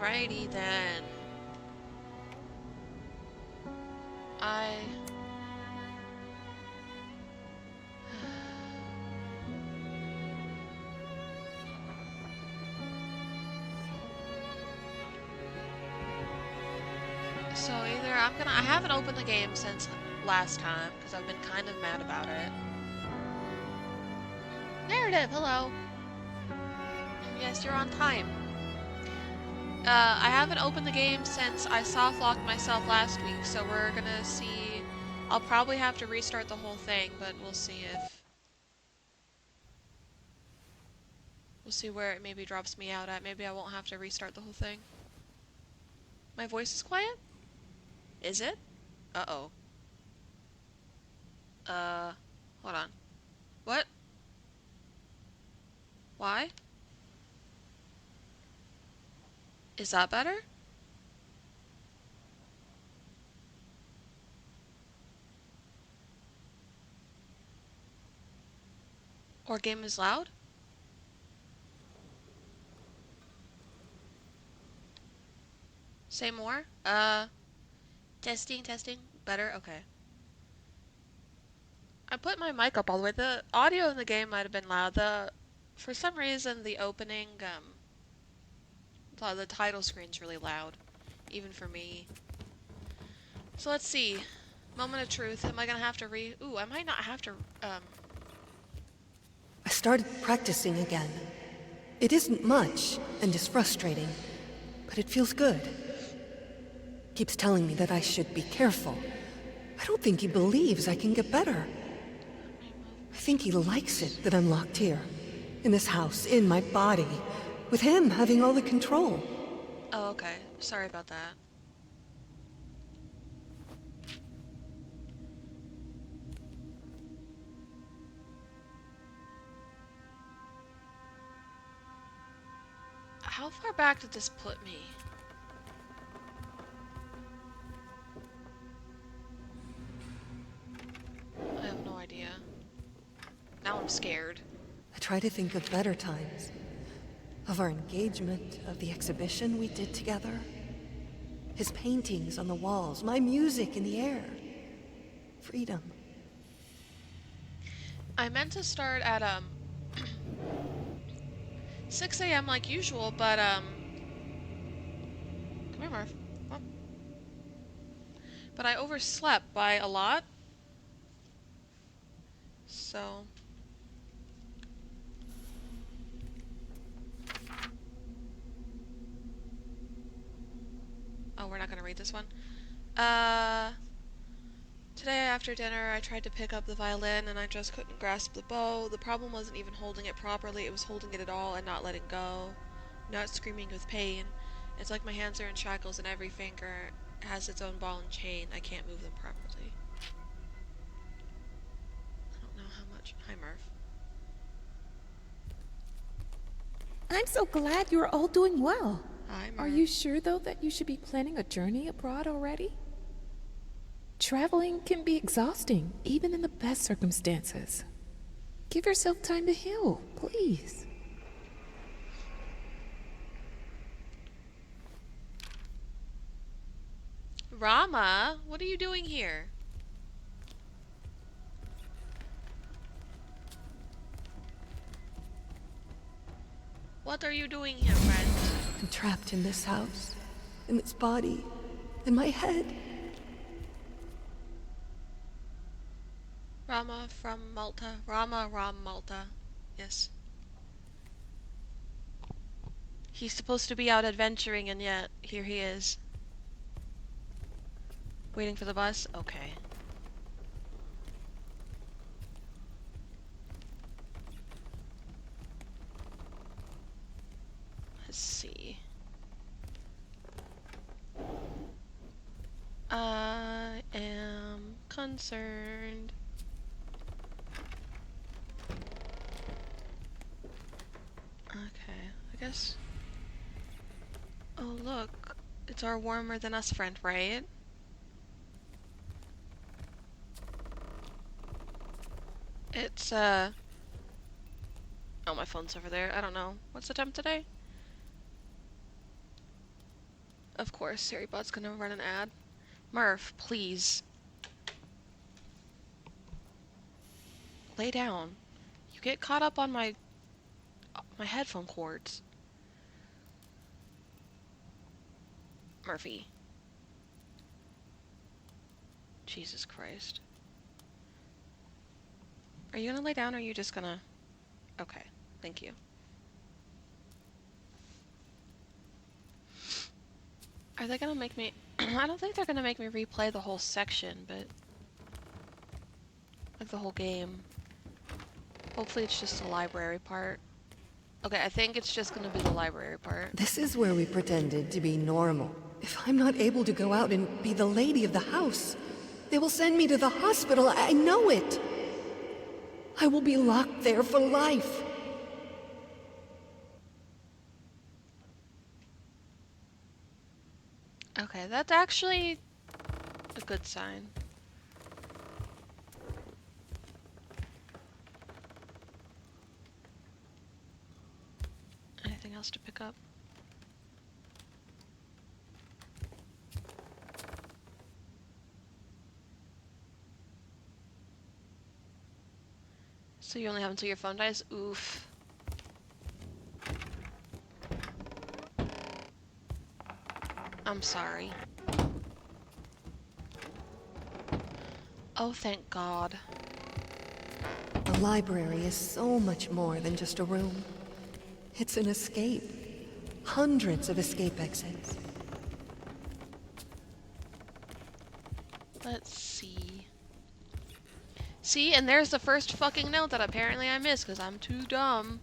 Alrighty then. So either I haven't opened the game since last time because I've been kind of mad about it. Narrative, hello. Yes, you're on time. I haven't opened the game since I soft locked myself last week, so we're gonna see. I'll probably have to restart the whole thing, but we'll see where it maybe drops me out at. Maybe I won't have to restart the whole thing. My voice is quiet? Is it? Uh-oh. Hold on. What? Why? Is that better? Or game is loud? Say more? Testing, testing. Better? Okay. I put my mic up all the way. The audio in the game might have been loud. For some reason, the opening, the title screen's really loud. Even for me. So let's see. Moment of truth. Am I gonna have to Ooh, I might not have to, I started practicing again. It isn't much, and is frustrating, but it feels good. Keeps telling me that I should be careful. I don't think he believes I can get better. I think he likes it that I'm locked here. In this house, in my body. With him having all the control. Oh, okay. Sorry about that. How far back did this put me? I have no idea. Now I'm scared. I try to think of better times. Of our engagement, of the exhibition we did together. His paintings on the walls, my music in the air. Freedom. I meant to start at, 6 a.m. like usual, but, come here, Marv. Come on. But I overslept by a lot. So... Oh, we're not gonna read this one. Today after dinner, I tried to pick up the violin and I just couldn't grasp the bow. The problem wasn't even holding it properly, it was holding it at all and not letting go. Not screaming with pain. It's like my hands are in shackles and every finger has its own ball and chain. I can't move them properly. I don't know how much. Hi, Murph. I'm so glad you're all doing well. Hi, Murph. Are you sure, though, that you should be planning a journey abroad already? Traveling can be exhausting, even in the best circumstances. Give yourself time to heal, please. Rama, what are you doing here? What are you doing here, friend? I'm trapped in this house. In its body. In my head. Rama from Malta. Rama Ram Malta. Yes. He's supposed to be out adventuring and yet here he is. Waiting for the bus? Okay. Let's see. I am concerned. Okay, I guess. Oh, look. It's our warmer than us friend, right? It's, Oh, my phone's over there. I don't know. What's the time today? Of course, SiriBot's gonna run an ad. Murph, please. Lay down. You get caught up on my headphone cords. Murphy. Jesus Christ. Are you gonna lay down or are you just gonna... Okay, thank you. Are they gonna make me... I don't think they're gonna make me replay the whole section, but... Like the whole game. Hopefully it's just the library part. Okay, I think it's just gonna be the library part. This is where we pretended to be normal. If I'm not able to go out and be the lady of the house, they will send me to the hospital. I know it. I will be locked there for life. Okay, that's actually a good sign. Anything else to pick up? So you only have until your phone dies? Oof. I'm sorry. Oh, thank God. The library is so much more than just a room. It's an escape. Hundreds of escape exits. Let's see. See, and there's the first fucking note that apparently I missed because I'm too dumb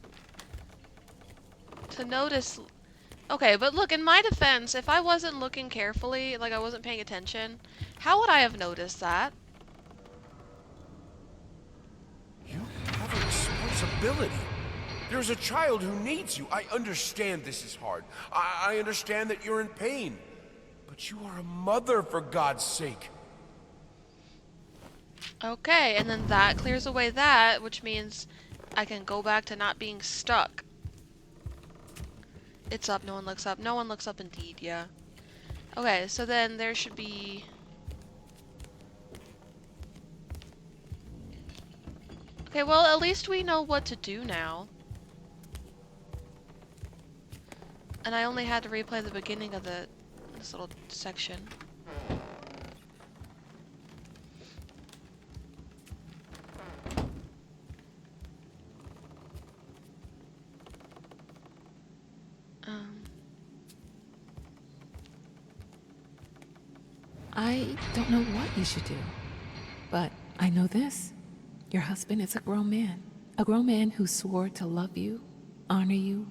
to notice. Okay, but look, in my defense, if I wasn't looking carefully, like I wasn't paying attention, how would I have noticed that? You have a responsibility. There's a child who needs you. I understand this is hard. I understand that you're in pain. But you are a mother, for God's sake. Okay, and then that clears away that, which means I can go back to not being stuck. It's up, no one looks up. No one looks up indeed, yeah. Okay, so then there should be... Okay, well, at least we know what to do now. And I only had to replay the beginning of this little section. I don't know what you should do, but I know this. Your husband is a grown man. A grown man who swore to love you, honor you,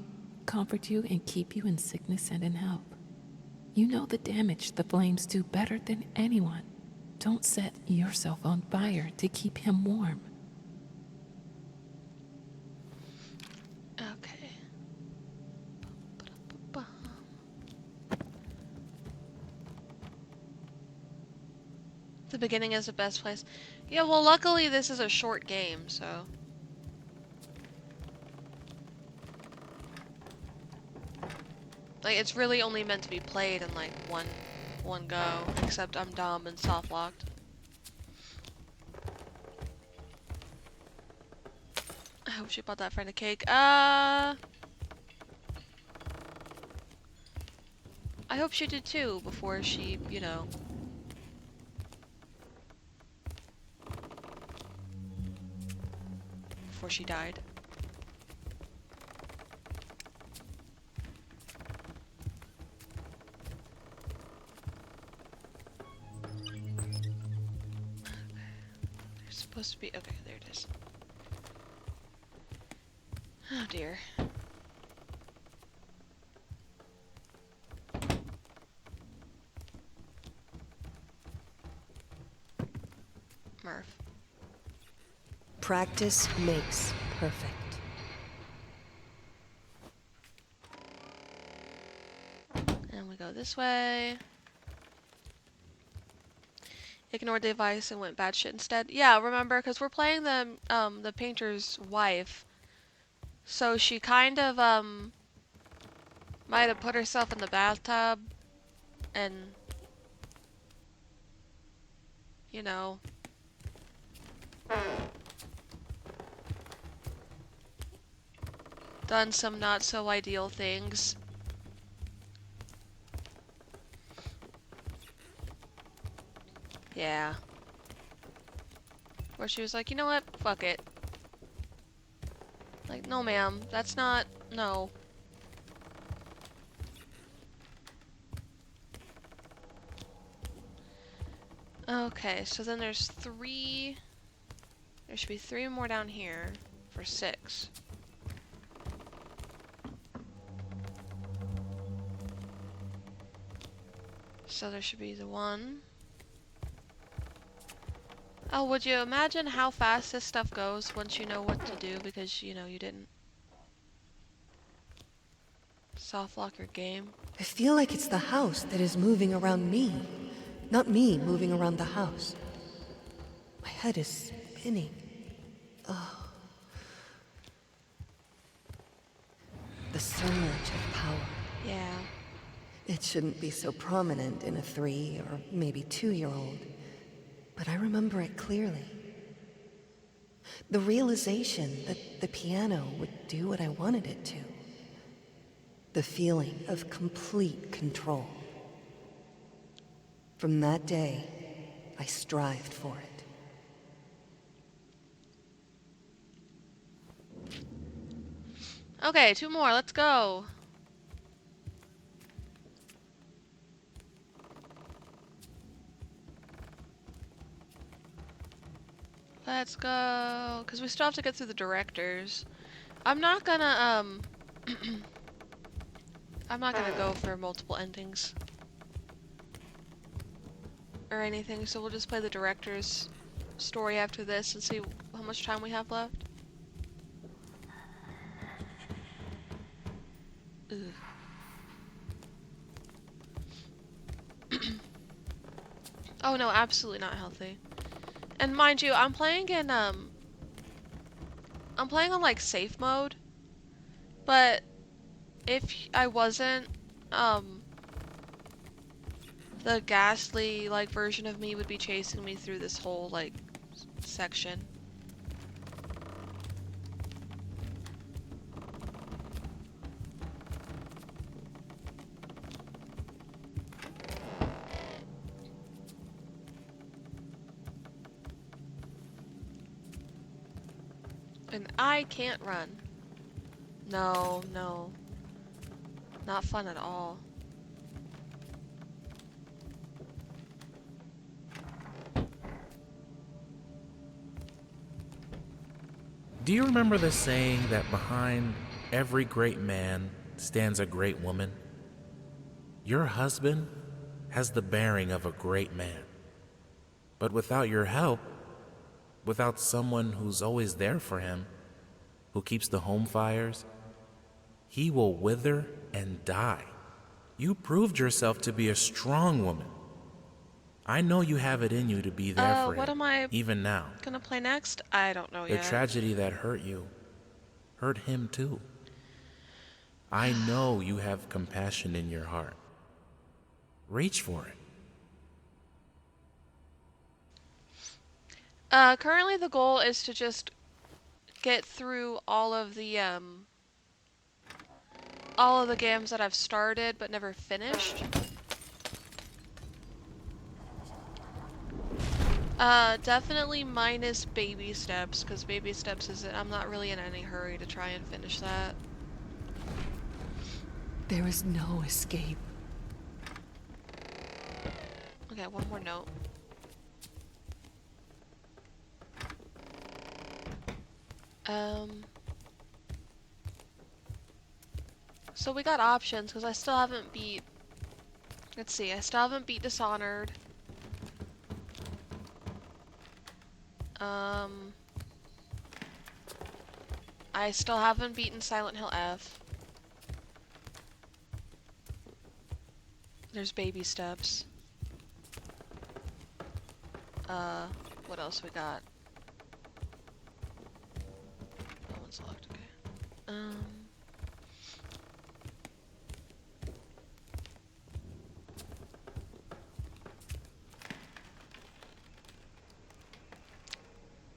comfort you, and keep you in sickness and in health. You know the damage the flames do better than anyone. Don't set yourself on fire to keep him warm. Okay. The beginning is the best place. Yeah, well, luckily this is a short game, so... Like, it's really only meant to be played in, like, one go. Except I'm dumb and soft-locked. I hope she bought that friend a cake. I hope she did too, before she, you know... Before she died. There's supposed to be... Okay, there it is. Oh dear. Murph. Practice makes perfect. And we go this way. Ignored the advice and went bad shit instead. Yeah, remember, because we're playing the painter's wife. So she kind of, might have put herself in the bathtub and, you know, done some not so ideal things. Yeah. Where she was like, you know what? Fuck it. Like, no ma'am, that's not, no. Okay, so then there should be 3 more down here for 6. So there should be the 1. Oh, would you imagine how fast this stuff goes once you know what to do because, you know, you didn't soft lock your game? I feel like it's the house that is moving around me, not me moving around the house. My head is spinning. The surge of power. Yeah. It shouldn't be so prominent in a 3 or maybe 2-year-old, but I remember it clearly. The realization that the piano would do what I wanted it to. The feeling of complete control. From that day, I strived for it. Okay, 2 more, let's go. Let's go, because we still have to get through the directors. I'm not gonna, I'm not gonna go for multiple endings. Or anything, so we'll just play the director's story after this and see how much time we have left. Ugh. Oh no, absolutely not healthy. And mind you, I'm playing on like safe mode, but if I wasn't, the ghastly like version of me would be chasing me through this whole like section. And I can't run. No, no. Not fun at all. Do you remember the saying that behind every great man stands a great woman? Your husband has the bearing of a great man. But without your help, without someone who's always there for him, who keeps the home fires, he will wither and die. You proved yourself to be a strong woman. I know you have it in you to be there for What him, am I even now. gonna play next? I don't know The yet. tragedy that hurt you hurt him too. I know you have compassion in your heart. Reach for it. Currently the goal is to just get through all of the games that I've started but never finished. Definitely minus baby steps, because baby steps isn't, I'm not really in any hurry to try and finish that. There is no escape. Okay, one more note. So we got options, because I still haven't beat, let's see, I still haven't beat Dishonored. I still haven't beaten Silent Hill F. There's baby steps. What else we got? That one's locked, okay.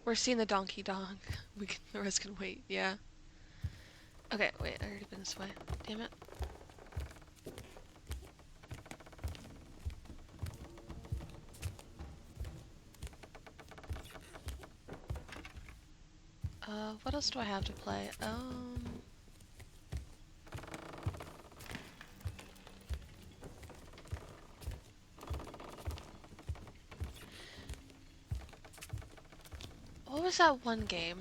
We're seeing the donkey dog. The rest can wait, yeah. Okay, wait, I already been this way. Damn it. What else do I have to play? What was that one game?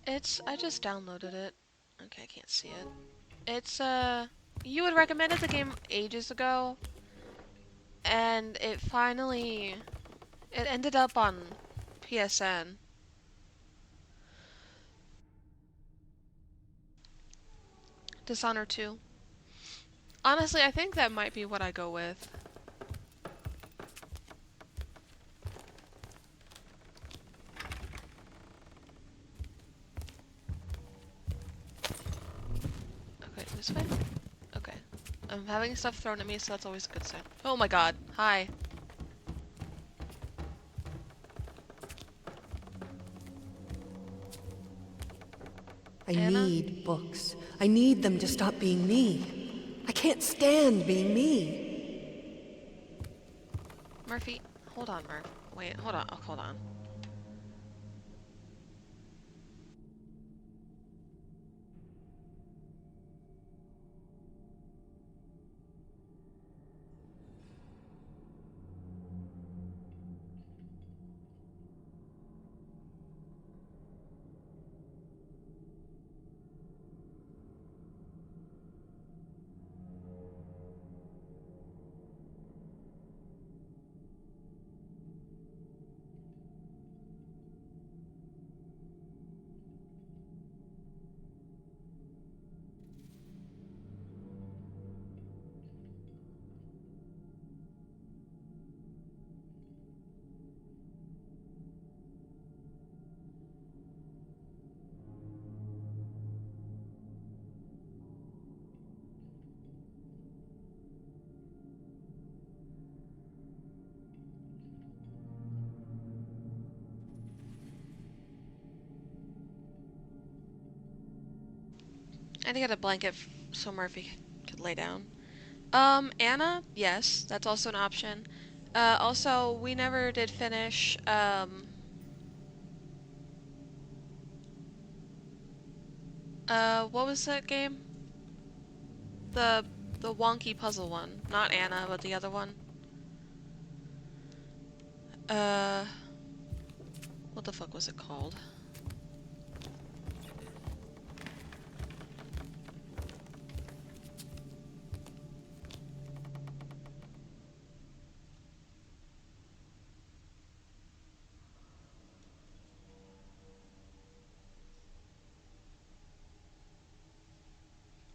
I just downloaded it. Okay, I can't see it. It's, you had recommended the game ages ago, and it ended up on PSN. Dishonored 2. Honestly, I think that might be what I go with. Okay, this way? Okay. I'm having stuff thrown at me, so that's always a good sign. Oh my god. Hi. I Anna? need books. I need them to stop being me. I can't stand being me. Murphy? Hold on, Murph. Wait, hold on. Oh, hold on. I had to get a blanket so Murphy could lay down. Anna? Yes, that's also an option. Also, we never did finish, what was that game? The, the wonky puzzle one. Not Anna, but the other one. Uh, what the fuck was it called?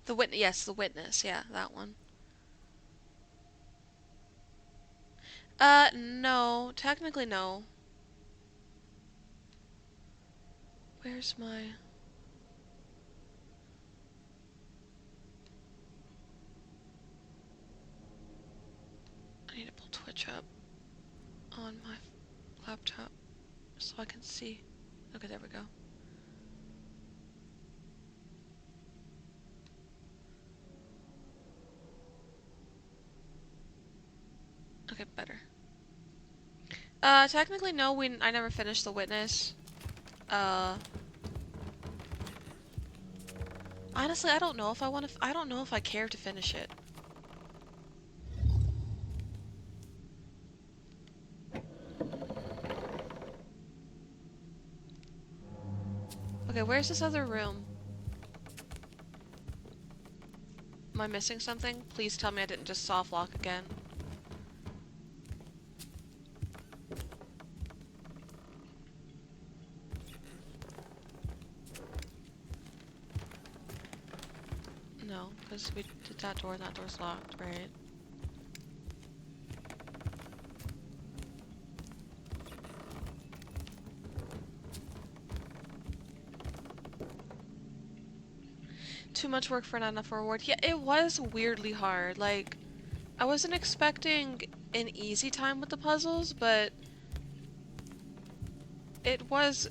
The Witness, yes, The Witness, yeah, that one. No, technically no. Where's my... I need to pull Twitch up on my laptop so I can see. Okay, there we go. Okay, better. Technically no, I never finished The Witness. Uh, honestly, I don't know if I want to, I don't know if I care to finish it. Okay, where's this other room? Am I missing something? Please tell me I didn't just soft lock again. No, because we did that door and that door's locked, right? Too much work for not enough reward. Yeah, it was weirdly hard. Like, I wasn't expecting an easy time with the puzzles, but it was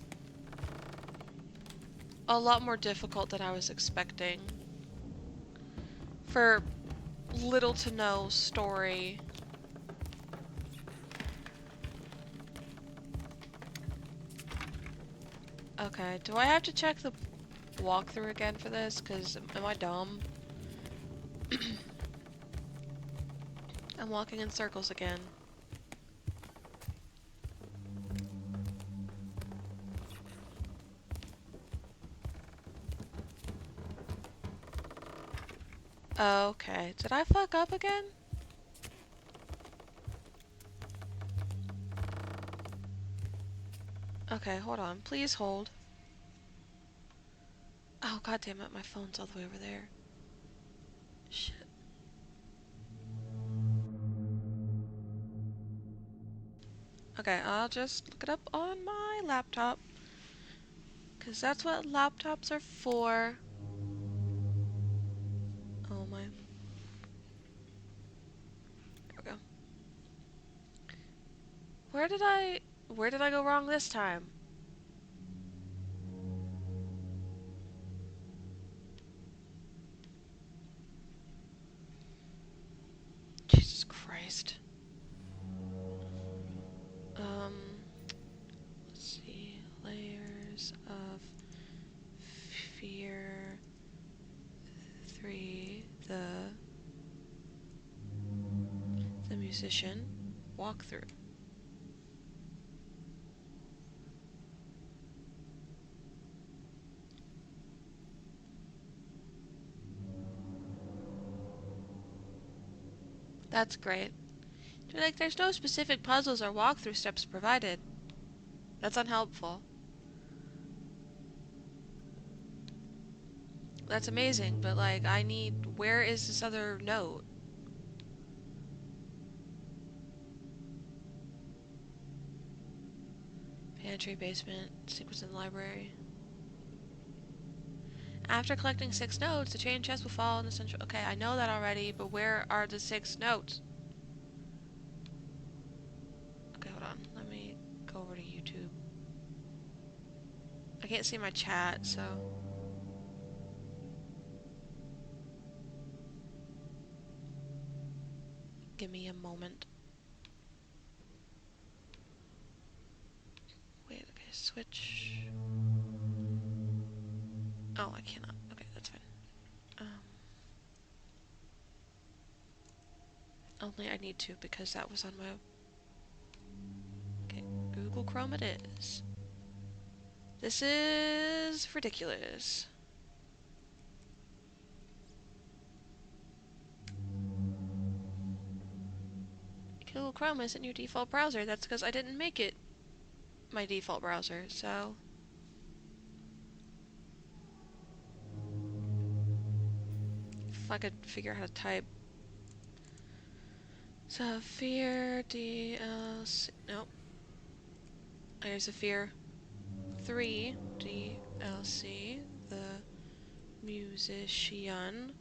a lot more difficult than I was expecting. For little to no story. Okay, do I have to check the walkthrough again for this? Because am I dumb? I'm walking in circles again. Okay, did I fuck up again? Okay, hold on. Please hold. Oh, god damn it, my phone's all the way over there. Shit. Okay, I'll just look it up on my laptop. Because that's what laptops are for. Oh my. There we go. Where did I go wrong this time? Jesus Christ. Let's see. Layers of Fear 3. The musician. Walkthrough. That's great. Like, there's no specific puzzles or walkthrough steps provided. That's unhelpful. That's amazing, but like, where is this other note? Pantry, basement, sequence in the library. After collecting 6 notes, the chain chest will fall in the central. Okay, I know that already, but where are the 6 notes? Okay, hold on. Let me go over to YouTube. I can't see my chat, so. Give me a moment. Wait, okay, switch. Oh, I cannot. Okay, that's fine. Only I need to because that was on my. Okay, Google Chrome it is. This is ridiculous. Google Chrome isn't your default browser. That's because I didn't make it my default browser, so. If I could figure out how to type. Zephyr DLC. Nope. There's Zephyr 3 DLC. The musician.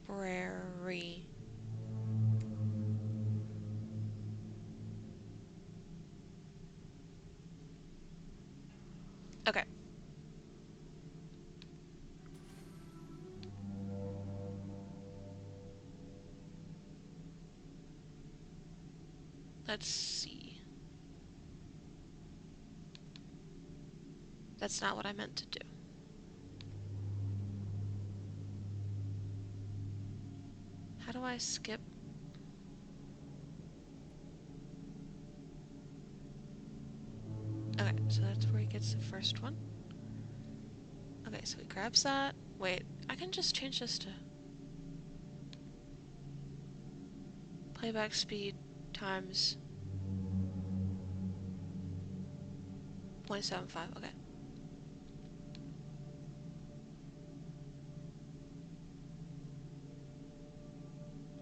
Library. Okay. Let's see. That's not what I meant to do. How do I skip? Okay, so that's where he gets the first one. Okay, so he grabs that. Wait, I can just change this to playback speed times 0.75. Okay.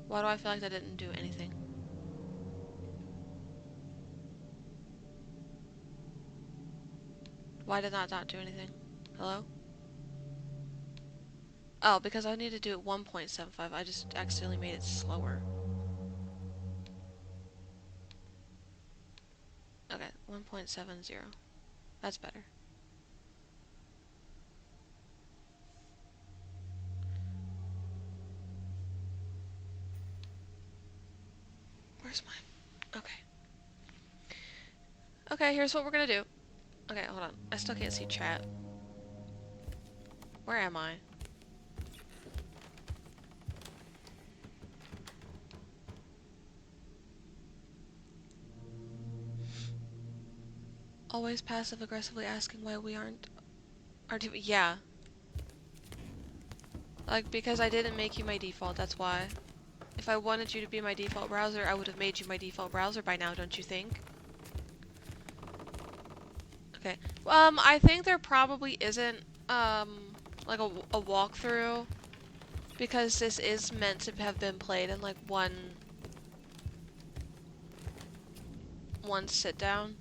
Why do I feel like that didn't do anything? Why did that not do anything? Hello? Oh, because I need to do it 1.75. I just accidentally made it slower. Okay, 1.70. That's better. Where's my... Okay. Okay, here's what we're gonna do. Okay, hold on. I still can't see chat. Where am I? Always passive-aggressively asking why we aren't... Yeah. Like, because I didn't make you my default, that's why. If I wanted you to be my default browser, I would have made you my default browser by now, don't you think? Okay. I think there probably isn't, like a walkthrough, because this is meant to have been played in, like, one sit down.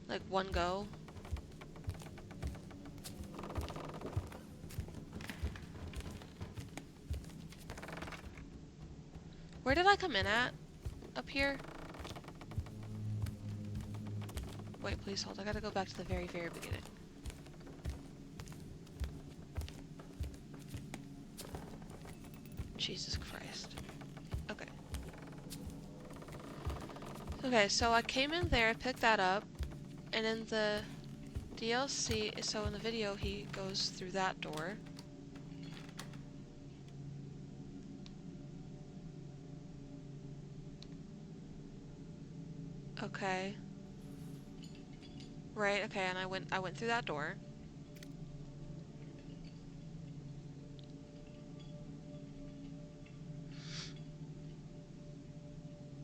Like, one go. Where did I come in at? Up here? Wait, please hold. I gotta go back to the very, very beginning. Jesus Christ. Okay. Okay, so I came in there, picked that up, and in the DLC, so in the video, he goes through that door. Okay. Right, okay, and I went through that door.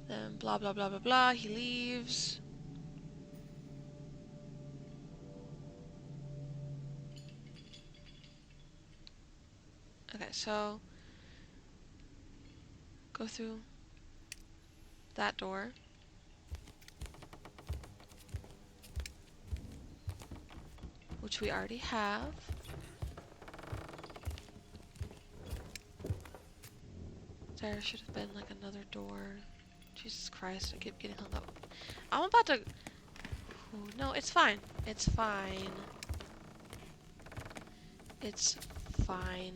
Then blah blah blah blah blah, he leaves. Okay, so go through that door. Which we already have. There should have been like another door. Jesus Christ, I keep getting hung up. I'm about to... Ooh, no, it's fine. It's fine. It's fine.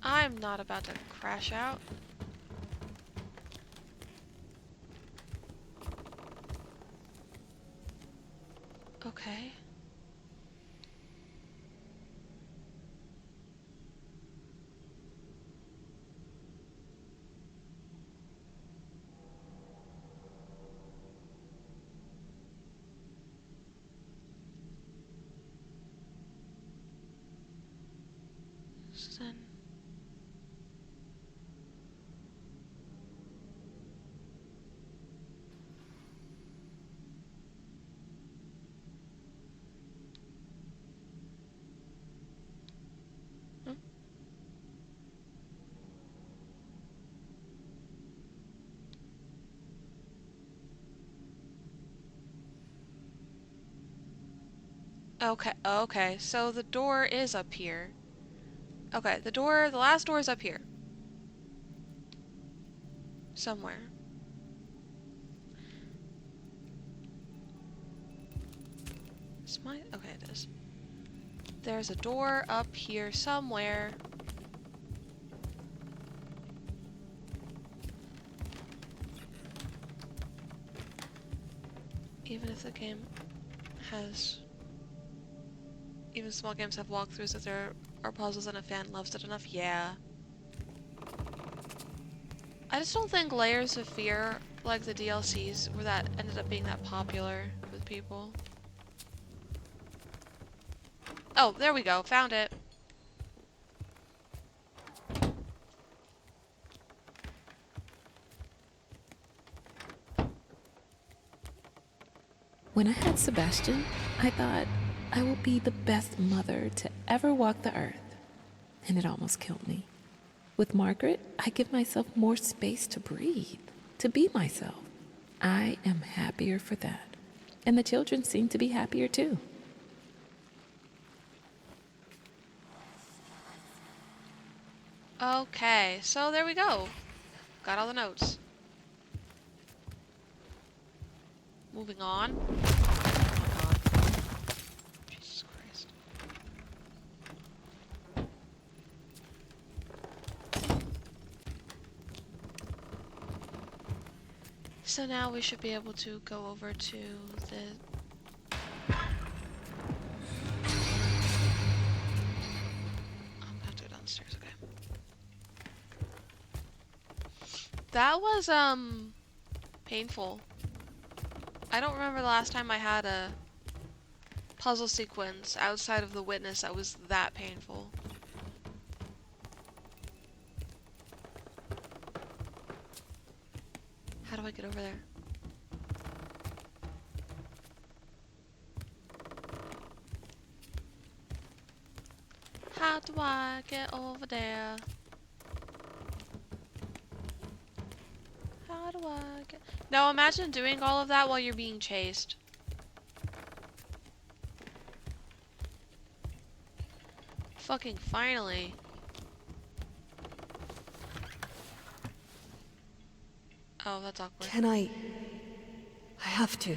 I'm not about to crash out. Okay. So then... Hmm? Okay, okay, so the door is up here. Okay, the last door is up here. Somewhere. Is my... Okay, it is. There's a door up here somewhere. Even if the game has... Even small games have walkthroughs if there are puzzles and a fan loves it enough, yeah. I just don't think Layers of Fear, like the DLCs, were that ended up being that popular with people. Oh, there we go. Found it. When I had Sebastian, I thought I will be the best mother to ever walk the earth. And it almost killed me. With Margaret, I give myself more space to breathe, to be myself. I am happier for that. And the children seem to be happier too. Okay, so there we go. Got all the notes. Moving on. Oh my god. Jesus Christ. So now we should be able to go over to the... I'm gonna have to go downstairs, okay. That was, painful. I don't remember the last time I had a puzzle sequence outside of the witness that was that painful. How do I get over there? How do I get over there? How do I get... Now imagine doing all of that while you're being chased. Fucking finally. Oh, that's awkward. Can I... I have to.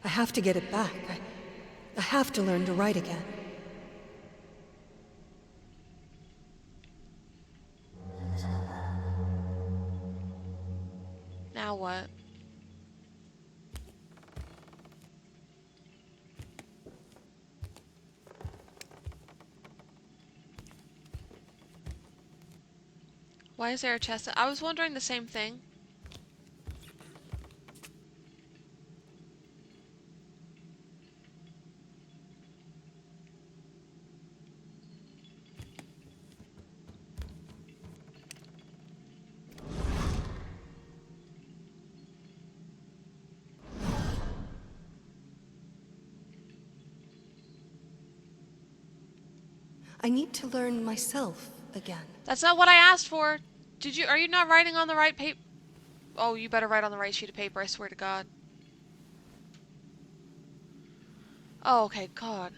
I have to get it back. I have to learn to write again. Now what? Why is there a chest? I was wondering the same thing. I need to learn myself again. That's not what I asked for. Are you not writing on the right paper? Oh, you better write on the right sheet of paper, I swear to God. Oh, okay, God.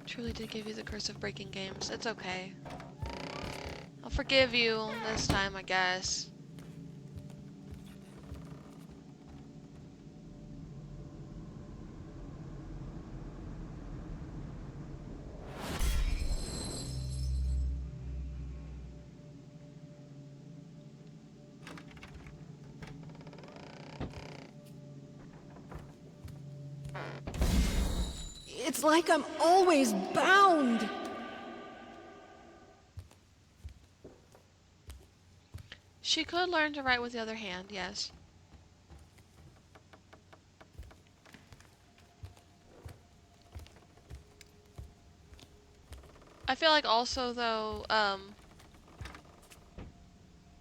Truly did give you the curse of breaking games. It's okay. I'll forgive you this time, I guess. It's like I'm always bound. She could learn to write with the other hand, yes. I feel like also, though,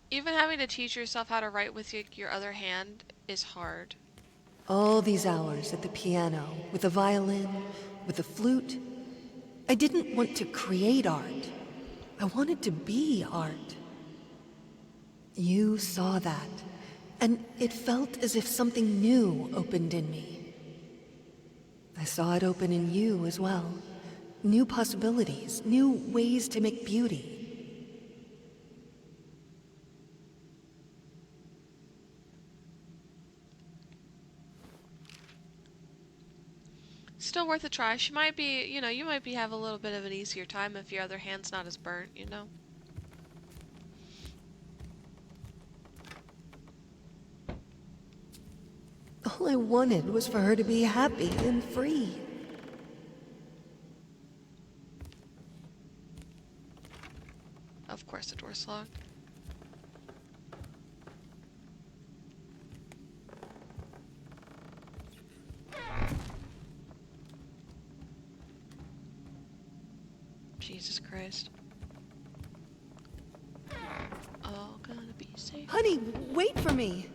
even having to teach yourself how to write with your other hand is hard. All these hours at the piano, with the violin, with the flute. I didn't want to create art. I wanted to be art. You saw that, and it felt as if something new opened in me. I saw it open in you as well. New possibilities, new ways to make beauty. Still worth a try. She might be, you might be have a little bit of an easier time if your other hand's not as burnt, you know? All I wanted was for her to be happy and free. Of course the door's locked. Jesus Christ. All gonna be safe. Honey, wait for me.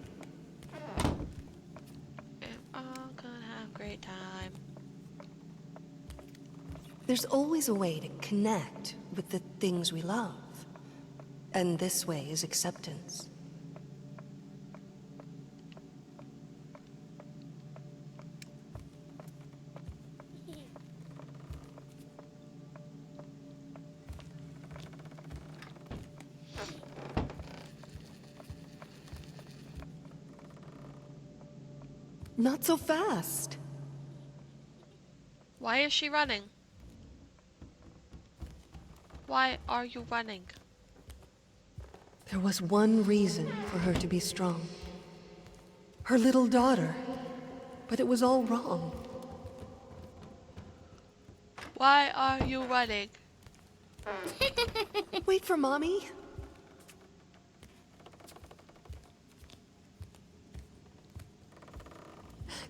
We're all gonna have a great time. There's always a way to connect with the things we love. And this way is acceptance. Not so fast. Why is she running? Why are you running? There was one reason for her to be strong. Her little daughter. But it was all wrong. Why are you running? Wait for Mommy.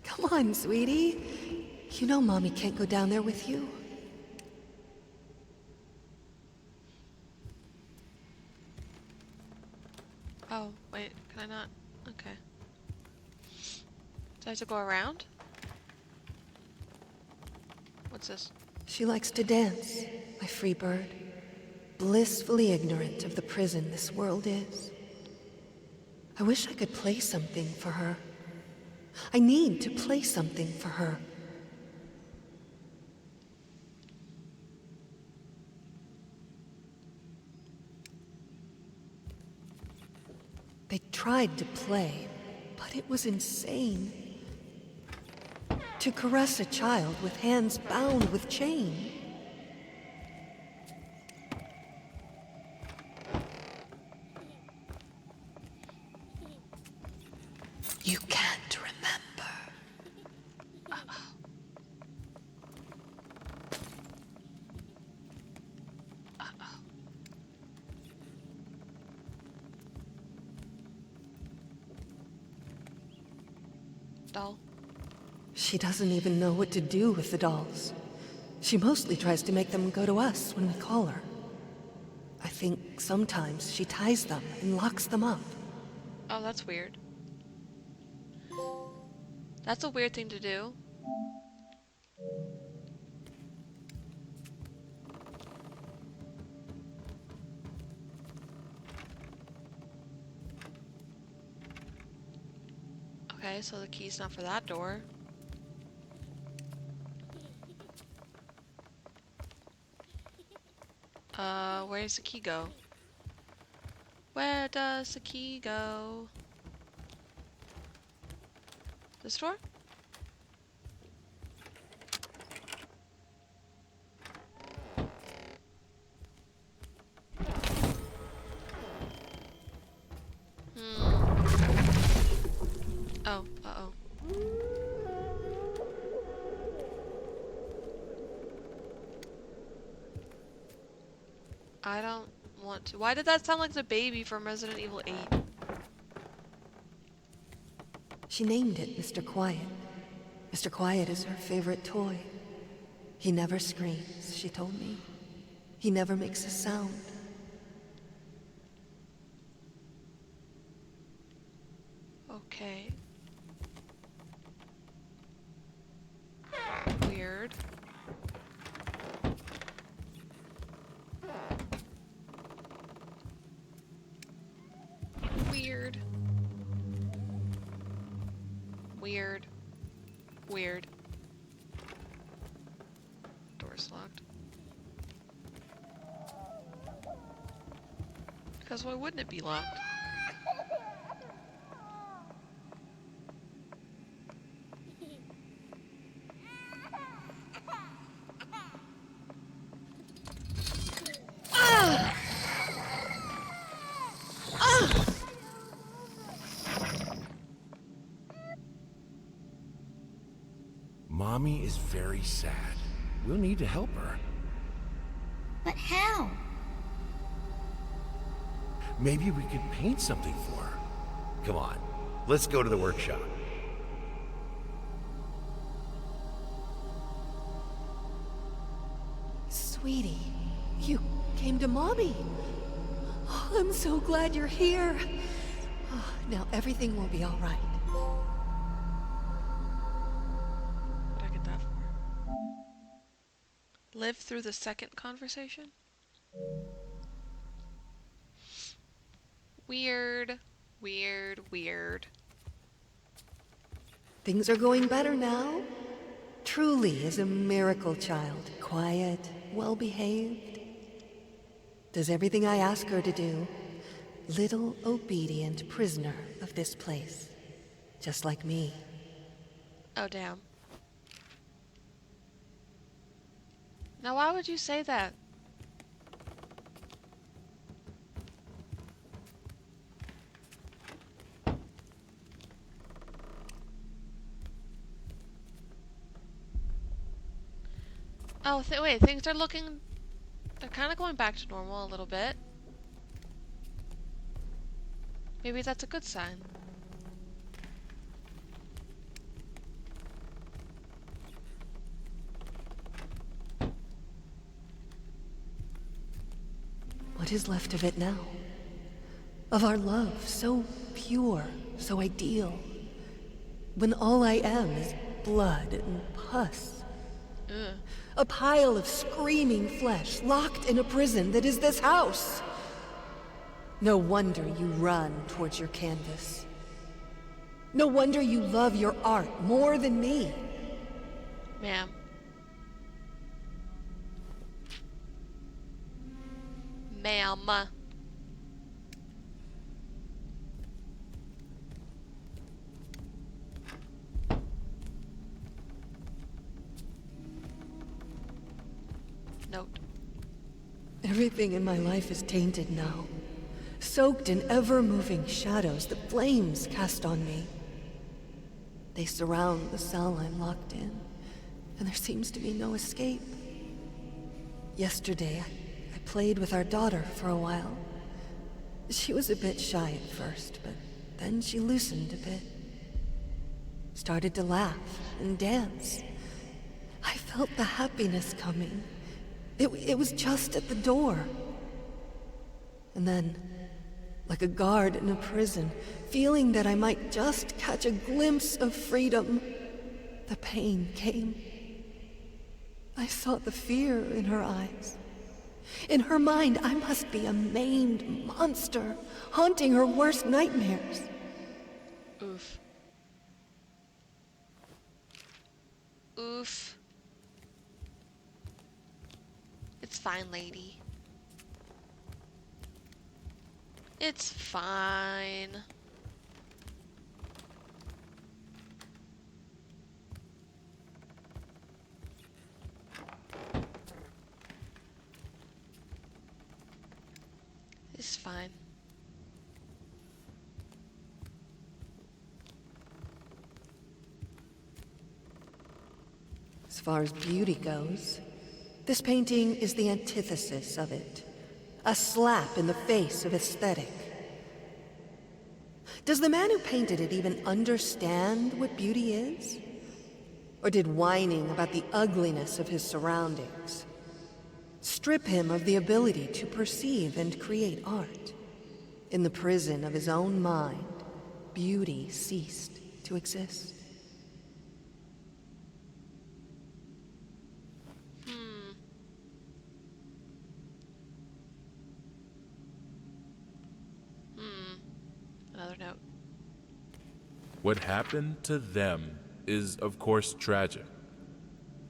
Come on, sweetie. You know Mommy can't go down there with you. Oh, wait, can I not? Okay. Do I have to go around? What's this? She likes to dance, my free bird. Blissfully ignorant of the prison this world is. I wish I could play something for her. I need to play something for her. They tried to play, but it was insane. To caress a child with hands bound with chain. You can't remember. Doll. She doesn't even know what to do with the dolls. She mostly tries to make them go to us when we call her. I think sometimes she ties them and locks them up. Oh, that's weird. That's a weird thing to do. Okay, so the key's not for that door. Where does the key go? Where does the key go? This door? Oh, uh-oh. I don't want to. Why did that sound like the baby from Resident Evil 8? She named it Mr. Quiet. Mr. Quiet is her favorite toy. He never screams, she told me. He never makes a sound. Okay. Weird. Weird. Weird. Weird. Door's locked. Because why wouldn't it be locked? Mommy is very sad. We'll need to help her. But how? Maybe we could paint something for her. Come on, let's go to the workshop. Sweetie, you came to Mommy. Oh, I'm so glad you're here. Oh, now everything will be all right. What'd I get that for? Live through the second conversation? Weird. Weird, weird. Things are going better now. Truly is a miracle child. Quiet, well-behaved. Does everything I ask her to do. Little obedient prisoner of this place. Just like me. Oh, damn. Now, why would you say that? Oh, wait, things are looking... They're kind of going back to normal a little bit. Maybe that's a good sign. What is left of it now? Of our love, so pure, so ideal. When all I am is blood and pus. Ugh. A pile of screaming flesh, locked in a prison that is this house. No wonder you run towards your canvas. No wonder you love your art more than me. Ma'am. Ma'am. Note. Everything in my life is tainted now, soaked in ever-moving shadows that flames cast on me. They surround the cell I'm locked in, and there seems to be no escape. Yesterday, I played with our daughter for a while. She was a bit shy at first, but then she loosened a bit. Started to laugh and dance. I felt the happiness coming. It was just at the door. And then, like a guard in a prison, feeling that I might just catch a glimpse of freedom, the pain came. I saw the fear in her eyes. In her mind, I must be a maimed monster, haunting her worst nightmares. Oof. Oof. It's fine, lady. It's fine. It's fine. As far as beauty goes, this painting is the antithesis of it. A slap in the face of aesthetic. Does the man who painted it even understand what beauty is? Or did whining about the ugliness of his surroundings strip him of the ability to perceive and create art? In the prison of his own mind, beauty ceased to exist. Another note. What happened to them is, of course, tragic.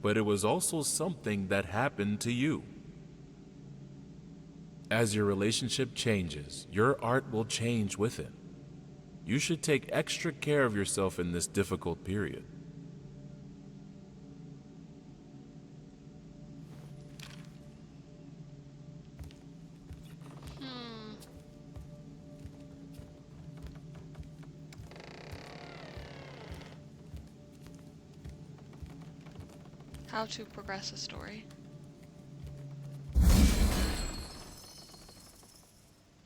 But it was also something that happened to you. As your relationship changes, your art will change with it. You should take extra care of yourself in this difficult period. How to progress a story.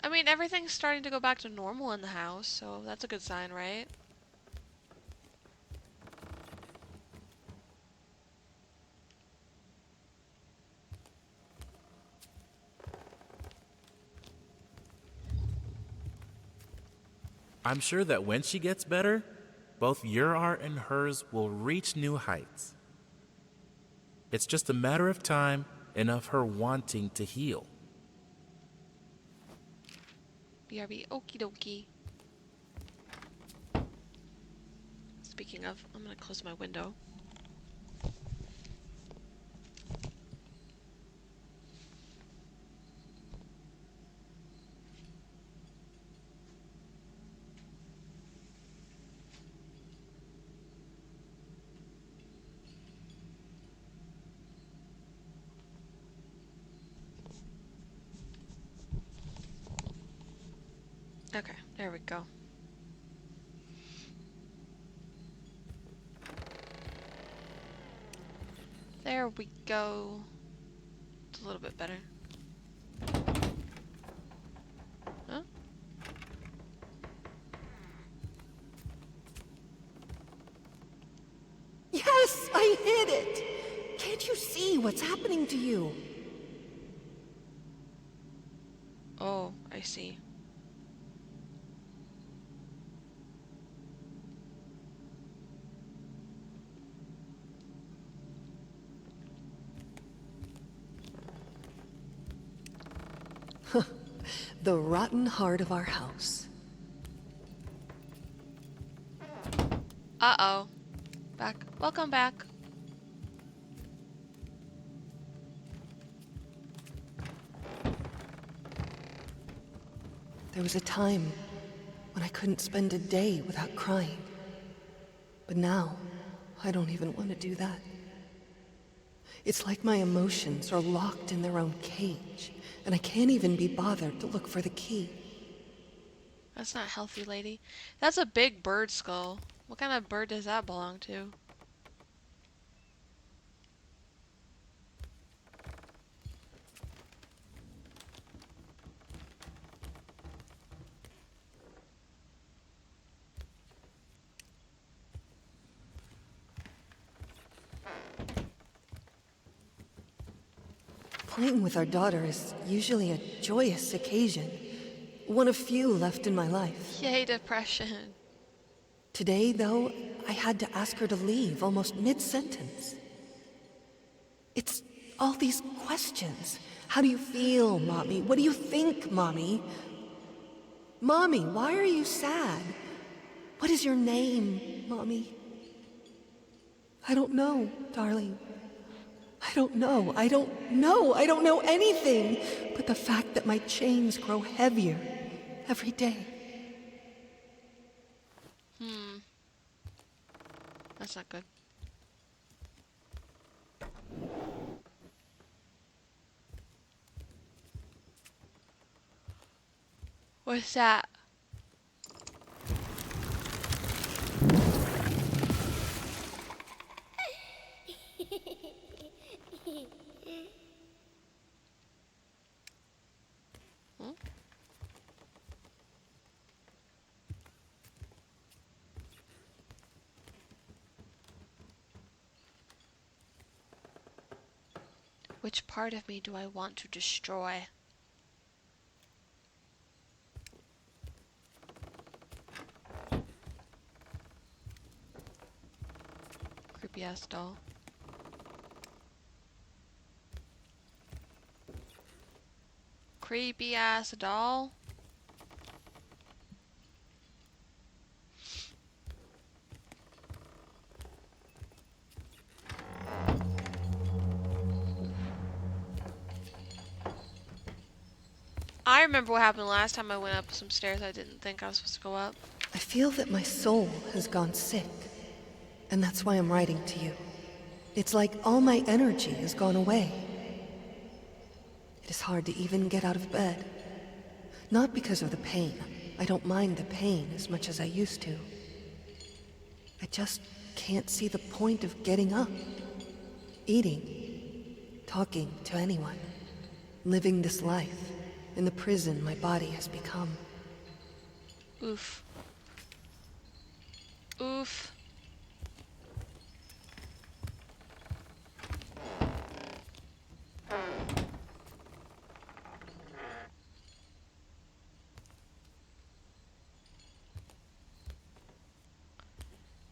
I mean, everything's starting to go back to normal in the house, so that's a good sign, right? I'm sure that when she gets better, both your art and hers will reach new heights. It's just a matter of time and of her wanting to heal. BRB, okie dokie. Speaking of, I'm gonna close my window. Okay, there we go. There we go. It's a little bit better. Huh? Yes, I hit it! Can't you see what's happening to you? Oh, I see. The rotten heart of our house. Uh-oh. Back. Welcome back. There was a time when I couldn't spend a day without crying. But now, I don't even want to do that. It's like my emotions are locked in their own cage, and I can't even be bothered to look for the key. That's not healthy, lady. That's a big bird skull. What kind of bird does that belong to? Playing with our daughter is usually a joyous occasion, one of few left in my life. Yay, depression. Today, though, I had to ask her to leave almost mid-sentence. It's all these questions. How do you feel, Mommy? What do you think, Mommy? Mommy, why are you sad? What is your name, Mommy? I don't know, darling. I don't know. I don't know. I don't know anything but the fact that my chains grow heavier every day. That's not good. What's that? Hmm? Which part of me do I want to destroy? Creepy ass doll. Creepy ass doll. I remember what happened last time I went up some stairs I didn't think I was supposed to go up. I feel that my soul has gone sick, and that's why I'm writing to you. It's like all my energy has gone away. It is hard to even get out of bed. Not because of the pain. I don't mind the pain as much as I used to. I just can't see the point of getting up, eating, talking to anyone, living this life in the prison my body has become. Oof. Oof.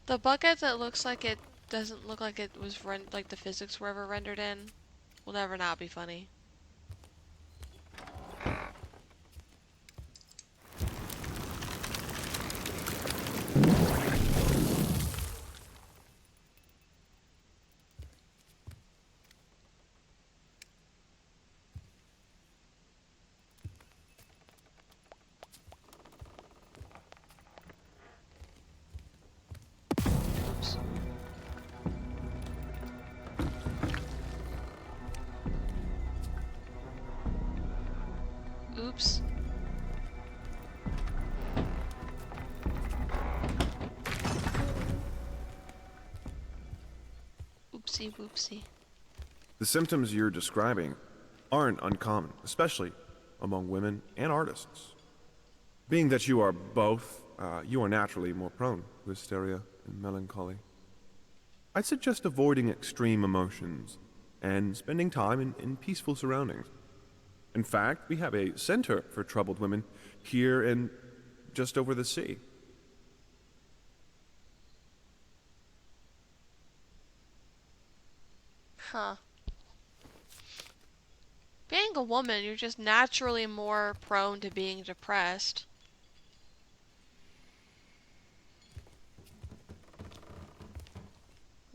The bucket that looks like it Doesn't look like it was like the physics were ever rendered in. Will never not be funny. Oops. Oops. Oopsie whoopsie. The symptoms you're describing aren't uncommon, especially among women and artists. Being that you are both, you are naturally more prone to hysteria and melancholy. I'd suggest avoiding extreme emotions and spending time in peaceful surroundings. In fact, we have a center for troubled women here and just over the sea. Huh. Being a woman, you're just naturally more prone to being depressed.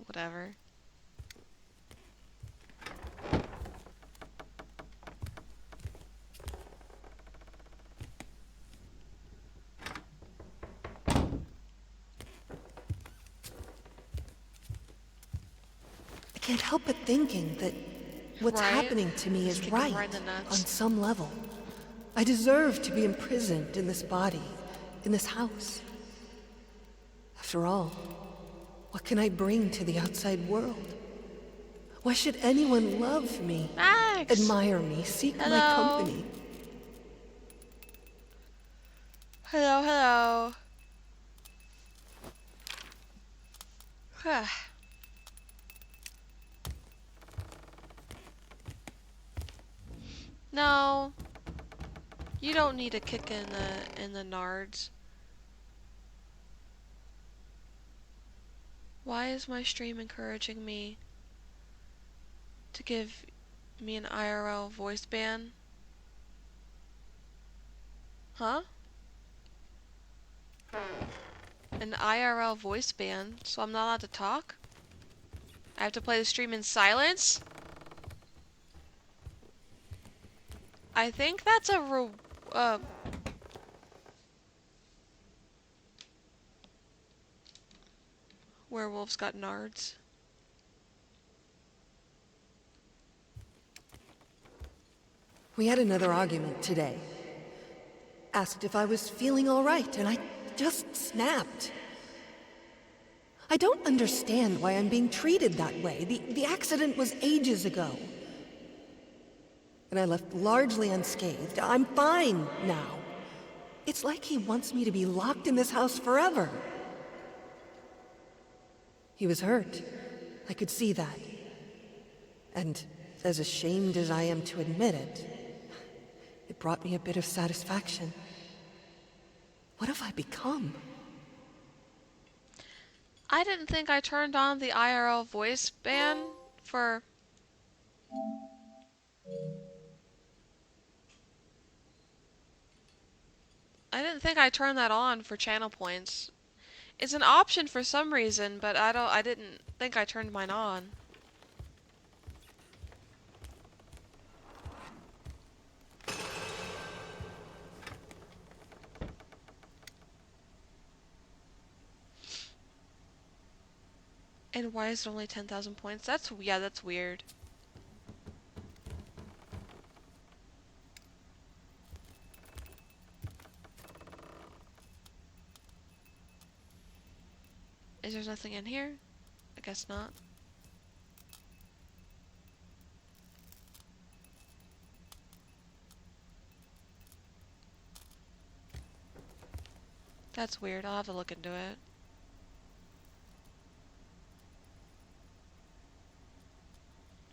Whatever. I can't help but thinking that what's Right? happening to me Just is kick 'em right right in the on nuts. some level. I deserve to be imprisoned in this body, in this house. After all, what can I bring to the outside world? Why should anyone love me, Max! admire me, seek my Hello? company? Hello, hello. Huh. No, you don't need a kick in the nards. Why is my stream encouraging me to give me an IRL voice ban? Huh? An IRL voice ban, so I'm not allowed to talk? I have to play the stream in silence? I think that's werewolves got nards. We had another argument today. Asked if I was feeling all right, and I just snapped. I don't understand why I'm being treated that way. The accident was ages ago. And I left largely unscathed. I'm fine now. It's like he wants me to be locked in this house forever. He was hurt. I could see that. And as ashamed as I am to admit it, it brought me a bit of satisfaction. What have I become? I didn't think I turned on the IRL voice ban for... I didn't think I turned that on for channel points. It's an option for some reason, but I didn't think I turned mine on. And why is it only 10,000 points? Yeah, that's weird. Is there nothing in here? I guess not. That's weird. I'll have to look into it.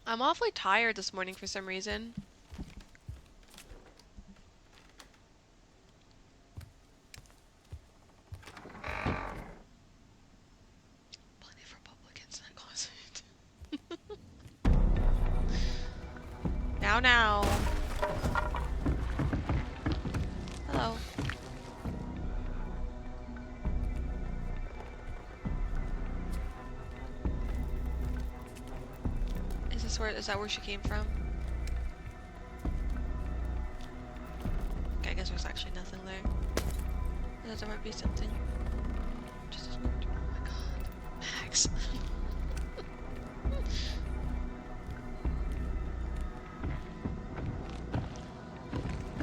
I'm awfully tired this morning for some reason. Plenty of Republicans. Now. Hello. Is that where she came from? Okay, I guess there's actually nothing there. I thought there might be something. Oh my god. Max.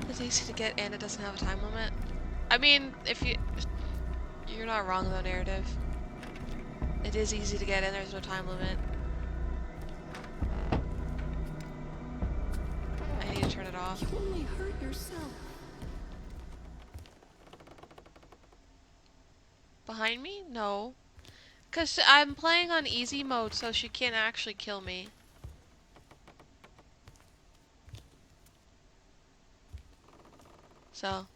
It's easy to get and it doesn't have a time limit. I mean, you're not wrong though, narrative. It is easy to get in, there's no time limit. I need to turn it off. You only hurt yourself. Behind me? No. Cause I'm playing on easy mode, so she can't actually kill me. So.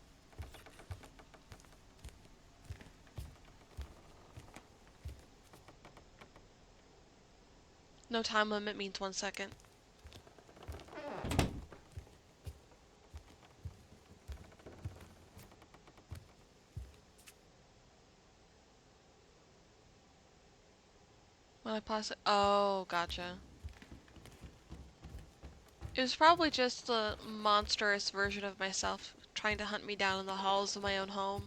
No time limit means 1 second. When I pause it. Oh, gotcha. It was probably just the monstrous version of myself trying to hunt me down in the halls of my own home.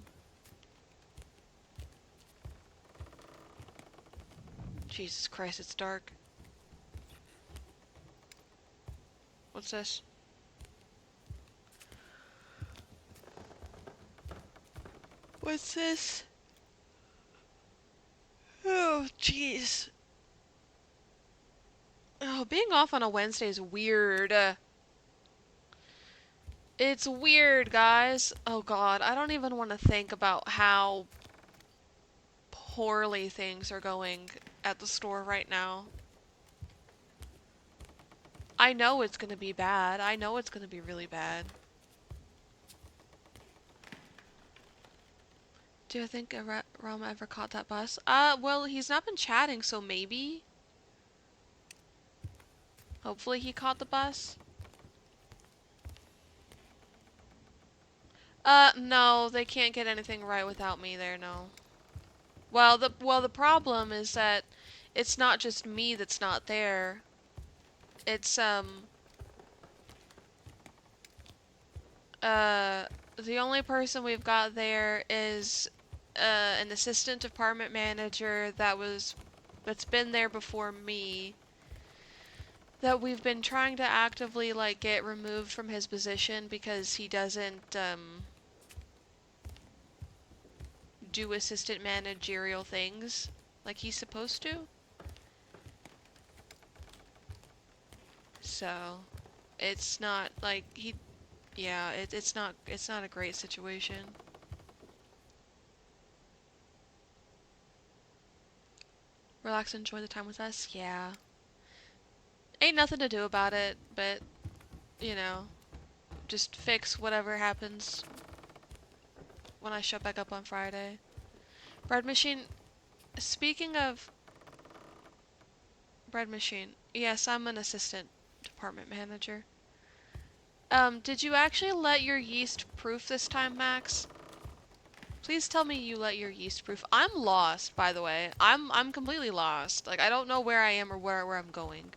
Jesus Christ, it's dark. What's this? What's this? Oh, jeez. Oh, being off on a Wednesday is weird. It's weird, guys. Oh god, I don't even want to think about how poorly things are going at the store right now. I know it's gonna be bad. I know it's gonna be really bad. Do I think Rama ever caught that bus? Well, he's not been chatting, so maybe. Hopefully he caught the bus. No, they can't get anything right without me there, no. Well, the problem is that it's not just me that's not there. It's, the only person we've got there is, an assistant department manager that's been there before me. That we've been trying to actively, like, get removed from his position because he doesn't, do assistant managerial things like he's supposed to. So, it's not like yeah, it's not a great situation. Relax and enjoy the time with us? Yeah. Ain't nothing to do about it, but, you know, just fix whatever happens when I show back up on Friday. Bread machine, speaking of bread machine, yes, I'm an assistant department manager. Did you actually let your yeast proof this time, Max? Please tell me you let your yeast proof. I'm lost, by the way. I'm completely lost. Like, I don't know where I am or where I'm going.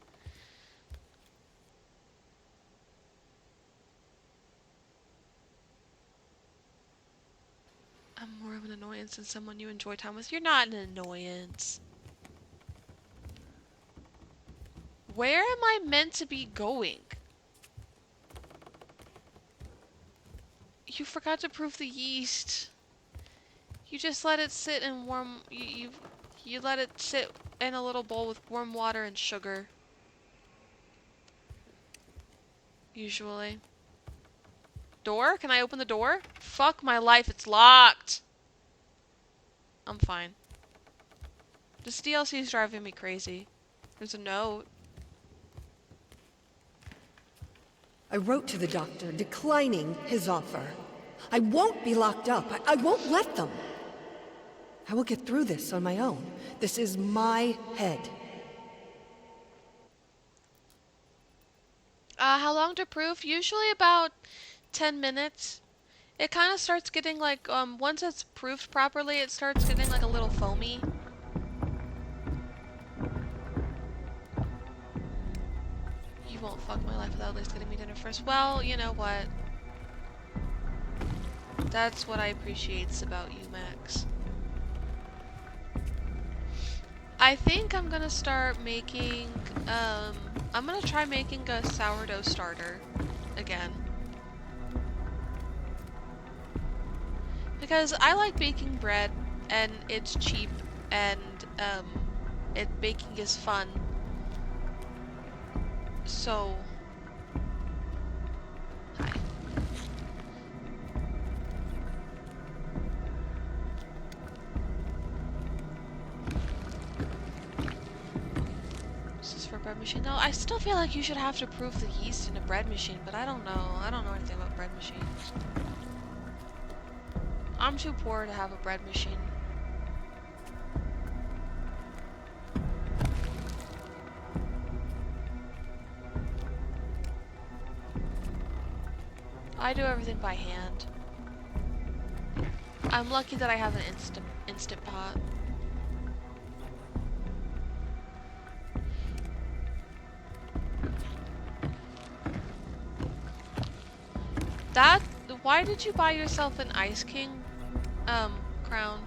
I'm more of an annoyance than someone you enjoy time with. You're not an annoyance. Where am I meant to be going? You forgot to proof the yeast. You just let it sit in warm... You let it sit in a little bowl with warm water and sugar. Usually. Door? Can I open the door? Fuck my life, it's locked! I'm fine. This DLC is driving me crazy. There's a note. I wrote to the doctor declining his offer. I won't be locked up. I won't let them. I will get through this on my own. This is my head. How long to proof? Usually about 10 minutes. It kind of starts getting like, once it's proofed properly, it starts getting like a little foamy. You won't fuck my life without at least getting me dinner first. Well, you know what? That's what I appreciate about you, Max. I think I'm gonna start making, I'm gonna try making a sourdough starter again. Because I like baking bread, and it's cheap, and, baking is fun. So... Hi. This is for bread machine. No, I still feel like you should have to proof the yeast in a bread machine, but I don't know. I don't know anything about bread machines. I'm too poor to have a bread machine. I do everything by hand. I'm lucky that I have an instant pot. That, why did you buy yourself an Ice King, crown?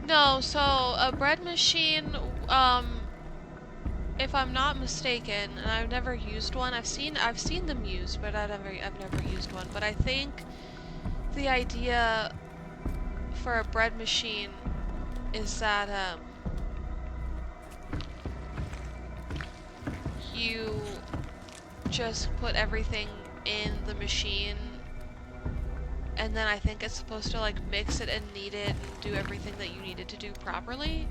No, so a bread machine, if I'm not mistaken, and I've never used one. I've seen them used, but I've never used one. But I think the idea for a bread machine is that you just put everything in the machine, and then I think it's supposed to like mix it and knead it and do everything that you need it to do properly,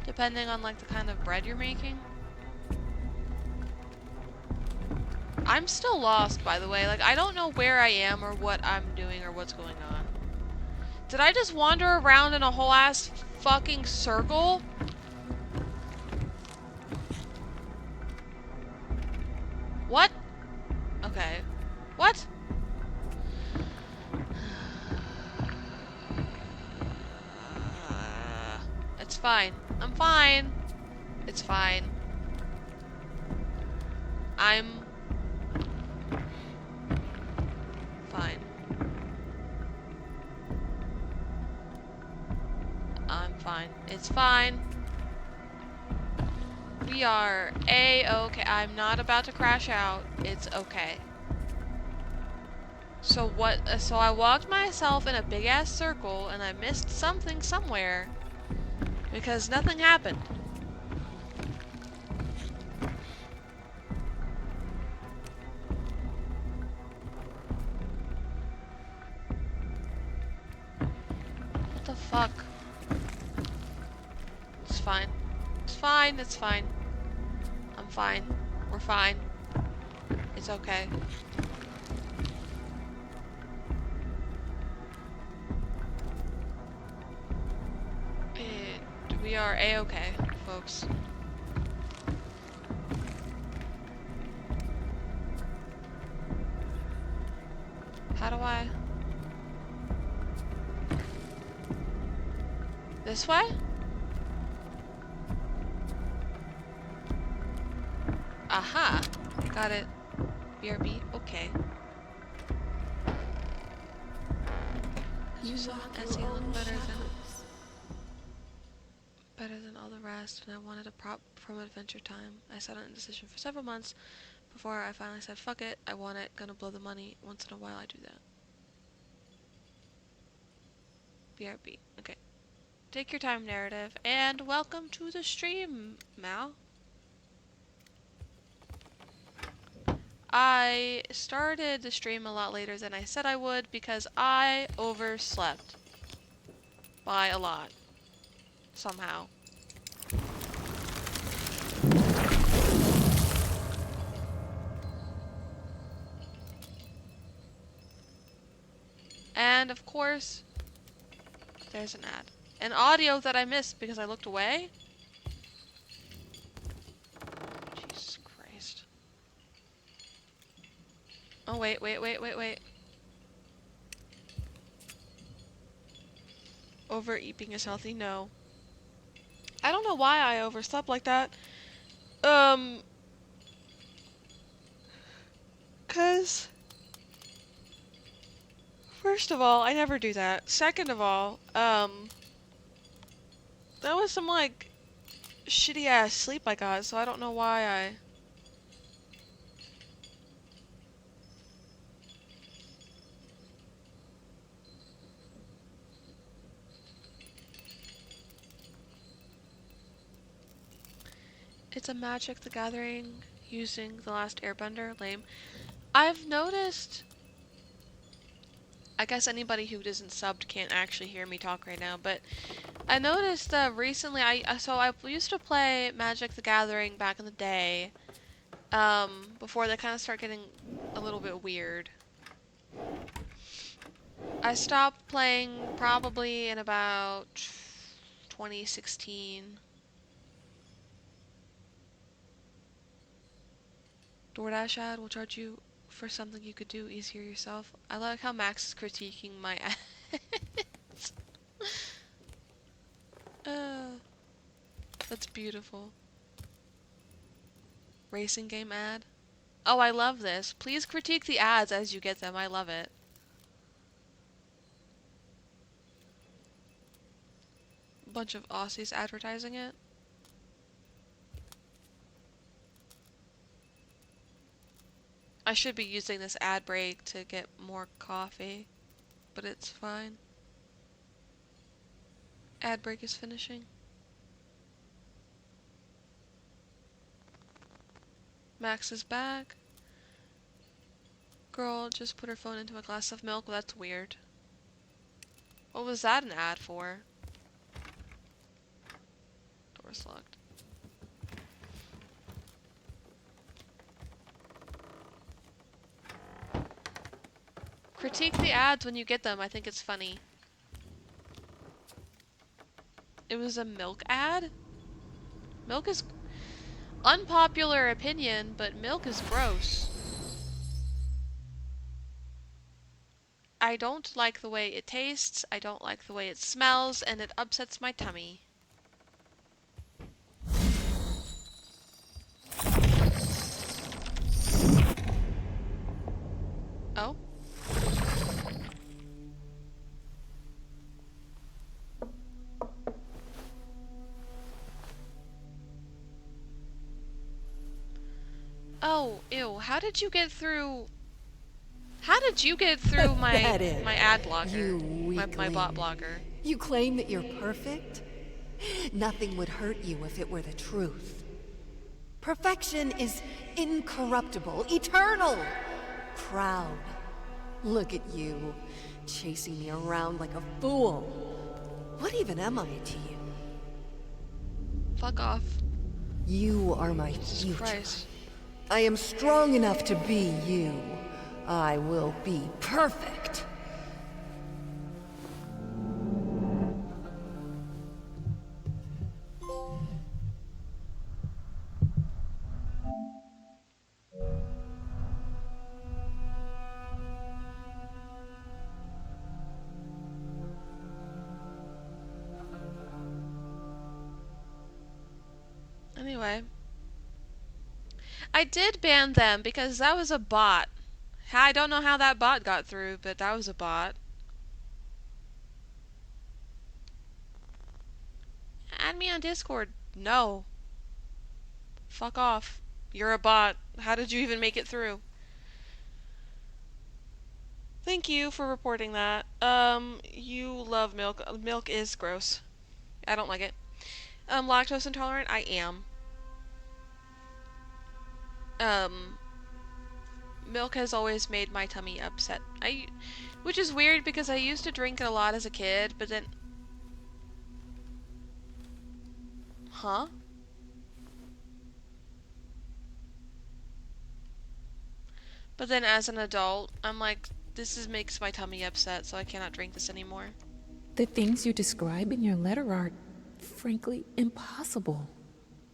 depending on like the kind of bread you're making. I'm still lost, by the way. Like, I don't know where I am or what I'm doing or what's going on. Did I just wander around in a whole ass fucking circle? What? Okay. What? It's fine. I'm fine. It's fine. I'm fine. I'm fine. It's fine. We are A-okay. I'm not about to crash out. It's okay. So what? So I walked myself in a big ass circle and I missed something somewhere because nothing happened. What the fuck? It's fine. It's fine. It's fine. I'm fine. We're fine. It's okay. We are A-okay, folks. How do I... This way? Aha! Got it. BRB? Okay. You saw Etsy look better than all the rest, and I wanted a prop from Adventure Time. I sat on indecision for several months before I finally said, fuck it, I want it, gonna blow the money. Once in a while I do that. BRB. Okay. Take your time, narrative, and welcome to the stream, Mal. I started the stream a lot later than I said I would because I overslept. By a lot. Somehow. And of course, there's an ad. An audio that I missed because I looked away? Jesus Christ. Oh, wait. Overeating is healthy? No. I don't know why I overslept like that. Um, 'Cause first of all, I never do that. Second of all, that was some, like, shitty ass sleep I got, so I don't know why I... It's a Magic the Gathering using The Last Airbender. Lame. I've noticed... I guess anybody who isn't subbed can't actually hear me talk right now, but I noticed recently, I used to play Magic the Gathering back in the day, before they kind of start getting a little bit weird. I stopped playing probably in about 2016. DoorDash ad will charge you for something you could do easier yourself. I like how Max is critiquing my ads. uh, that's beautiful. Racing game ad. Oh, I love this. Please critique the ads as you get them. I love it. Bunch of Aussies advertising it. I should be using this ad break to get more coffee, but it's fine. Ad break is finishing. Max is back. Girl just put her phone into a glass of milk. Well, that's weird. What was that an ad for? Door's locked. Critique the ads when you get them. I think it's funny. It was a milk ad? Milk is... Unpopular opinion, but milk is gross. I don't like the way it tastes, I don't like the way it smells, and it upsets my tummy. Oh? Oh, ew, how did you get through... How did you get through my ad blocker? You My weakling. bot blocker. You claim that you're perfect? Nothing would hurt you if it were the truth. Perfection is incorruptible, eternal, proud. Look at you, chasing me around like a fool. What even am I to you? Fuck off. You are my Jesus future. Christ. I am strong enough to be you. I will be perfect. Anyway. I did ban them because that was a bot. I don't know how that bot got through, but that was a bot. Add me on Discord. No. Fuck off. You're a bot. How did you even make it through? Thank you for reporting that. You love milk. Milk is gross. I don't like it. Lactose intolerant? I am. Milk has always made my tummy upset. Which is weird because I used to drink it a lot as a kid, but then... Huh? But then as an adult, I'm like, makes my tummy upset, so I cannot drink this anymore. The things you describe in your letter are, frankly, impossible.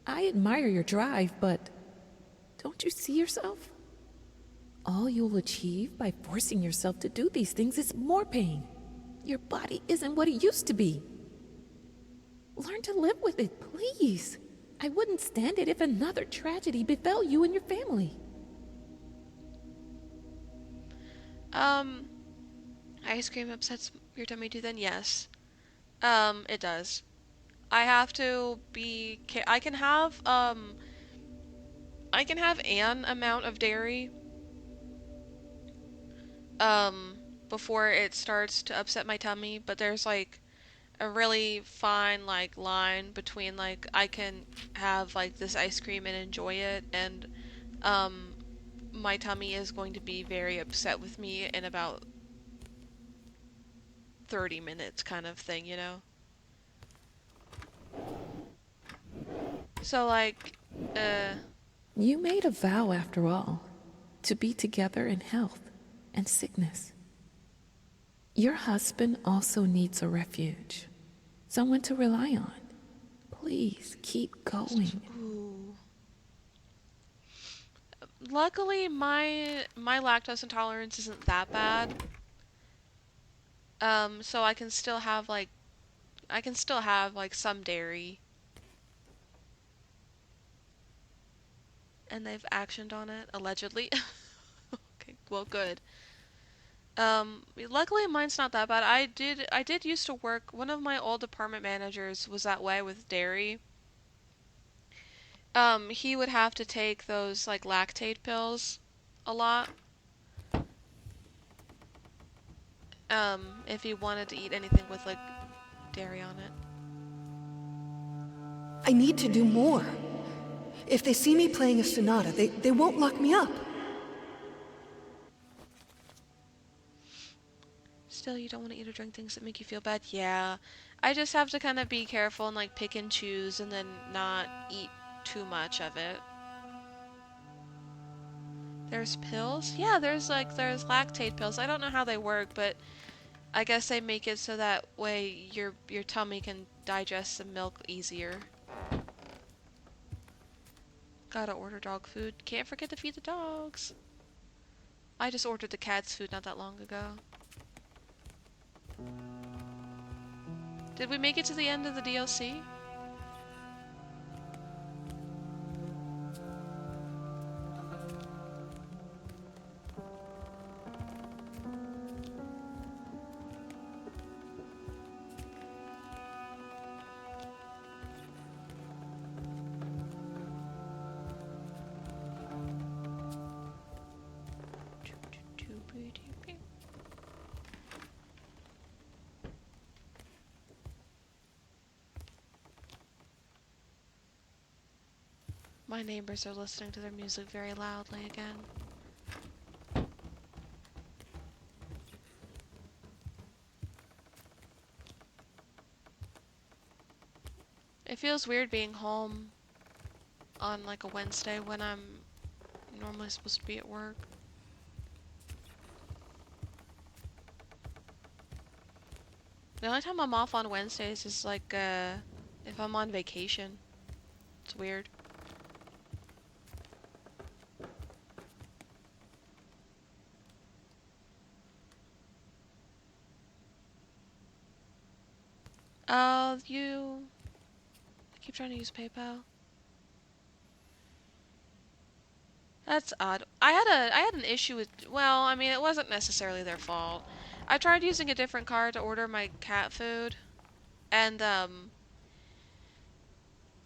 I admire your drive, but don't you see yourself? All you'll achieve by forcing yourself to do these things is more pain. Your body isn't what it used to be. Learn to live with it, please. I wouldn't stand it if another tragedy befell you and your family. Um, Ice cream upsets your tummy too then? Yes. It does. I have to be I can have an amount of dairy um before it starts to upset my tummy, but there's like a really fine like line between like I can have like this ice cream and enjoy it, and um my tummy is going to be very upset with me in about 30 minutes kind of thing, you know? So like You made a vow, after all, to be together in health and sickness. Your husband also needs a refuge, someone to rely on. Please keep going. ooh. Luckily my lactose intolerance isn't that bad. So I can still have like some dairy, and they've actioned on it allegedly. Okay, well, good. Luckily mine's not that bad. I did used to work. One of my old department managers was that way with dairy. He would have to take those like lactate pills a lot. If he wanted to eat anything with like dairy on it. I need to do more. If they see me playing a sonata, they won't lock me up. Still, you don't want to eat or drink things that make you feel bad? Yeah. I just have to kind of be careful and like pick and choose and then not eat too much of it. There's pills? Yeah, there's lactate pills. I don't know how they work, but I guess they make it so that way your tummy can digest the milk easier. Gotta order dog food. Can't forget to feed the dogs. I just ordered the cat's food not that long ago. Did we make it to the end of the DLC? My neighbors are listening to their music very loudly again. It feels weird being home on like a Wednesday when I'm normally supposed to be at work. The only time I'm off on Wednesdays is like if I'm on vacation. It's weird. You I keep trying to use PayPal. That's odd. I had an issue with, well, I mean, it wasn't necessarily their fault. I tried using a different card to order my cat food, and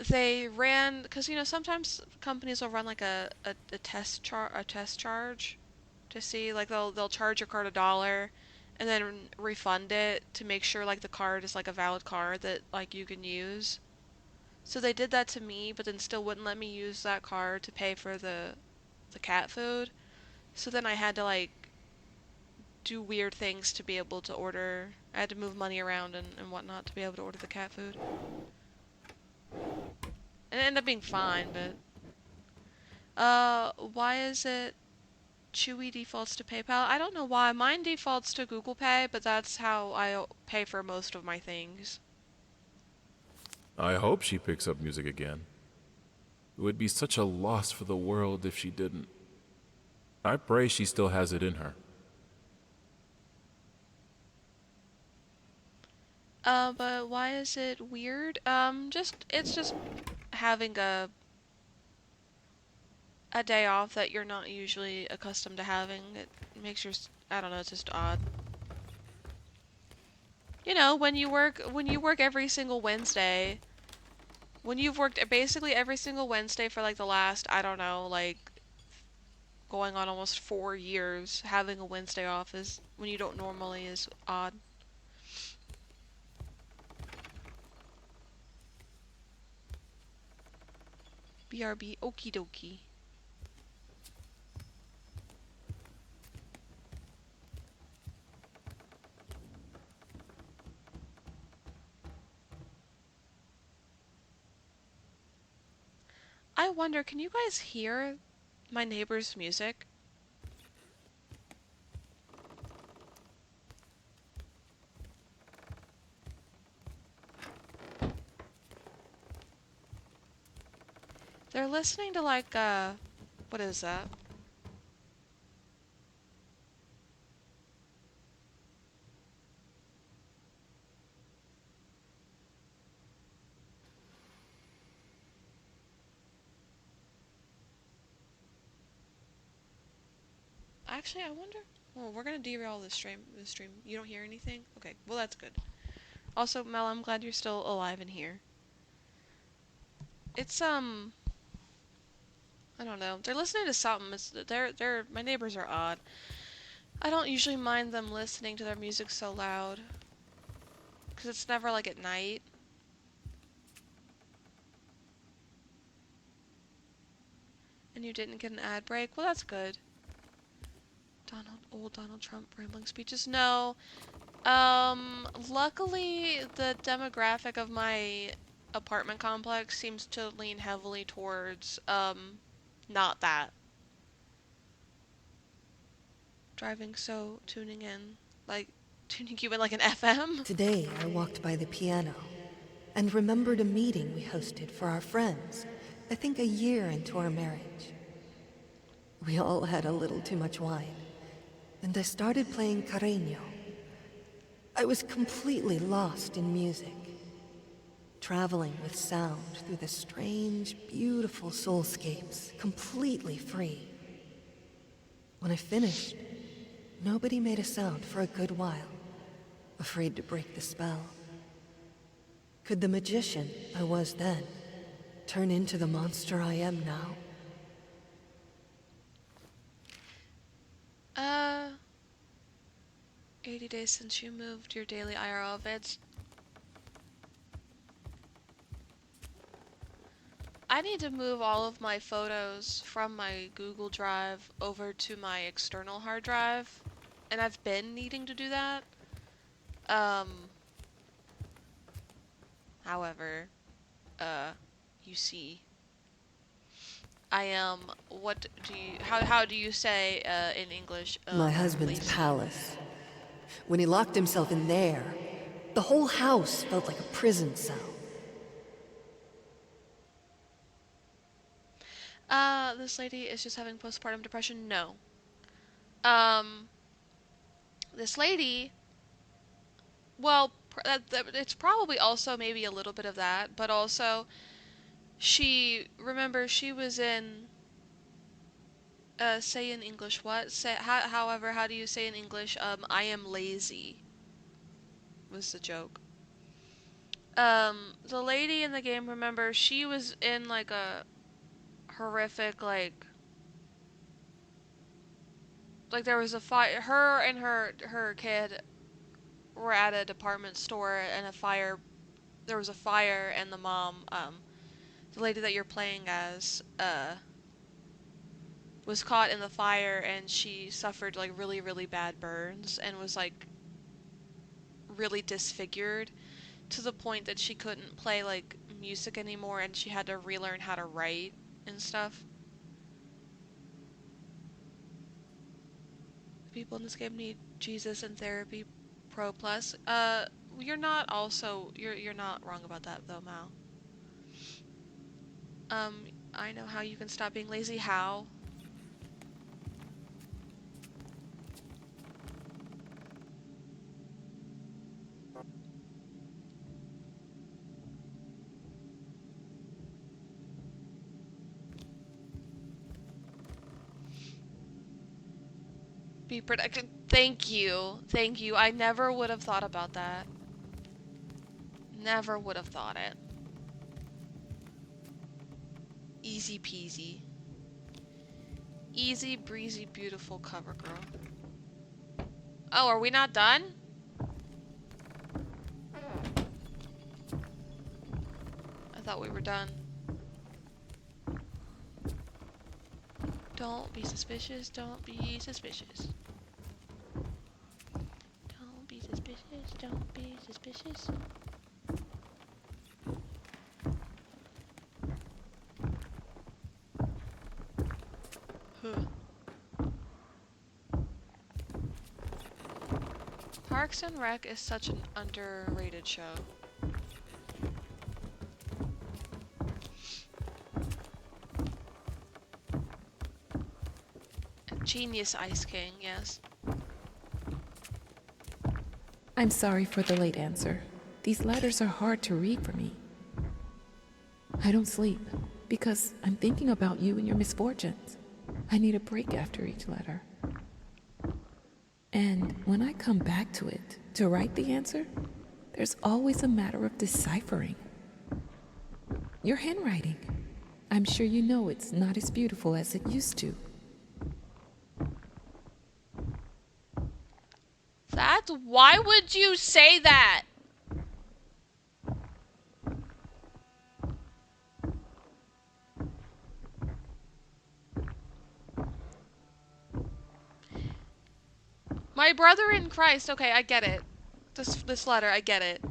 they ran, because you know sometimes companies will run like a test charge to see, like they'll charge your card $1 and then refund it to make sure like the card is like a valid card that like you can use. So they did that to me, but then still wouldn't let me use that card to pay for the cat food. So then I had to like do weird things to be able to order. I had to move money around and whatnot to be able to order the cat food. And it ended up being fine, but why is it Chewy defaults to PayPal. I don't know why. Mine defaults to Google Pay, but that's how I pay for most of my things. I hope she picks up music again. It would be such a loss for the world if she didn't. I pray she still has it in her. But why is it weird? It's just having a day off that you're not usually accustomed to having. It makes your, I don't know, it's just odd. You know, when you work every single Wednesday, when you've worked basically every single Wednesday for like the last, I don't know, like going on almost 4 years, having a Wednesday off is when you don't normally is odd. BRB, okie dokie. I wonder, can you guys hear my neighbor's music? They're listening to like, what is that? Actually, I wonder. Well, we're gonna derail the stream. You don't hear anything? Okay, well that's good. Also, Mel, I'm glad you're still alive in here. It's I don't know. They're listening to something. They're my neighbors are odd. I don't usually mind them listening to their music so loud, cause it's never like at night. And you didn't get an ad break. Well, that's good. Old Donald Trump rambling speeches. No. Luckily, the demographic of my apartment complex seems to lean heavily towards, not that. Driving, so tuning in. Like, tuning you in like an FM? Today, I walked by the piano and remembered a meeting we hosted for our friends, I think a year into our marriage. We all had a little too much wine, and I started playing Carreño. I was completely lost in music, traveling with sound through the strange, beautiful soulscapes, completely free. When I finished, nobody made a sound for a good while, afraid to break the spell. Could the magician I was then turn into the monster I am now? Uh, 80 days since you moved your daily IRL vids. I need to move all of my photos from my Google Drive over to my external hard drive, and I've been needing to do that. Um, However, uh, you see, I am, how do you say, in English, My husband's lazy? palace. When he locked himself in there, the whole house felt like a prison cell. This lady is just having postpartum depression? No. Um, this lady, well, it's probably also maybe a little bit of that, but also, remember, she was in, say in English what? However, how do you say in English, I am lazy, was the joke. The lady in the game, remember, she was in like a horrific, like there was a fire, her and her kid were at a department store and there was a fire and the mom, the lady that you're playing as, was caught in the fire and she suffered like really, really bad burns and was like really disfigured to the point that she couldn't play like music anymore and she had to relearn how to write and stuff. The people in this game need Jesus and therapy pro plus. You're not also you're not wrong about that though, Mal. Um, I know how you can stop being lazy. How? Be protected. Thank you. Thank you. I never would have thought about that. Never would have thought it. Easy peasy. Easy breezy beautiful cover girl. Oh, are we not done? I thought we were done. Don't be suspicious. Don't be suspicious. Don't be suspicious. Don't be suspicious. Huh. Parks and Rec is such an underrated show. Genius Ice King, yes. I'm sorry for the late answer. These letters are hard to read for me. I don't sleep because I'm thinking about you and your misfortunes. I need a break after each letter. And when I come back to it to write the answer, there's always a matter of deciphering. Your handwriting. I'm sure you know it's not as beautiful as it used to. Why would you say that? My brother in Christ. Okay, I get it. This letter, I get it.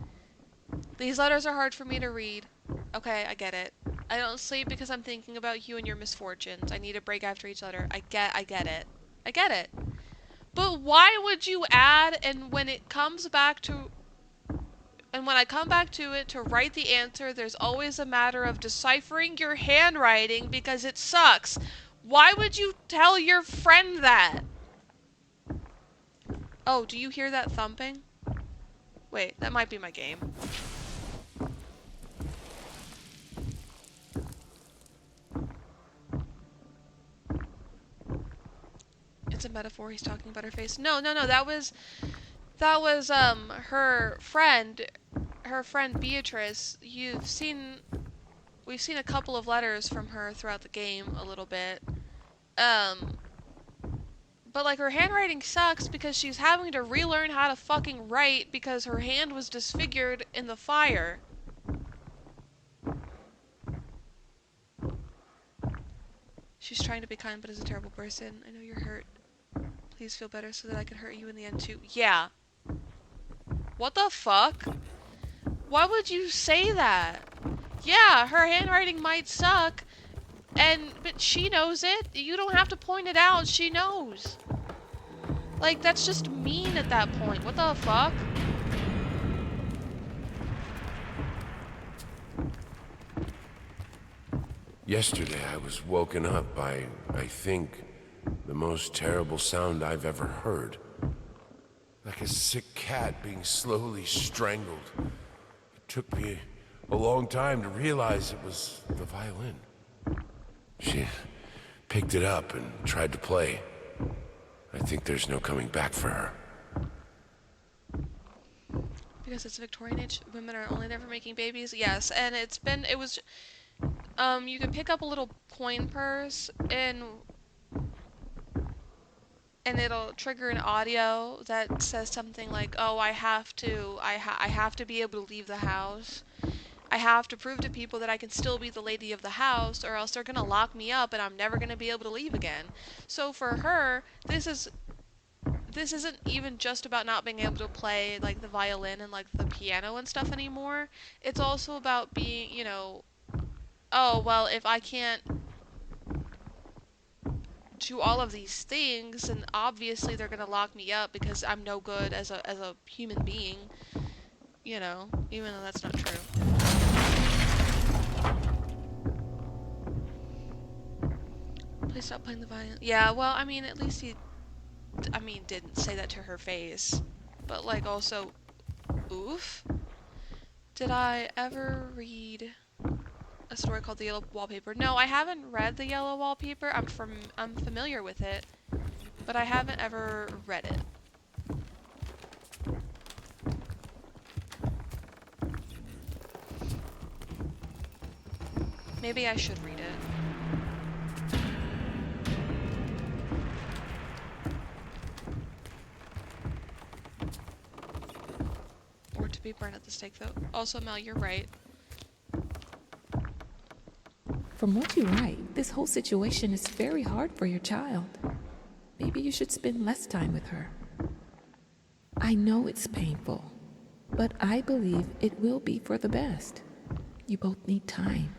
These letters are hard for me to read. Okay, I get it. I don't sleep because I'm thinking about you and your misfortunes. I need a break after each letter. I get it. I get it. But why would you add and when it comes back to and when I come back to it to write the answer, there's always a matter of deciphering your handwriting because it sucks. Why would you tell your friend that? Oh, do you hear that thumping? Wait, that might be my game. It's a metaphor. He's talking about her face. No, that was her friend Beatrice. We've seen a couple of letters from her throughout the game a little bit. But like her handwriting sucks because she's having to relearn how to fucking write because her hand was disfigured in the fire. She's trying to be kind but is a terrible person. I know you're hurt. Please feel better so that I can hurt you in the end too. Yeah. What the fuck? Why would you say that? Yeah, her handwriting might suck, but she knows it. You don't have to point it out. She knows. Like, that's just mean at that point. What the fuck? Yesterday I was woken up by, I think, the most terrible sound I've ever heard. Like a sick cat being slowly strangled. It took me a long time to realize it was the violin. She picked it up and tried to play. I think there's no coming back for her. Because it's Victorian age, women are only there for making babies. Yes, and you can pick up a little coin purse and it'll trigger an audio that says something like, "Oh, I have to be able to leave the house. I have to prove to people that I can still be the lady of the house, or else they're gonna lock me up and I'm never gonna be able to leave again." So for her, this isn't even just about not being able to play like the violin and like the piano and stuff anymore. It's also about being, oh well, if I can't do all of these things, and obviously they're gonna lock me up because I'm no good as a human being. You know, even though that's not true. Please stop playing the violin. Yeah, well, I mean, at least he, didn't say that to her face. But, like, also, oof. Did I ever read a story called The Yellow Wallpaper? No, I haven't read The Yellow Wallpaper. I'm familiar with it, but I haven't ever read it. Maybe I should read it. Or to be burned at the stake, though. Also, Mel, you're right. From what you write, this whole situation is very hard for your child. Maybe you should spend less time with her. I know it's painful, but I believe it will be for the best. You both need time.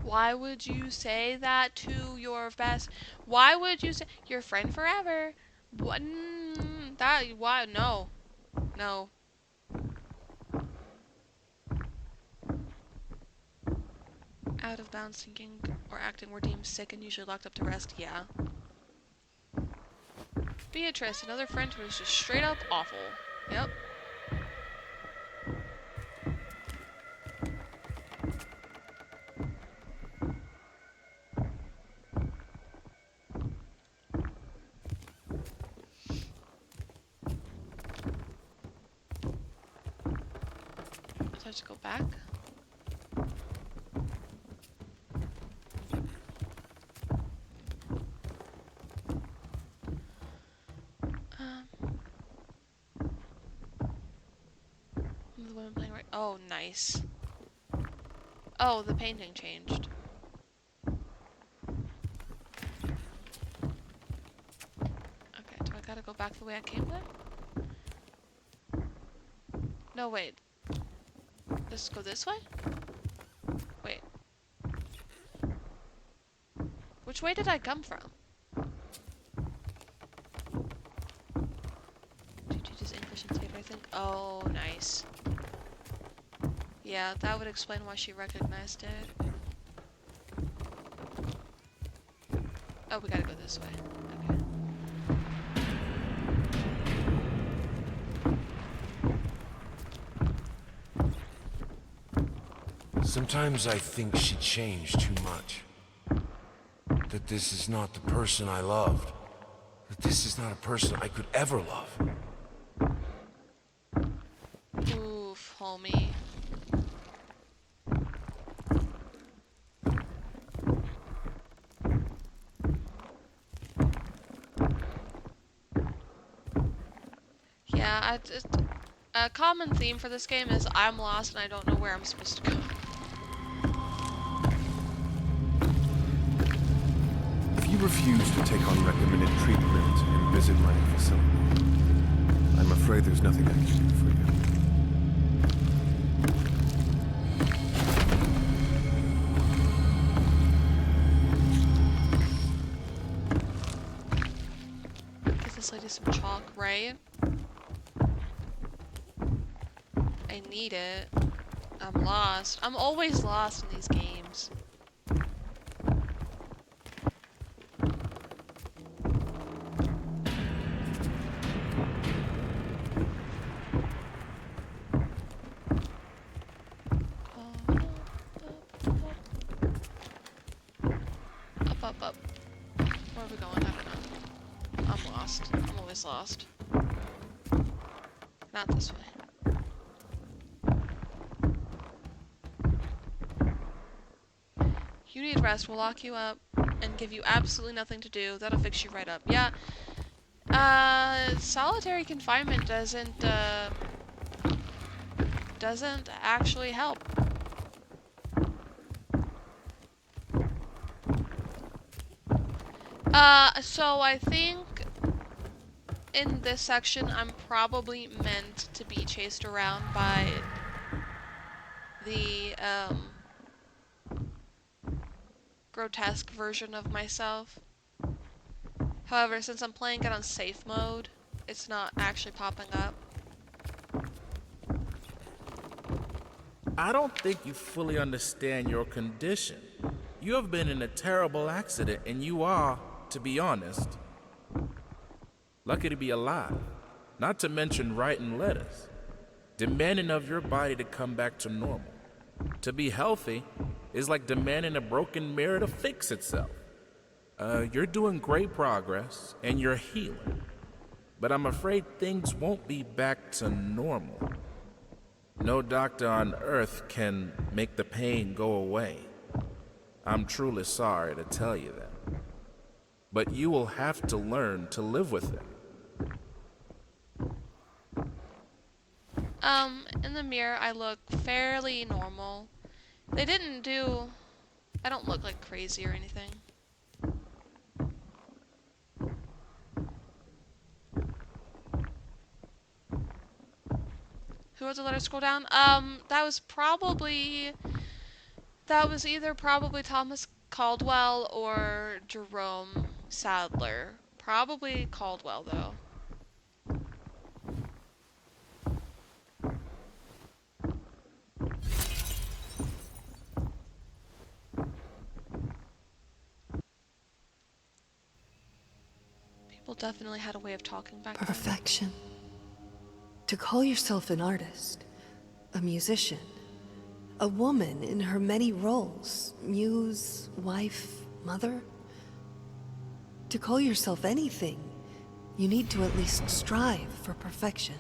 Why would you say that to your best? Why would you say your friend forever? What? Why? No. No. Out of bounds thinking or acting were deemed sick and usually locked up to rest. Yeah. Beatrice, another friend who was just straight up awful. Yep. So I just go back. The woman playing right. Oh, nice. Oh, the painting changed. Okay, do I gotta go back the way I came then? No, wait. Let's go this way? Wait. Which way did I come from? Teaches English and theater, I think. Oh, nice. Yeah, that would explain why she recognized it. Oh, we gotta go this way. Okay. Sometimes I think she changed too much. That this is not the person I loved. That this is not a person I could ever love. Oof, homie. Yeah, a common theme for this game is I'm lost and I don't know where I'm supposed to go. If you refuse to take on recommended treatment and visit my facility, I'm afraid there's nothing I can do for you. Give this lady some chalk, right? I need it. I'm lost. I'm always lost in these games. Up. Where are we going? I don't know. I'm lost. I'm always lost. Not this way. You need rest. We'll lock you up and give you absolutely nothing to do. That'll fix you right up. Yeah. Solitary confinement doesn't actually help. So I think in this section I'm probably meant to be chased around by the, grotesque version of myself. However, since I'm playing it on safe mode, it's not actually popping up. I don't think you fully understand your condition. You have been in a terrible accident, and you are, to be honest, lucky to be alive. Not to mention writing letters, demanding of your body to come back to normal. To be healthy is like demanding a broken mirror to fix itself. You're doing great progress, and you're healing. But I'm afraid things won't be back to normal. No doctor on Earth can make the pain go away. I'm truly sorry to tell you that. But you will have to learn to live with it. In the mirror, I look fairly normal. They didn't do... I don't look like crazy or anything. Who wrote the letter? Scroll down. That was either probably Thomas Caldwell or Jerome Sadler. Probably Caldwell, though. People definitely had a way of talking back then. Perfection. To call yourself an artist, a musician, a woman in her many roles, muse, wife, mother. To call yourself anything, you need to at least strive for perfection.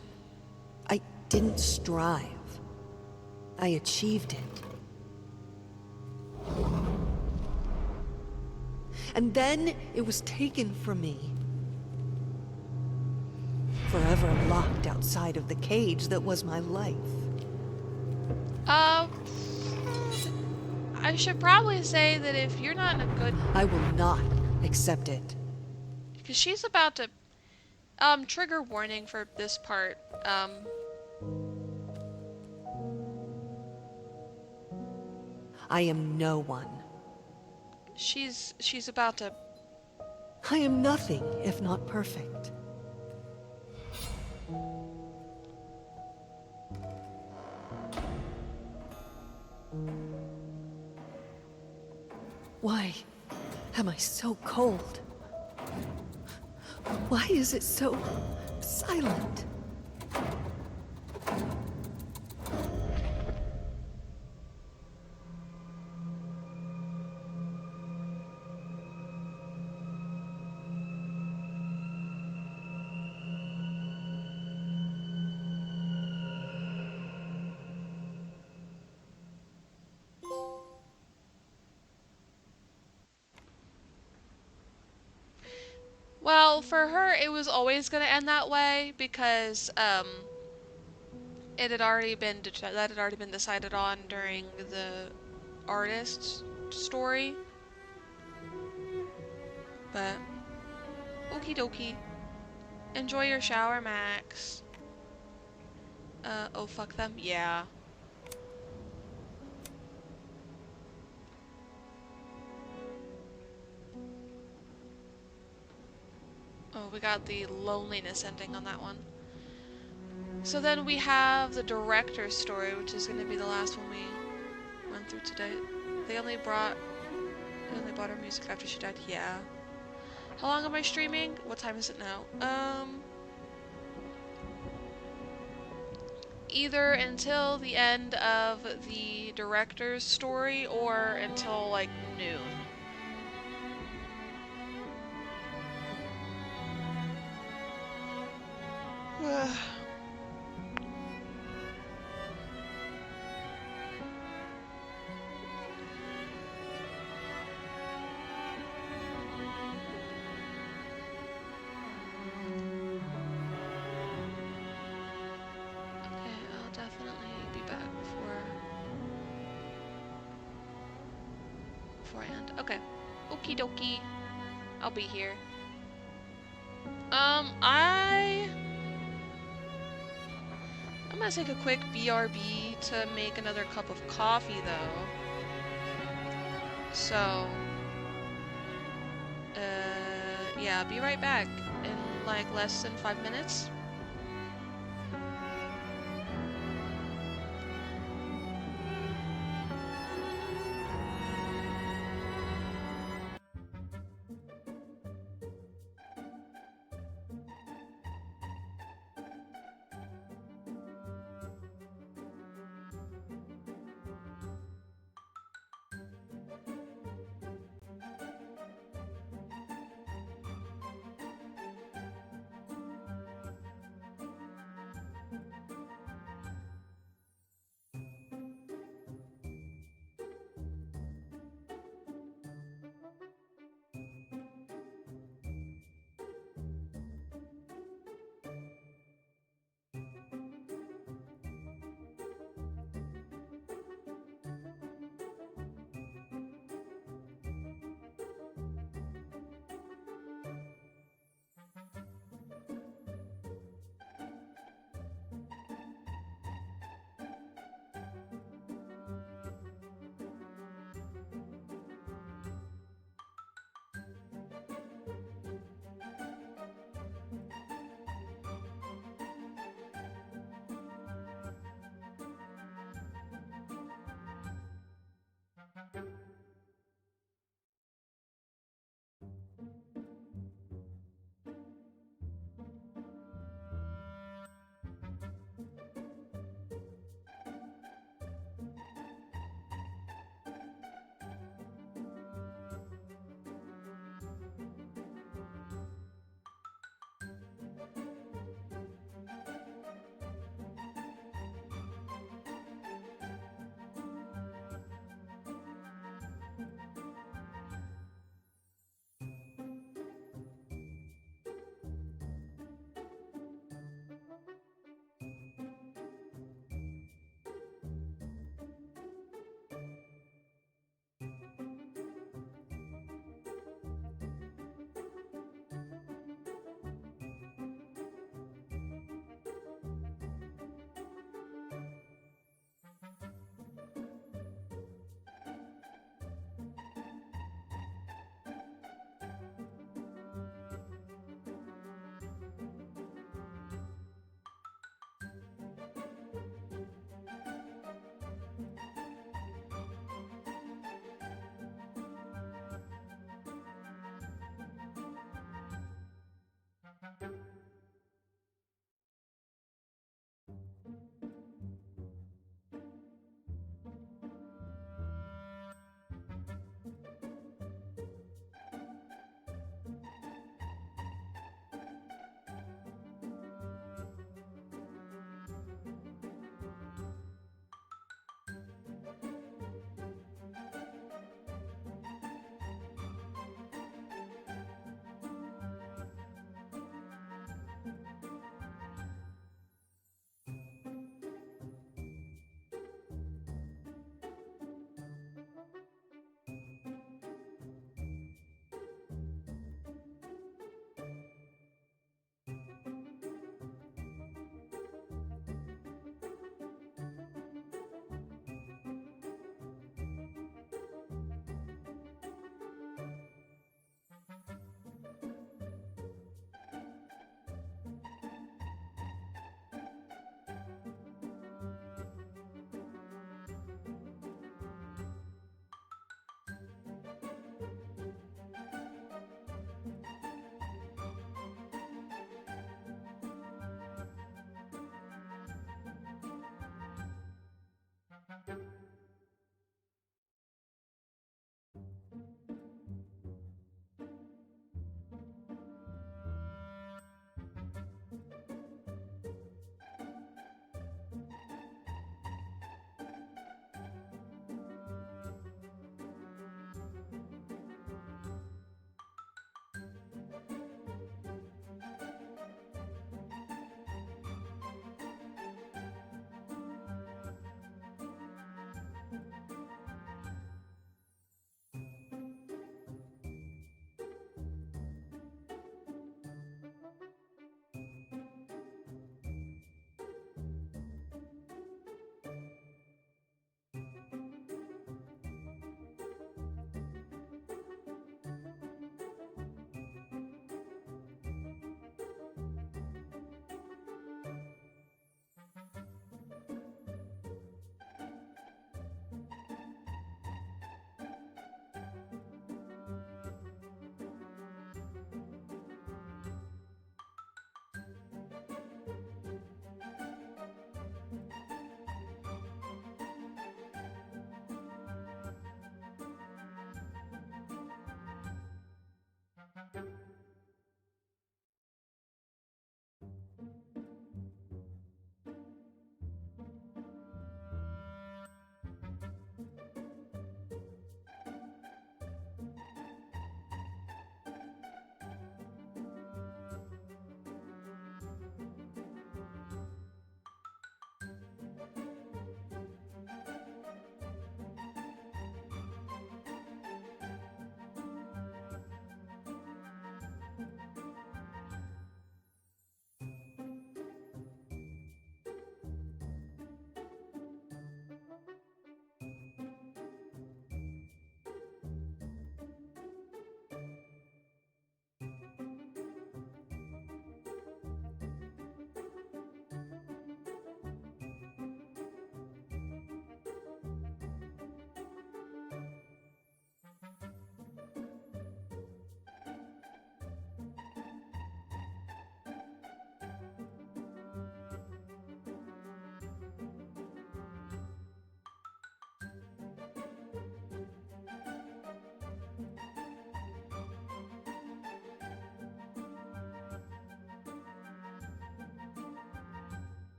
I didn't strive. I achieved it. And then it was taken from me. Forever locked outside of the cage that was my life. I should probably say that if you're not in a good... I will not accept it. Because she's about to... trigger warning for this part. I am no one. She's about to... I am nothing if not perfect. Why am I so cold? Why is it so silent? Well, for her, it was always going to end that way because it had already been decided on during the artist's story. But okie dokie. Enjoy your shower, Max. Oh fuck them? Yeah. Oh, we got the loneliness ending on that one. So then we have the director's story, which is going to be the last one we went through today. They only brought her music after she died. Yeah. How long am I streaming? What time is it now? Either until the end of the director's story or until like noon. Okay. Okie dokie. I'll be here. I'm gonna take a quick BRB to make another cup of coffee, though. So, yeah, be right back in like less than 5 minutes.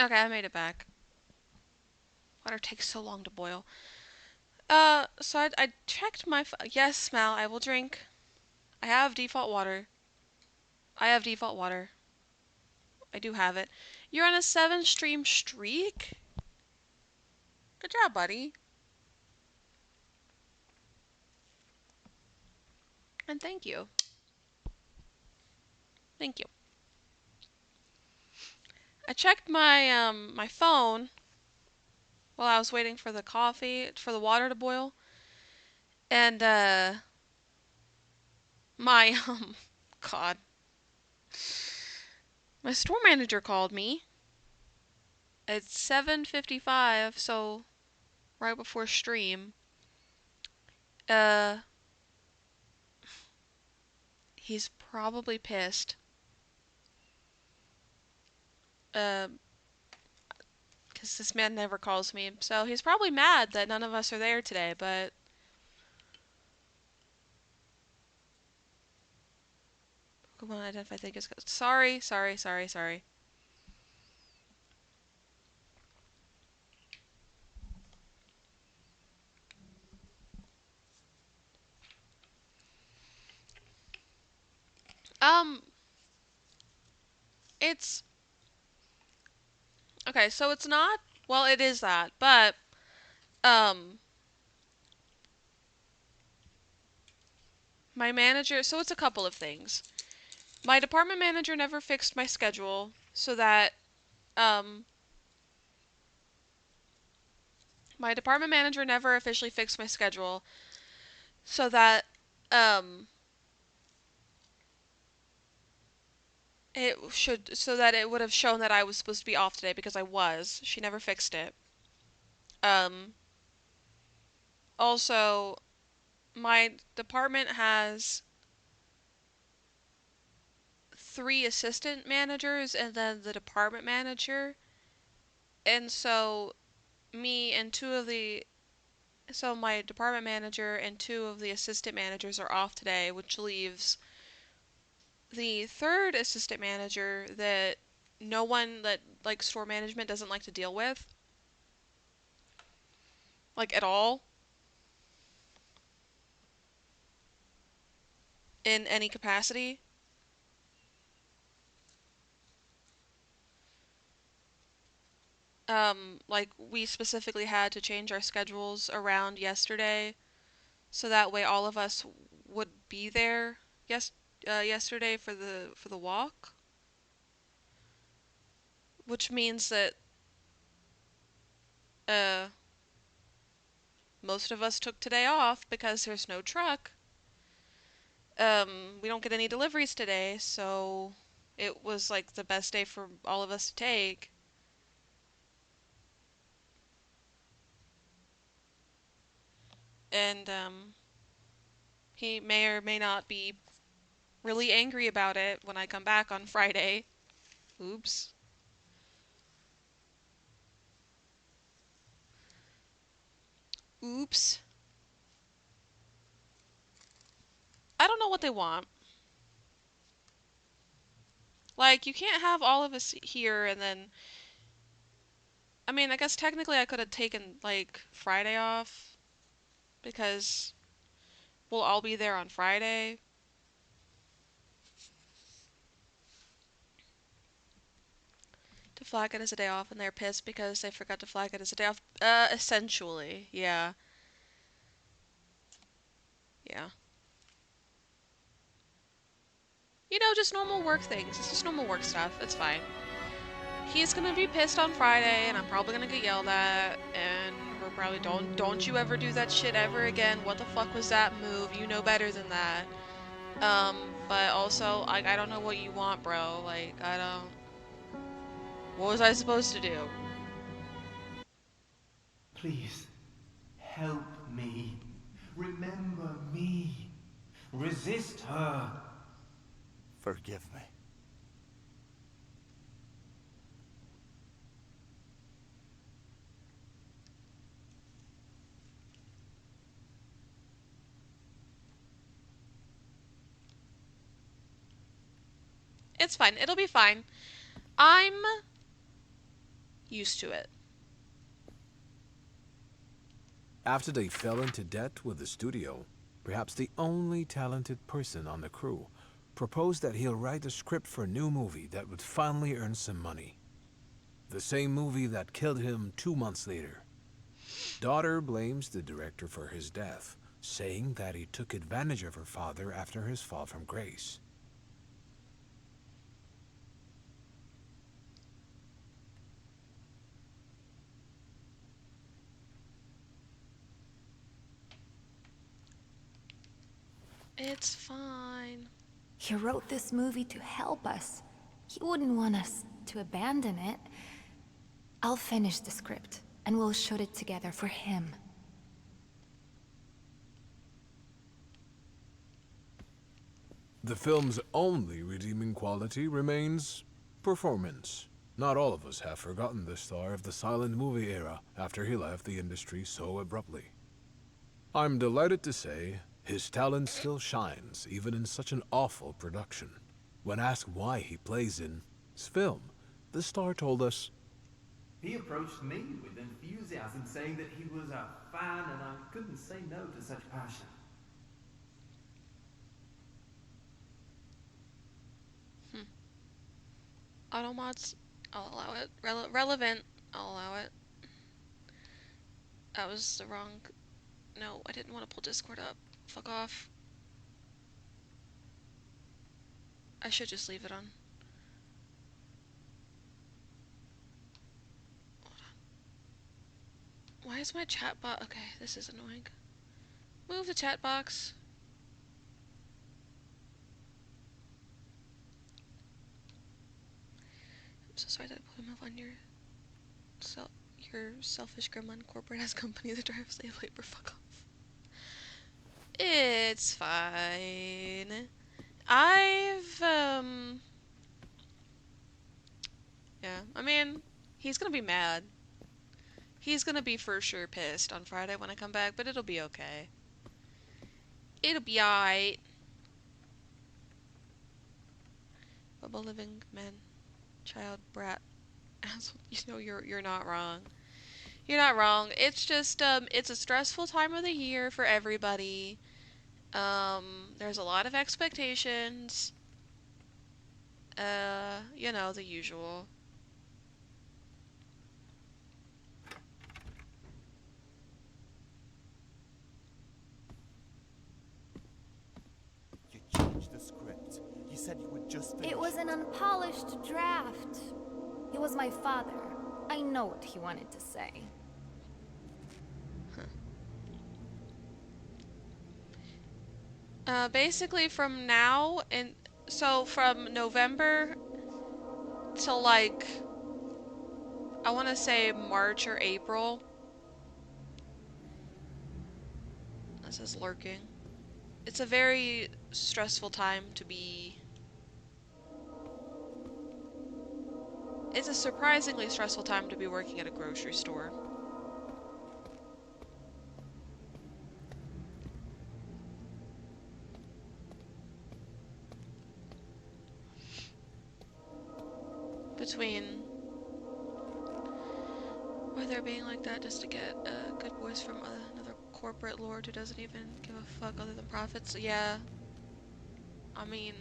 Okay, I made it back. Water takes so long to boil. So I checked my. Yes, Mal, I will drink. I have default water. I have default water. I do have it. You're on a 7 stream streak? Good job, buddy. And thank you. Thank you. I checked my phone while I was waiting for the water to boil, and my God, my store manager called me at 7:55, so right before stream. Uh, he's probably pissed. Uh, because this man never calls me, so he's probably mad that none of us are there today. But Pokemon identify think is sorry, sorry, sorry, sorry. Um, it's okay. So it's not. Well, it is that, but um, my manager. So it's a couple of things. My department manager never fixed my schedule, so that um, my department manager never officially fixed my schedule, so that um, it would have shown that I was supposed to be off today because I was. She never fixed it. Um, Also, my department has 3 assistant managers and then the department manager. And so me and two of the so my department manager and 2 of the assistant managers are off today, which leaves the third assistant manager that no one that like store management doesn't like to deal with, like at all, in any capacity. Like we specifically had to change our schedules around yesterday so that way all of us would be there yesterday for the walk, which means that uh most of us took today off because there's no truck. We don't get any deliveries today, so it was like the best day for all of us to take. And he may or may not be really angry about it when I come back on Friday. Oops. Oops. I don't know what they want. Like, you can't have all of us here and then. I mean, I guess technically I could have taken, like, Friday off because we'll all be there on Friday. To flag it as a day off, and they're pissed because they forgot to flag it as a day off. Essentially, yeah. Yeah. You know, just normal work things. It's just normal work stuff. It's fine. He's gonna be pissed on Friday, and I'm probably gonna get yelled at, and we're probably don't you ever do that shit ever again. What the fuck was that move? You know better than that. But also, like, I don't know what you want, bro. Like, I don't. What was I supposed to do? Please, help me. Remember me. Resist her. Forgive me. It's fine. It'll be fine. I'm used to it. After they fell into debt with the studio, perhaps the only talented person on the crew proposed that he'll write a script for a new movie that would finally earn some money. The same movie that killed him 2 months later. Daughter blames the director for his death, saying that he took advantage of her father after his fall from grace. It's fine. He wrote this movie to help us. He wouldn't want us to abandon it. I'll finish the script, and we'll shoot it together for him. The film's only redeeming quality remains performance. Not all of us have forgotten the star of the silent movie era after he left the industry so abruptly. I'm delighted to say his talent still shines even in such an awful production. When asked why he plays in his film, the star told us, He approached me with enthusiasm, saying that he was a fan and I couldn't say no to such passion. Automods, I'll allow it. Relevant, I'll allow it. That was the wrong... No, I didn't want to pull Discord up. Fuck off. I should just leave it on. Hold on. Why is my chat box... Okay, this is annoying. Move the chat box. I'm so sorry that I put him on your... your selfish gremlin corporate-ass company that drives slave labor. Fuck off. It's fine. Yeah, I mean, he's gonna be mad. He's gonna be for sure pissed on Friday when I come back, but it'll be okay. It'll be alright. Bubble living man, child, brat, asshole. You know, you're not wrong. You're not wrong. It's just, it's a stressful time of the year for everybody. There's a lot of expectations. You know, the usual. You changed the script. You said you would just finish It was an unpolished draft. He was my father. I know what he wanted to say. Basically from now and so from November till like I want to say March or April. This is lurking. It's a very stressful time to be. It's a surprisingly stressful time to be working at a grocery store. Between whether being like that just to get a good voice from another corporate lord who doesn't even give a fuck other than profits. Yeah. I mean...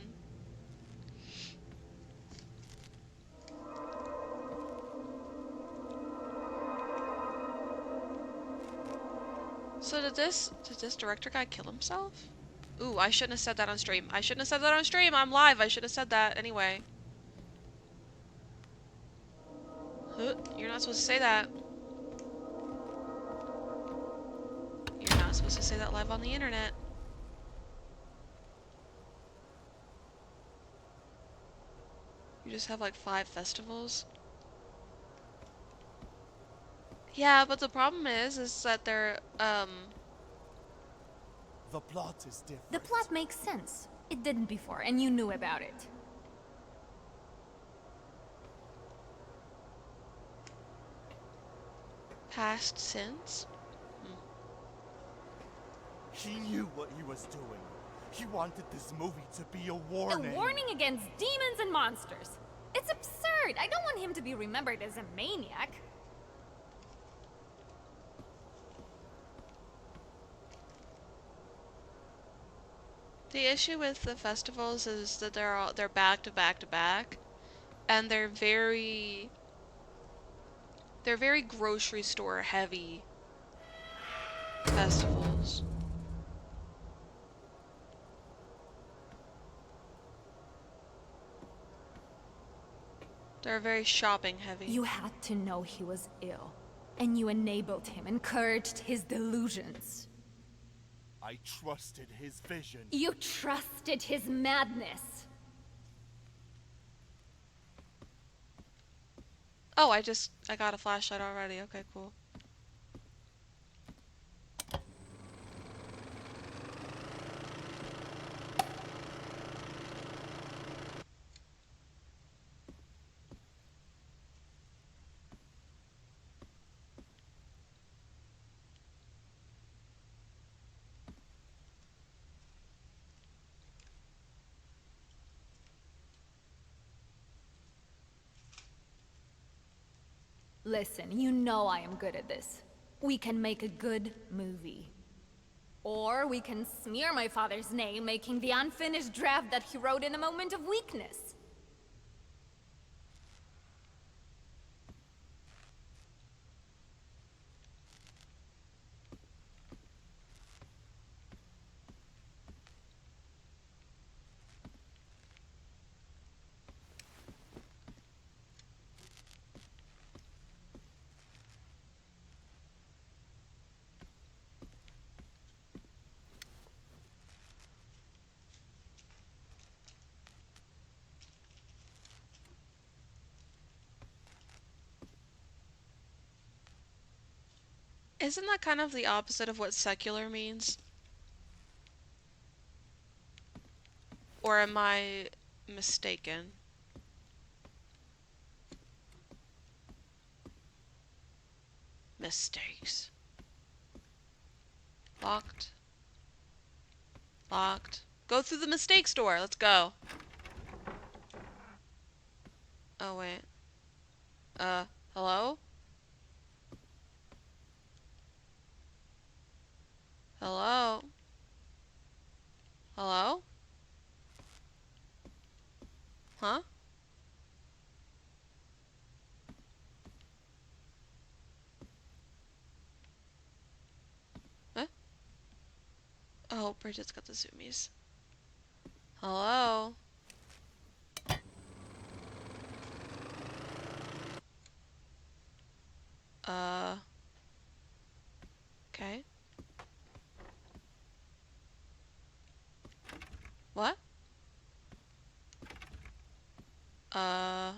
So did this director guy kill himself? Ooh, I shouldn't have said that on stream. I shouldn't have said that on stream. I'm live. I should have said that anyway. Huh, you're not supposed to say that. You're not supposed to say that live on the internet. You just have like 5 festivals. Yeah, but the problem is that they're, The plot is different. The plot makes sense. It didn't before, and you knew about it. past since? He knew what he was doing. He wanted this movie to be a warning. A warning against demons and monsters. It's absurd. scared. I don't want him to be remembered as a maniac. The issue with the festivals is that they're back to back to back, and they're very grocery store heavy festivals. They're very shopping heavy. You had to know he was ill, and you enabled him, encouraged his delusions. I trusted his vision. You trusted his madness. Oh, I got a flashlight already. Okay, cool. Listen, you know I am good at this. We can make a good movie. Or we can smear my father's name, making the unfinished draft that he wrote in a moment of weakness. Isn't that kind of the opposite of what secular means? Or am I mistaken? Mistakes. Locked. Locked. Go through the mistakes door. Let's go. Oh, wait. Hello? Hello? Hello? Huh? What? Oh, Bridget's got the zoomies. Hello? Okay. What? Hmm.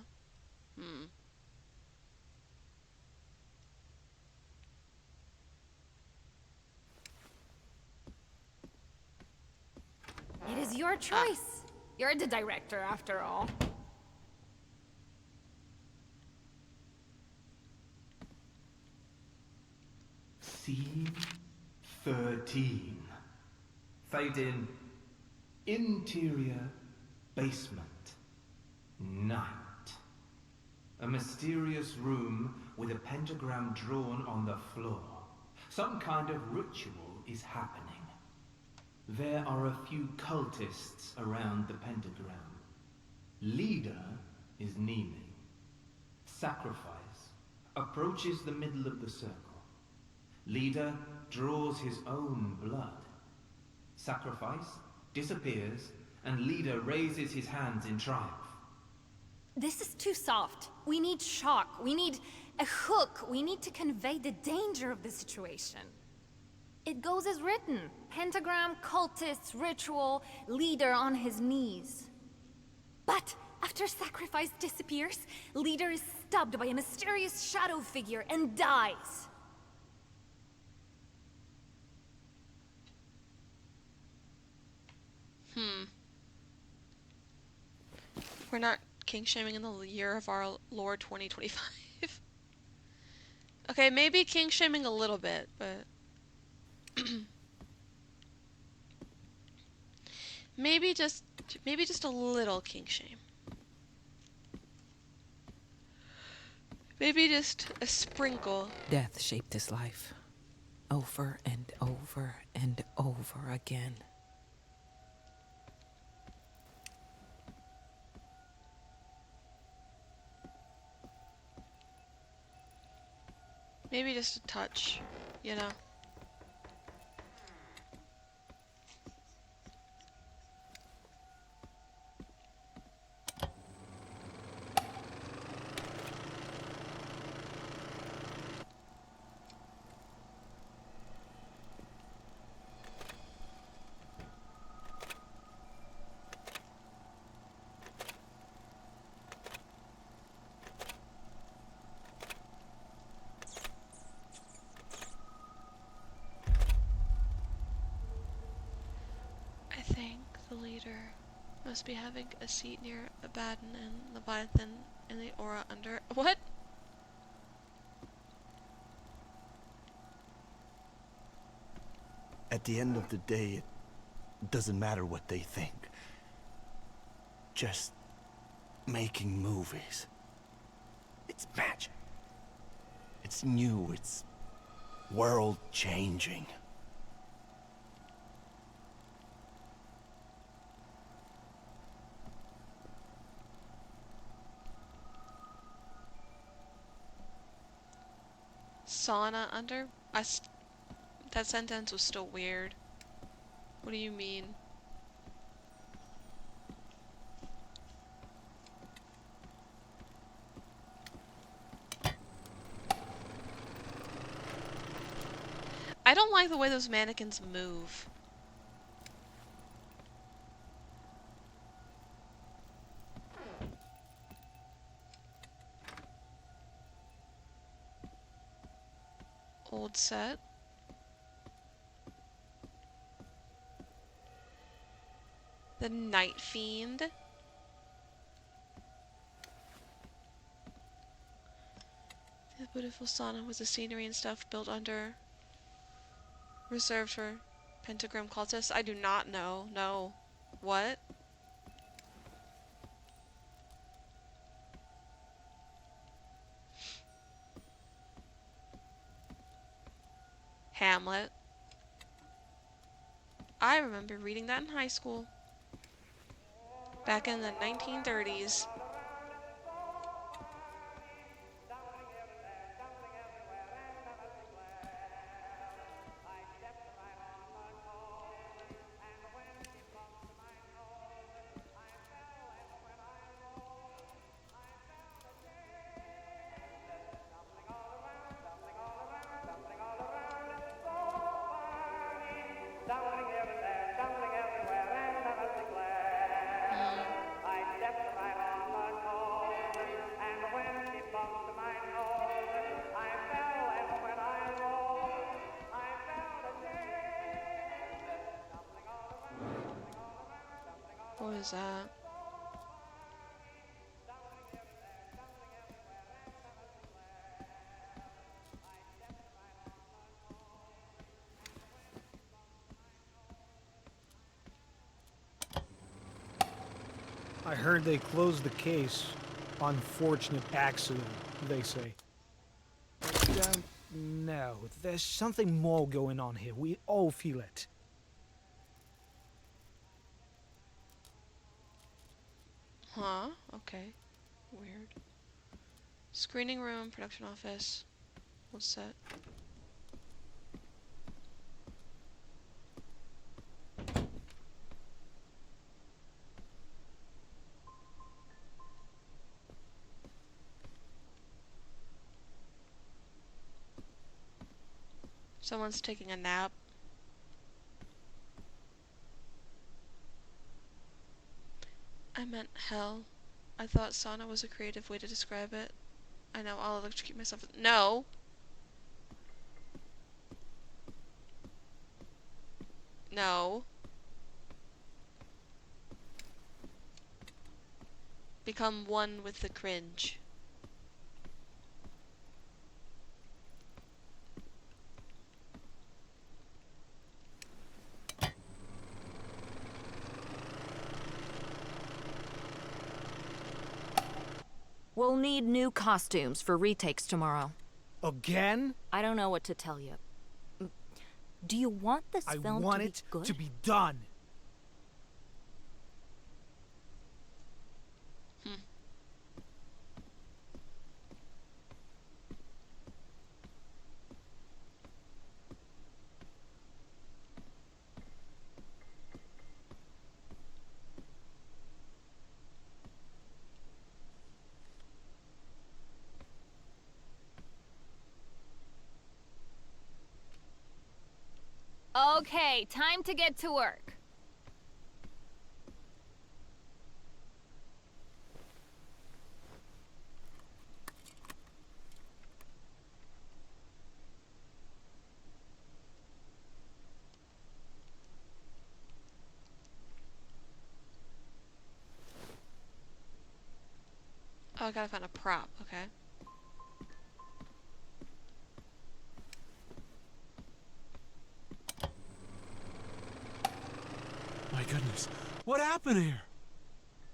It is your choice. You're the director, after all. Scene 13. Fade in. Interior basement. Night. A mysterious room with a pentagram drawn on the floor. Some kind of ritual is happening. There are a few cultists around the pentagram. Leader is kneeling. Sacrifice approaches the middle of the circle. Leader draws his own blood. Sacrifice disappears, and Leader raises his hands in triumph. This is too soft. We need shock. We need a hook. We need to convey the danger of the situation. It goes as written. Pentagram, cultists, ritual, Leader on his knees. But after Sacrifice disappears, Leader is stabbed by a mysterious shadow figure and dies. We're not king shaming in the year of our Lord 2025. Okay, maybe king shaming a little bit, but maybe just a little king shame. Maybe just a sprinkle. Death shaped his life over and over and over again. Maybe just a touch, you know? I think the leader must be having a seat near Abaddon and Leviathan in the aura under. What? At the end of the day, it doesn't matter what they think. Just making movies. It's magic. It's new, it's world-changing. Sauna under? That sentence was still weird. What do you mean? I don't like the way those mannequins move. Old set. The Night Fiend. The beautiful sauna was the scenery and stuff built under. Reserved for pentagram cultists. I do not know. No. What? Hamlet. I remember reading that in high school. Back in the 1930s. What is that? I heard they closed the case. Unfortunate accident, they say. No, there's something more going on here. We all feel it. Huh? Okay. Weird. Screening room, production office. What's that? Someone's taking a nap. I meant hell. I thought sauna was a creative way to describe it. I know, I'll electrocute myself. No! No. Become one with the cringe. We'll need new costumes for retakes tomorrow. Again? I don't know what to tell you. Do you want this I film want to be it good? to be done. Okay, time to get to work. Oh, I gotta find a prop, okay. My goodness, what happened here?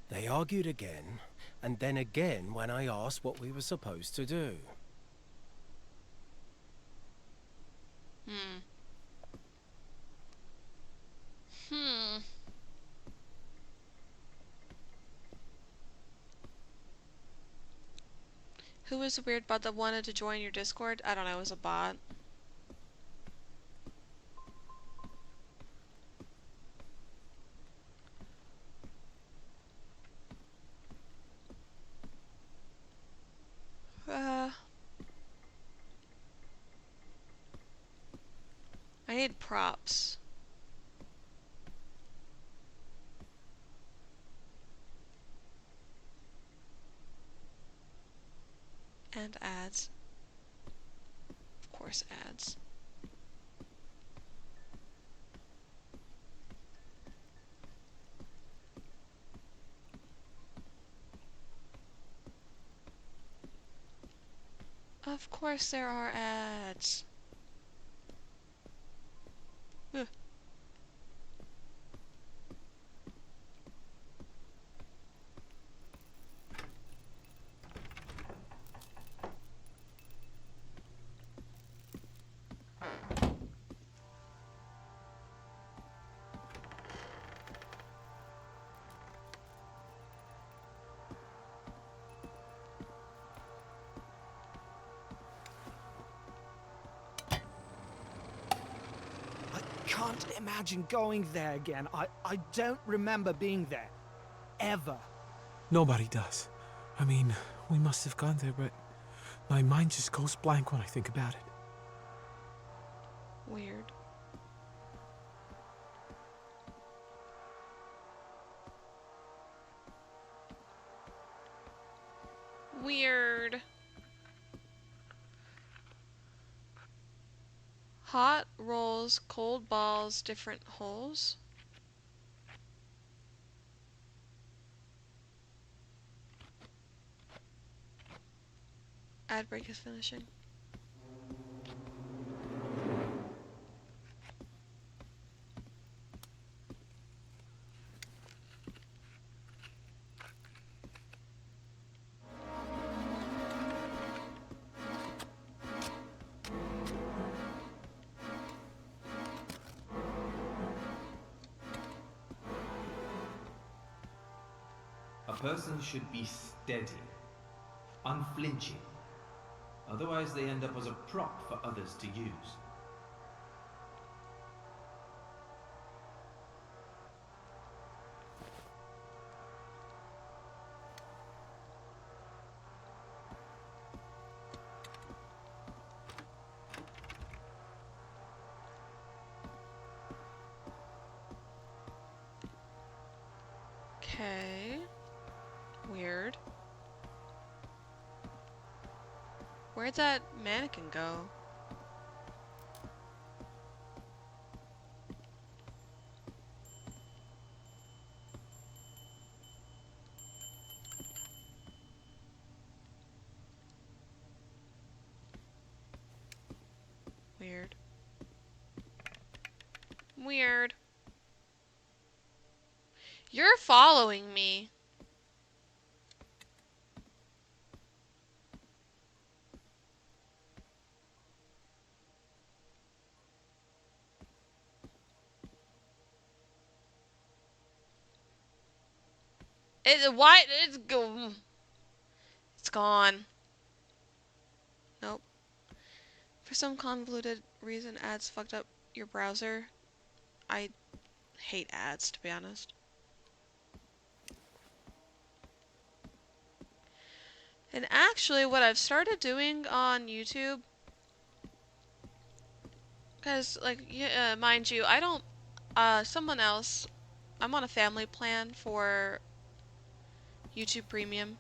They argued again, and then again when I asked what we were supposed to do. Hmm. Hmm. Who was the weird bot that wanted to join your Discord? I don't know, it was a bot. I need props. And ads. Of course, ads. Of course there are ads. Ugh. Can't imagine going there again. I don't remember being there. Ever. Nobody does. I mean, we must have gone there, but my mind just goes blank when I think about it. Weird. Weird. Hot rolls, cold balls, different holes. Ad break is finishing. A person should be steady, unflinching. Otherwise they end up as a prop for others to use. Okay. Weird. Where'd that mannequin go? Weird. Weird. You're following me. Why? It's gone. Nope. For some convoluted reason, ads fucked up your browser. I hate ads, to be honest. And actually, what I've started doing on YouTube, because, like, mind you, I don't, someone else, I'm on a family plan for YouTube Premium,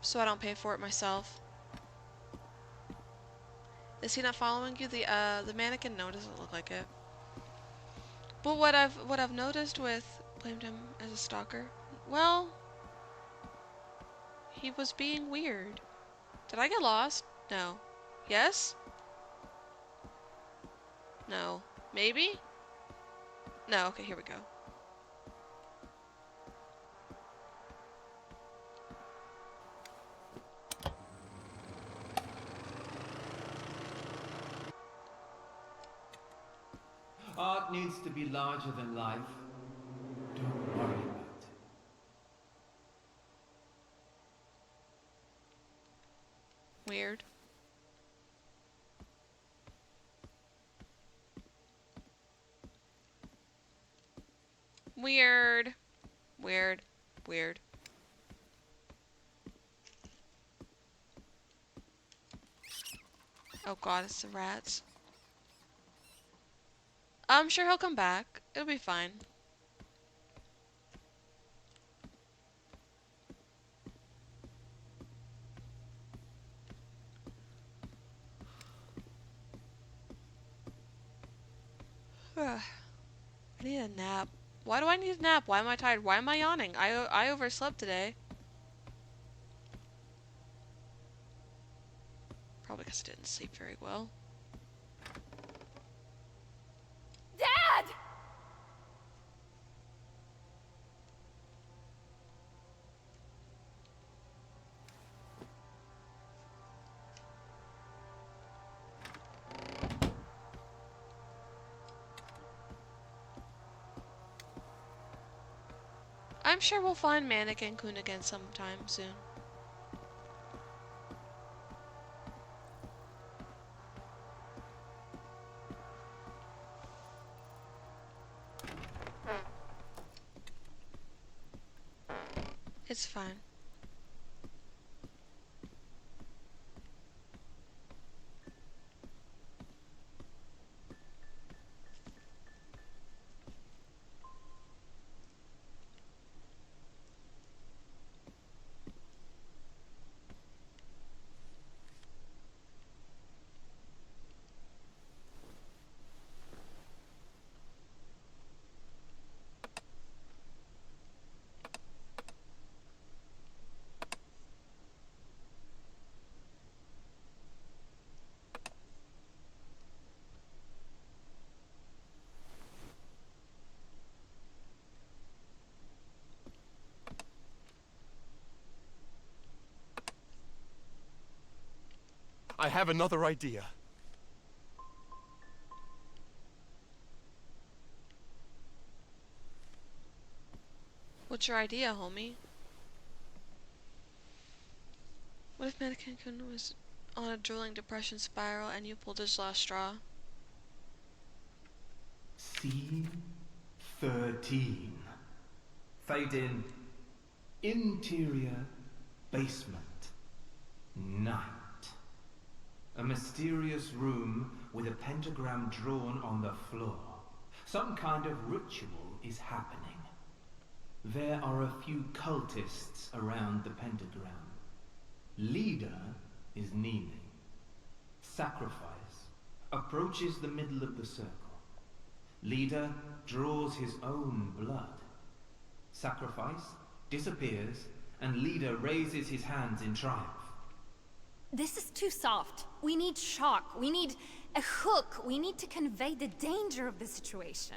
so I don't pay for it myself. Is he not following you? The mannequin? No, it doesn't look like it. But what I've noticed with blamed him as a stalker, well, he was being weird. Did I get lost? No. Yes? No. Maybe? No, okay, here we go. Art needs to be larger than life. Don't worry about it. Weird. Weird. Weird. Weird. Oh god, it's the rats. I'm sure he'll come back. It'll be fine. I need a nap. Why do I need a nap? Why am I tired? Why am I yawning? I overslept today. Probably because I didn't sleep very well. Dad! I'm sure we'll find Mannequin Kun again sometime soon. It's fine. I have another idea. What's your idea, homie? What if Mannequin Kun was on a drooling depression spiral and you pulled his last straw? Scene 13. Fade in. Interior basement. Night. A mysterious room with a pentagram drawn on the floor. Some kind of ritual is happening. There are a few cultists around the pentagram. Leader is kneeling. Sacrifice approaches the middle of the circle. Leader draws his own blood. Sacrifice disappears, and Leader raises his hands in triumph. This is too soft. We need shock. We need a hook. We need to convey the danger of the situation.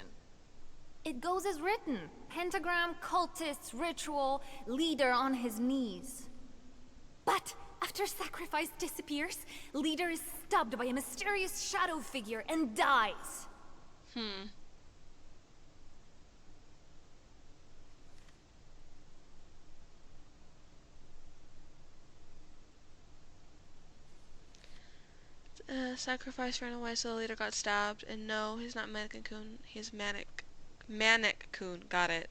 It goes as written. Pentagram, cultists, ritual, Leader on his knees. But after Sacrifice disappears, Leader is stabbed by a mysterious shadow figure and dies. Sacrifice ran away so the leader got stabbed. And no, he's not Mannequin-kun. He's Manic. Manic-kun. Got it.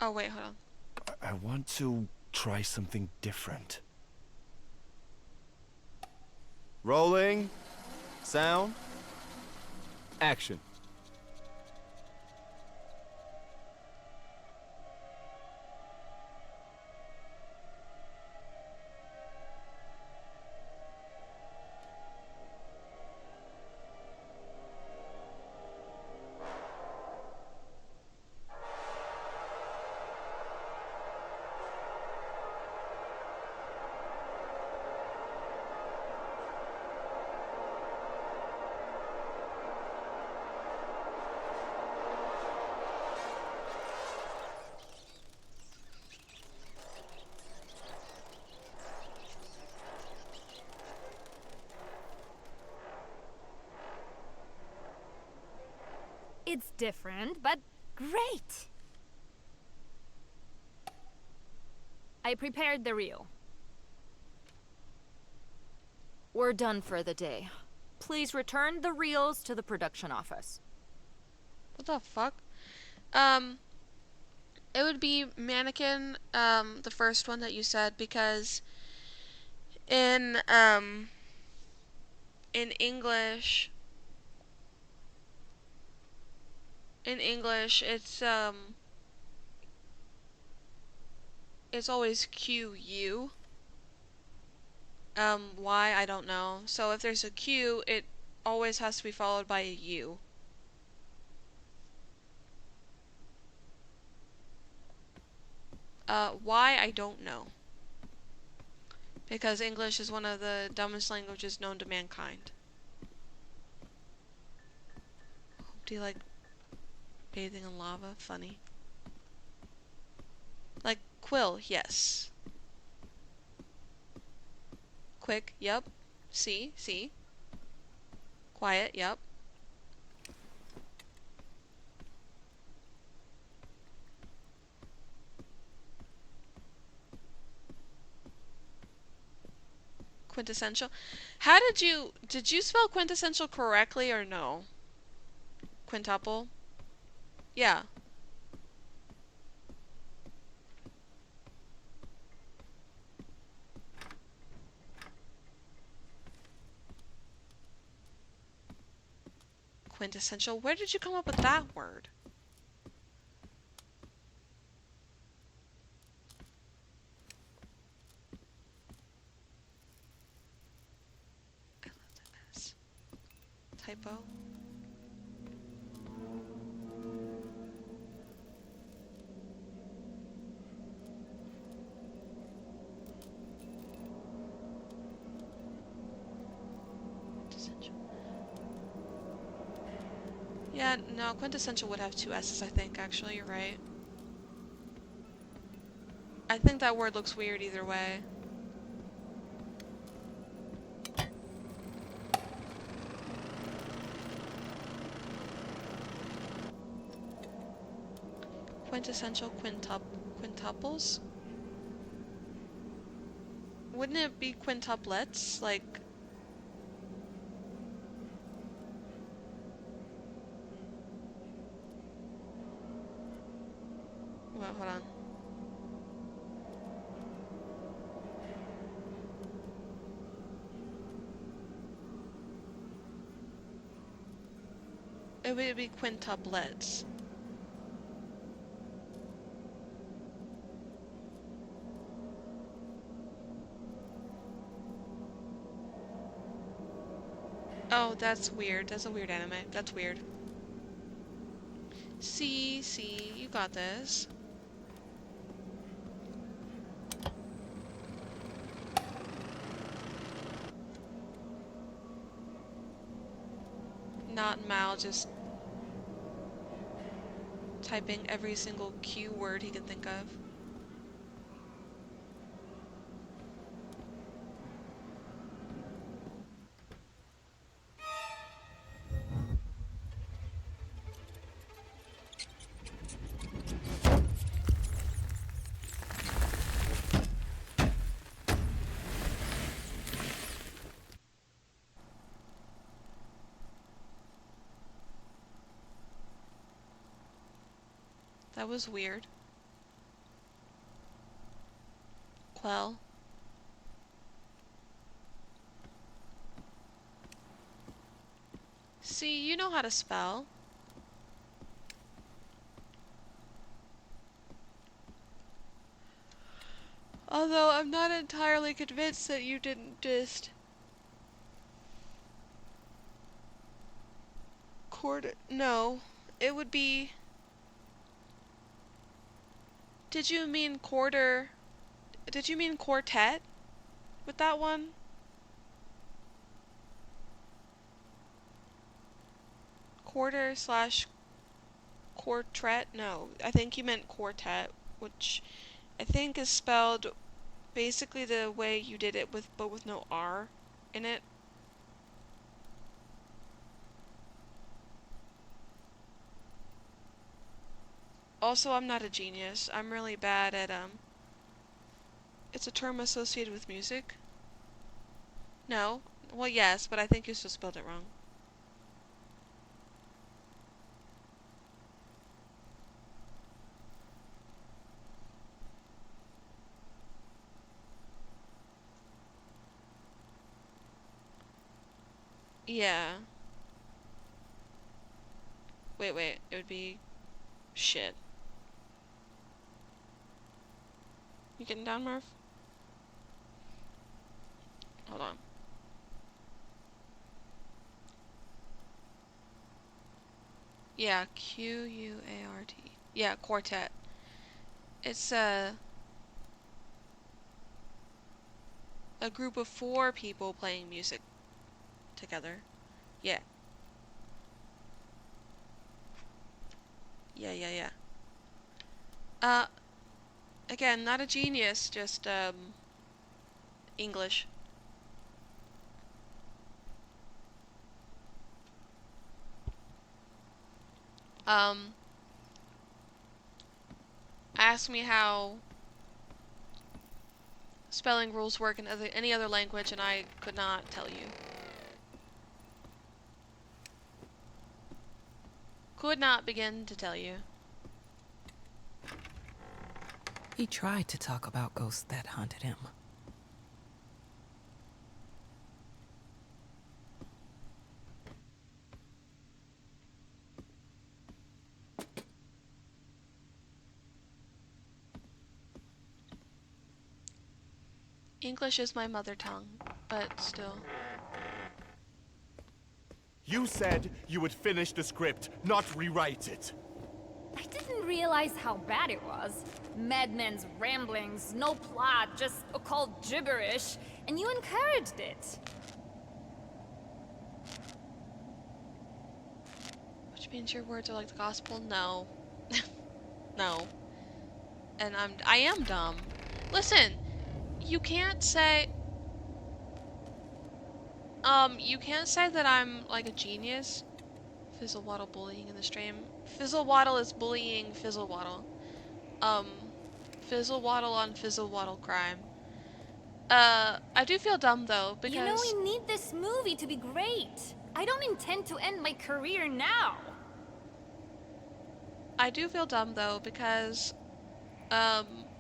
Oh, wait, hold on. I want to try something different. Rolling. Sound. Action. It's different, but great! I prepared the reel. We're done for the day. Please return the reels to the production office. What the fuck? It would be Mannequin, the first one that you said, because in, in English, it's always Q-U. Why, I don't know. So if there's a Q, it always has to be followed by a U. Why, I don't know. Because English is one of the dumbest languages known to mankind. Do you like bathing in lava? Funny. Like Quill, yes. Quick, yep. See? Quiet, yep. Quintessential. How did you spell quintessential correctly or no? Quintuple? Yeah. Quintessential. Where did you come up with that word? I love that mess. Typo. Yeah, no, quintessential would have two S's, I think, actually, you're right. I think that word looks weird either way. Quintessential quintuples? Wouldn't it be quintuplets? Like... Well, hold on. It would be quintuplets. Oh, that's weird. That's a weird anime. That's weird. See, you got this. not Mal, just typing every single Q word he can think of. That was weird. Quell. See, you know how to spell. Although I'm not entirely convinced that you didn't just no, it would be. Did you mean quarter? Did you mean quartet with that one? Quarter slash quartet? No, I think you meant quartet, which I think is spelled basically the way you did it but with no R in it. Also, I'm not a genius. I'm really bad at it's a term associated with music. No? Well, yes, but I think you still spelled it wrong. Yeah. Wait, it would be shit. You getting down, Murph? Hold on. Yeah, Q-U-A-R-T. Yeah, quartet. It's a group of 4 people playing music together. Yeah. Yeah. Again, not a genius, just English. Ask me how spelling rules work in any other language, and I could not tell you. Could not begin to tell you. He tried to talk about ghosts that haunted him. English is my mother tongue, but still. You said you would finish the script, not rewrite it. I didn't realize how bad it was. Madmen's ramblings, no plot, just occult gibberish, and you encouraged it. Which means your words are like the gospel? No. No. And I am dumb. Listen, you can't say that I'm like a genius. Fizzlewaddle bullying in the stream. Fizzlewaddle is bullying Fizzlewaddle. Fizzlewaddle on Fizzlewaddle crime. I do feel dumb though, because... You know, we need this movie to be great. I don't intend to end my career now. I do feel dumb though, because,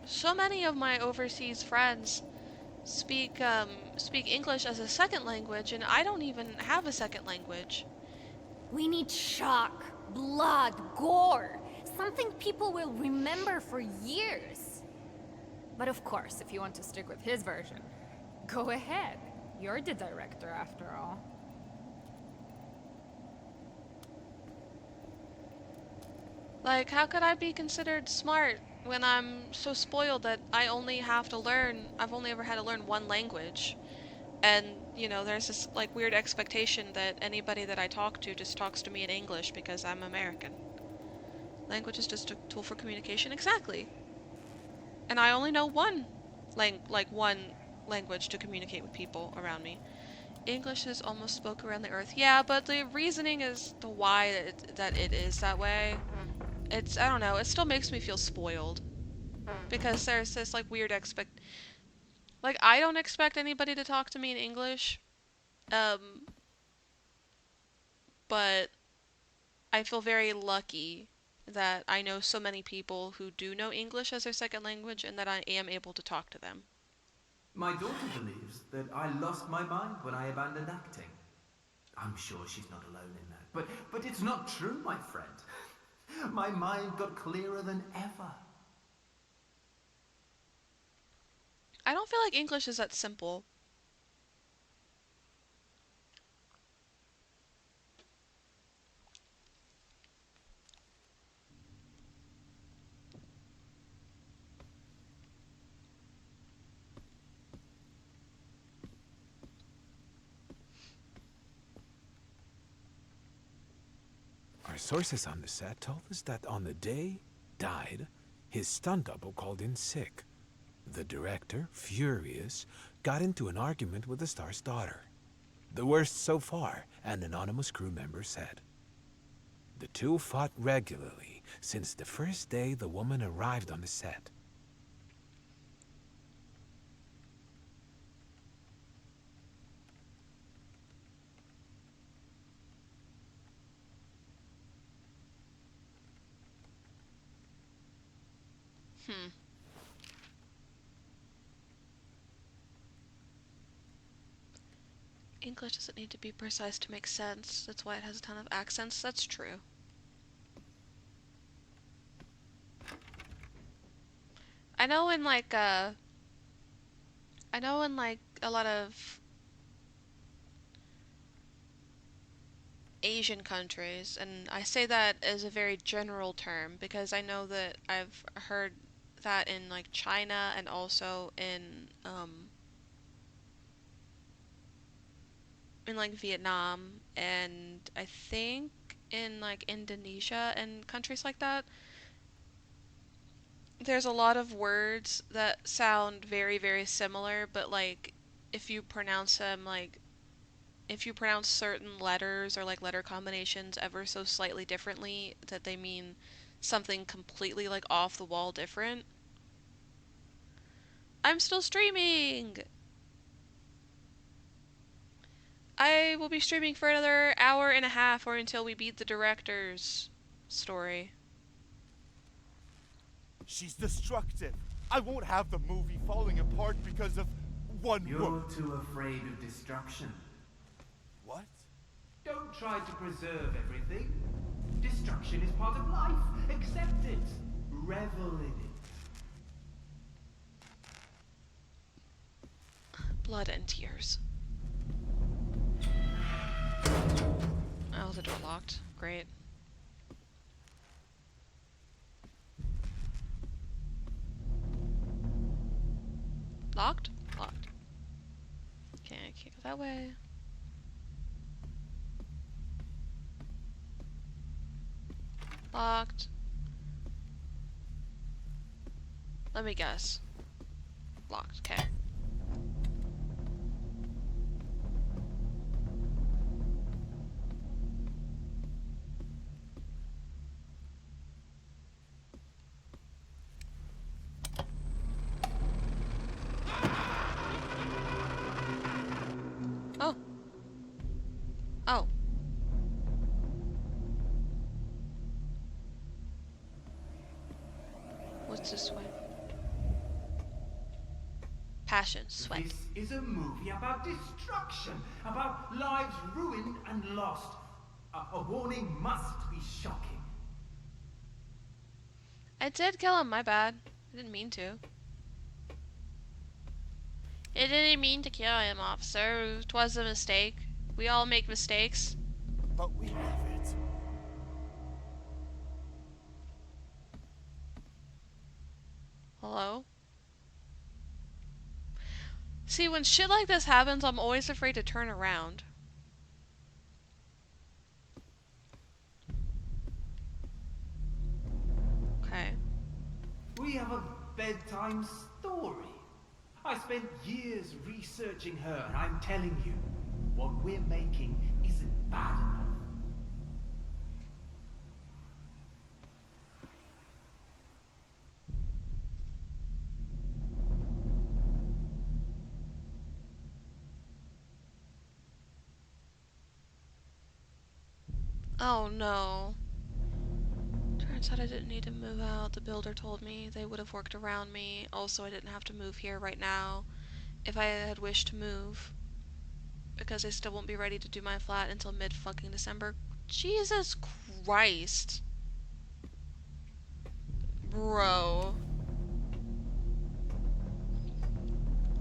so many of my overseas friends speak English as a second language, and I don't even have a second language. We need shock, blood, gore. Something people will remember for years. But of course, if you want to stick with his version, go ahead. You're the director after all. Like, how could I be considered smart when I'm so spoiled that I've only ever had to learn one language? And, you know, there's this like weird expectation that anybody that I talk to just talks to me in English because I'm American. Language is just a tool for communication. Exactly. And I only know one language to communicate with people around me. English is almost spoke around the earth. Yeah, but the reasoning is the why that it is that way. It's, I don't know, it still makes me feel spoiled. Because there's this like weird like I don't expect anybody to talk to me in English. Um, but I feel very lucky that I know so many people who do know English as their second language and that I am able to talk to them. My daughter believes that I lost my mind when I abandoned acting. I'm sure she's not alone in that. But it's not true, my friend. My mind got clearer than ever. I don't feel like English is that simple. Our sources on the set told us that on the day died, his stunt double called in sick. The director, furious, got into an argument with the star's daughter. The worst so far, an anonymous crew member said. The two fought regularly since the first day the woman arrived on the set. Hmm. English doesn't need to be precise to make sense. That's why it has a ton of accents. That's true. I know in like I know in like a lot of Asian countries, and I say that as a very general term because I know that I've heard that in like China and also in like Vietnam and I think in like Indonesia and countries like that. There's a lot of words that sound very, very similar, but like if you pronounce them like if you pronounce certain letters or like letter combinations ever so slightly differently, that they mean something completely like off the wall different. I'm still streaming! I will be streaming for another hour and a half or until we beat the director's story. She's destructive. I won't have the movie falling apart because of one You're woman. too afraid of destruction. What? Don't try to preserve everything. Destruction is part of life. Accept it. Revel in it. Blood and tears. Oh, the door locked. Great. Locked? Locked. Okay, I can't go that way. Locked. Let me guess. Locked, okay. Oh. Oh. What's this way? Passion, sweat. This is a movie about destruction, about lives ruined and lost. A warning must be shocking. I did kill him, my bad. I didn't mean to. I didn't mean to kill him, officer. 'Twas a mistake. We all make mistakes. But we love it. Hello? See, when shit like this happens, I'm always afraid to turn around. Okay. We have a bedtime story. I spent years researching her, and I'm telling you, what we're making isn't bad enough. Oh no. Turns out I didn't need to move out. The builder told me they would have worked around me. Also, I didn't have to move here right now if I had wished to move. Because I still won't be ready to do my flat until mid-fucking December. Jesus Christ. Bro.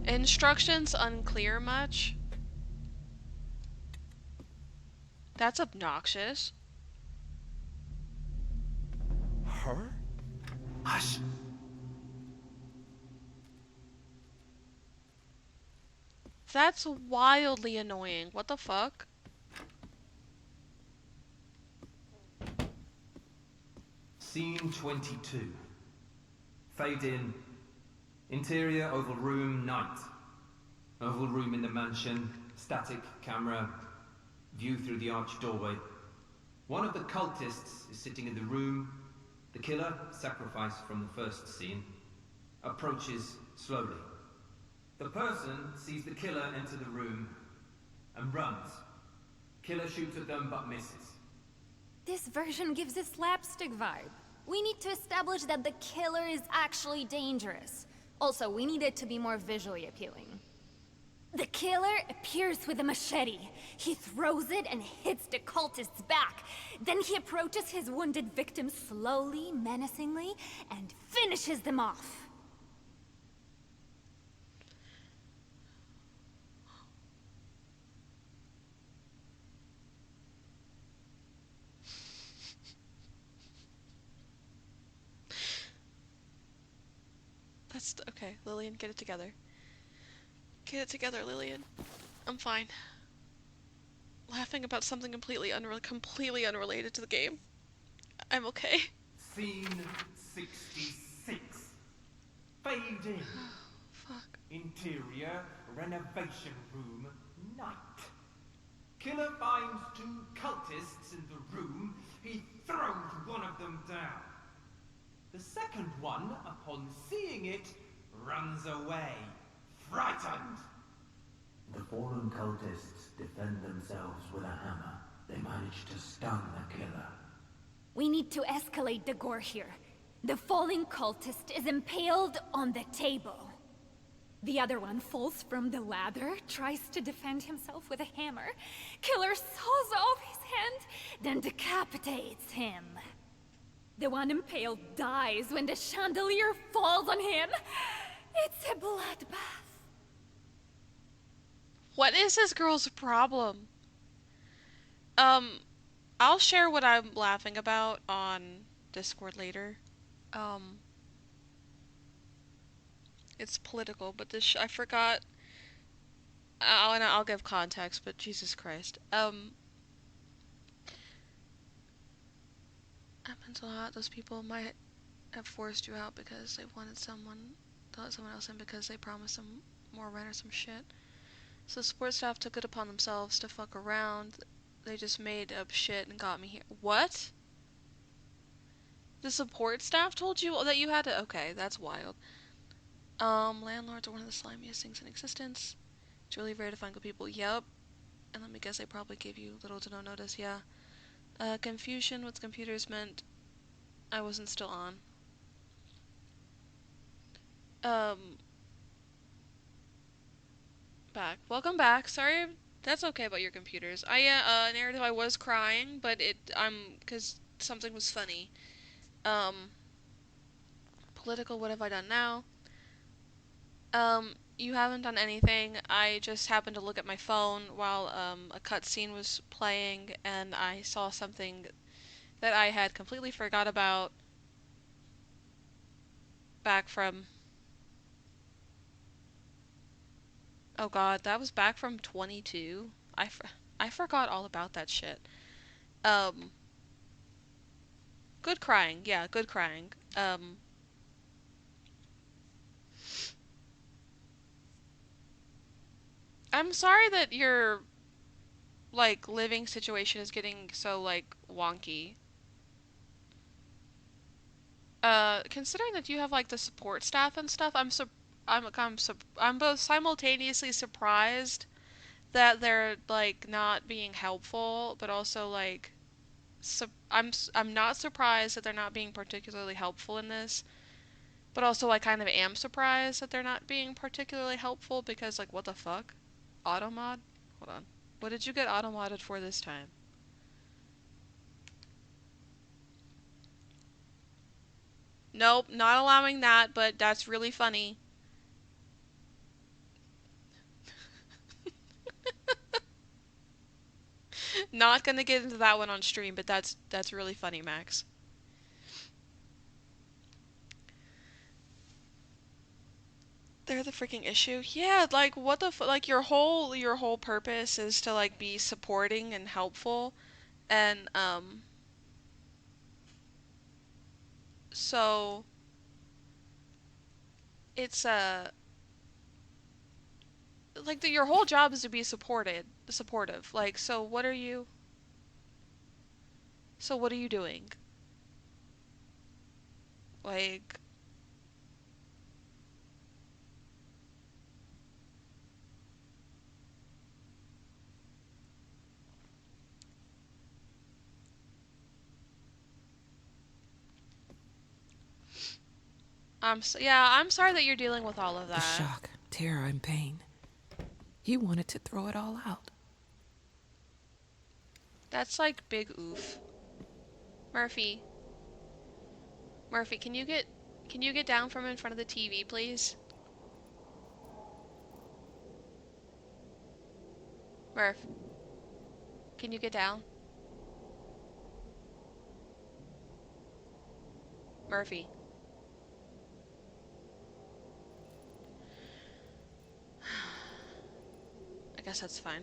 Instructions unclear much? That's obnoxious. Her? Hush! That's wildly annoying. What the fuck? Scene 22. Fade in. Interior oval room, night. Oval room in the mansion, static camera, view through the arched doorway. One of the cultists is sitting in the room. The killer, sacrificed from the first scene, approaches slowly. The person sees the killer enter the room and runs. Killer shoots at them but misses. This version gives a slapstick vibe. We need to establish that the killer is actually dangerous. Also, we need it to be more visually appealing. The killer appears with a machete. He throws it and hits the cultist's back. Then he approaches his wounded victim slowly, menacingly, and finishes them off. That's okay, Lillian, get it together. Get it together, Lillian. I'm fine. Laughing about something completely unrelated to the game. I'm okay. Scene 66. Fade in. Fuck. Interior renovation room, night. Killer finds two cultists in the room. He throws one of them down. The second one, upon seeing it, runs away, frightened. The fallen cultists defend themselves with a hammer. They manage to stun the killer. We need to escalate the gore here. The falling cultist is impaled on the table. The other one falls from the ladder, tries to defend himself with a hammer. Killer saws off his hand, then decapitates him. The one impaled dies when the chandelier falls on him. It's a bloodbath. What is this girl's problem? I'll share what I'm laughing about on Discord later. It's political, but this I forgot. I'll give context, but Jesus Christ. Happens a lot. Those people might have forced you out because they wanted to let someone else in because they promised them more rent or some shit. So the support staff took it upon themselves to fuck around. They just made up shit and got me here. What? The support staff told you that you had to? Okay, that's wild. Landlords are one of the slimiest things in existence. It's really rare to find good people. Yep. And let me guess, they probably gave you little to no notice. Yeah. Confusion with computers meant I wasn't still on. Back. Welcome back. Sorry, that's okay about your computers. Narrative, I was crying, but because something was funny. Political, what have I done now? You haven't done anything. I just happened to look at my phone while, a cutscene was playing, and I saw something that I had completely forgot about back from Oh god, that was back from 22. I forgot all about that shit. Um, Good crying. Yeah, good crying. I'm sorry that your like living situation is getting so like wonky. Considering that you have like the support staff and stuff, I'm both simultaneously surprised that they're like not being helpful, but also like I'm not surprised that they're not being particularly helpful in this, but also I kind of am surprised that they're not being particularly helpful because like what the fuck? Automod? Hold on. What did you get automodded for this time? Nope, not allowing that, but that's really funny. Not gonna get into that one on stream, but that's really funny, Max. They're the freaking issue. Yeah, like what the like your whole purpose is to like be supporting and helpful, and so it's like your whole job is to be supportive. Like so what are you doing? Like yeah, I'm sorry that you're dealing with all of The that. shock, terror, and pain. You wanted to throw it all out. That's like big oof. Murphy. Murphy, can you get down from in front of the TV, please? Murph, can you get down? Murphy. I guess that's fine.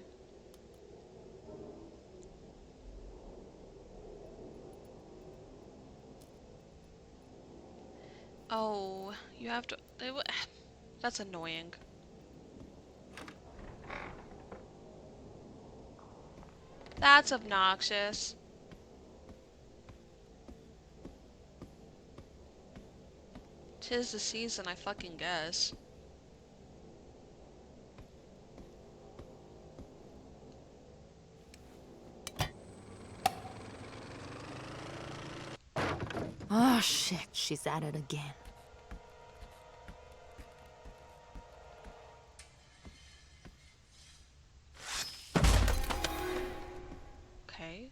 Oh, you have to... That's annoying. That's obnoxious. Tis the season, I fucking guess. Oh shit, she's at it again. Okay.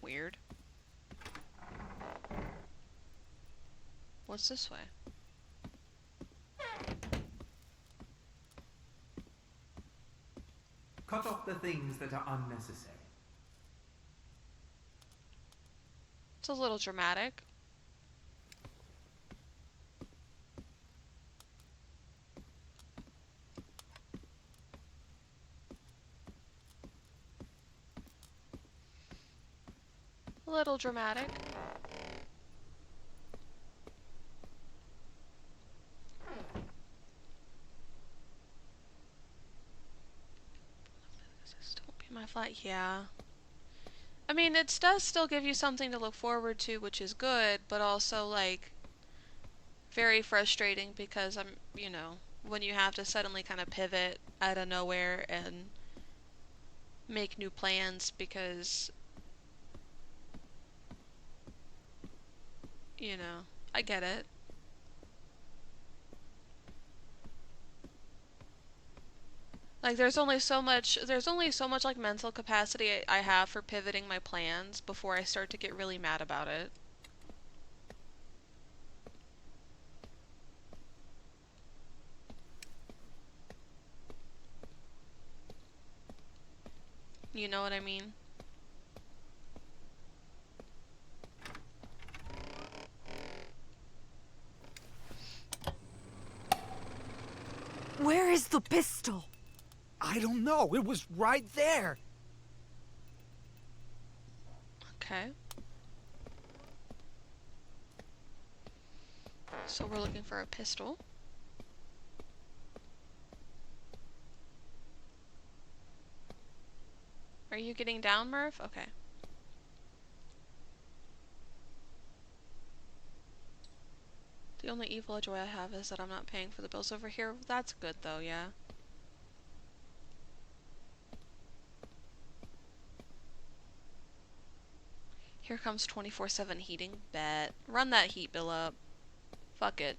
Weird. What's this way? Cut off the things that are unnecessary. It's a little dramatic. A little dramatic. Don't be my flat. Yeah. I mean, it does still give you something to look forward to, which is good, but also, like, very frustrating because when you have to suddenly kind of pivot out of nowhere and make new plans because, I get it. Like there's only so much like mental capacity I have for pivoting my plans before I start to get really mad about it. You know what I mean? the pistol? I don't know. It was right there. Okay. So we're looking for a pistol. Are you getting down, Murph? Okay. The only evil joy I have is that I'm not paying for the bills over here. That's good though, yeah. Here comes 24/7 heating. Bet. Run that heat bill up. Fuck it.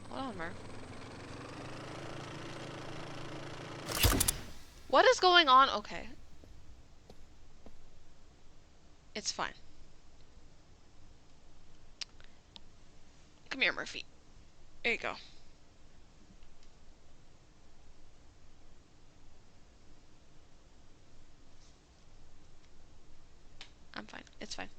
Hold on, Murph. What is going on? Okay. It's fine. Come here, Murphy. There you go. I'm fine. It's fine.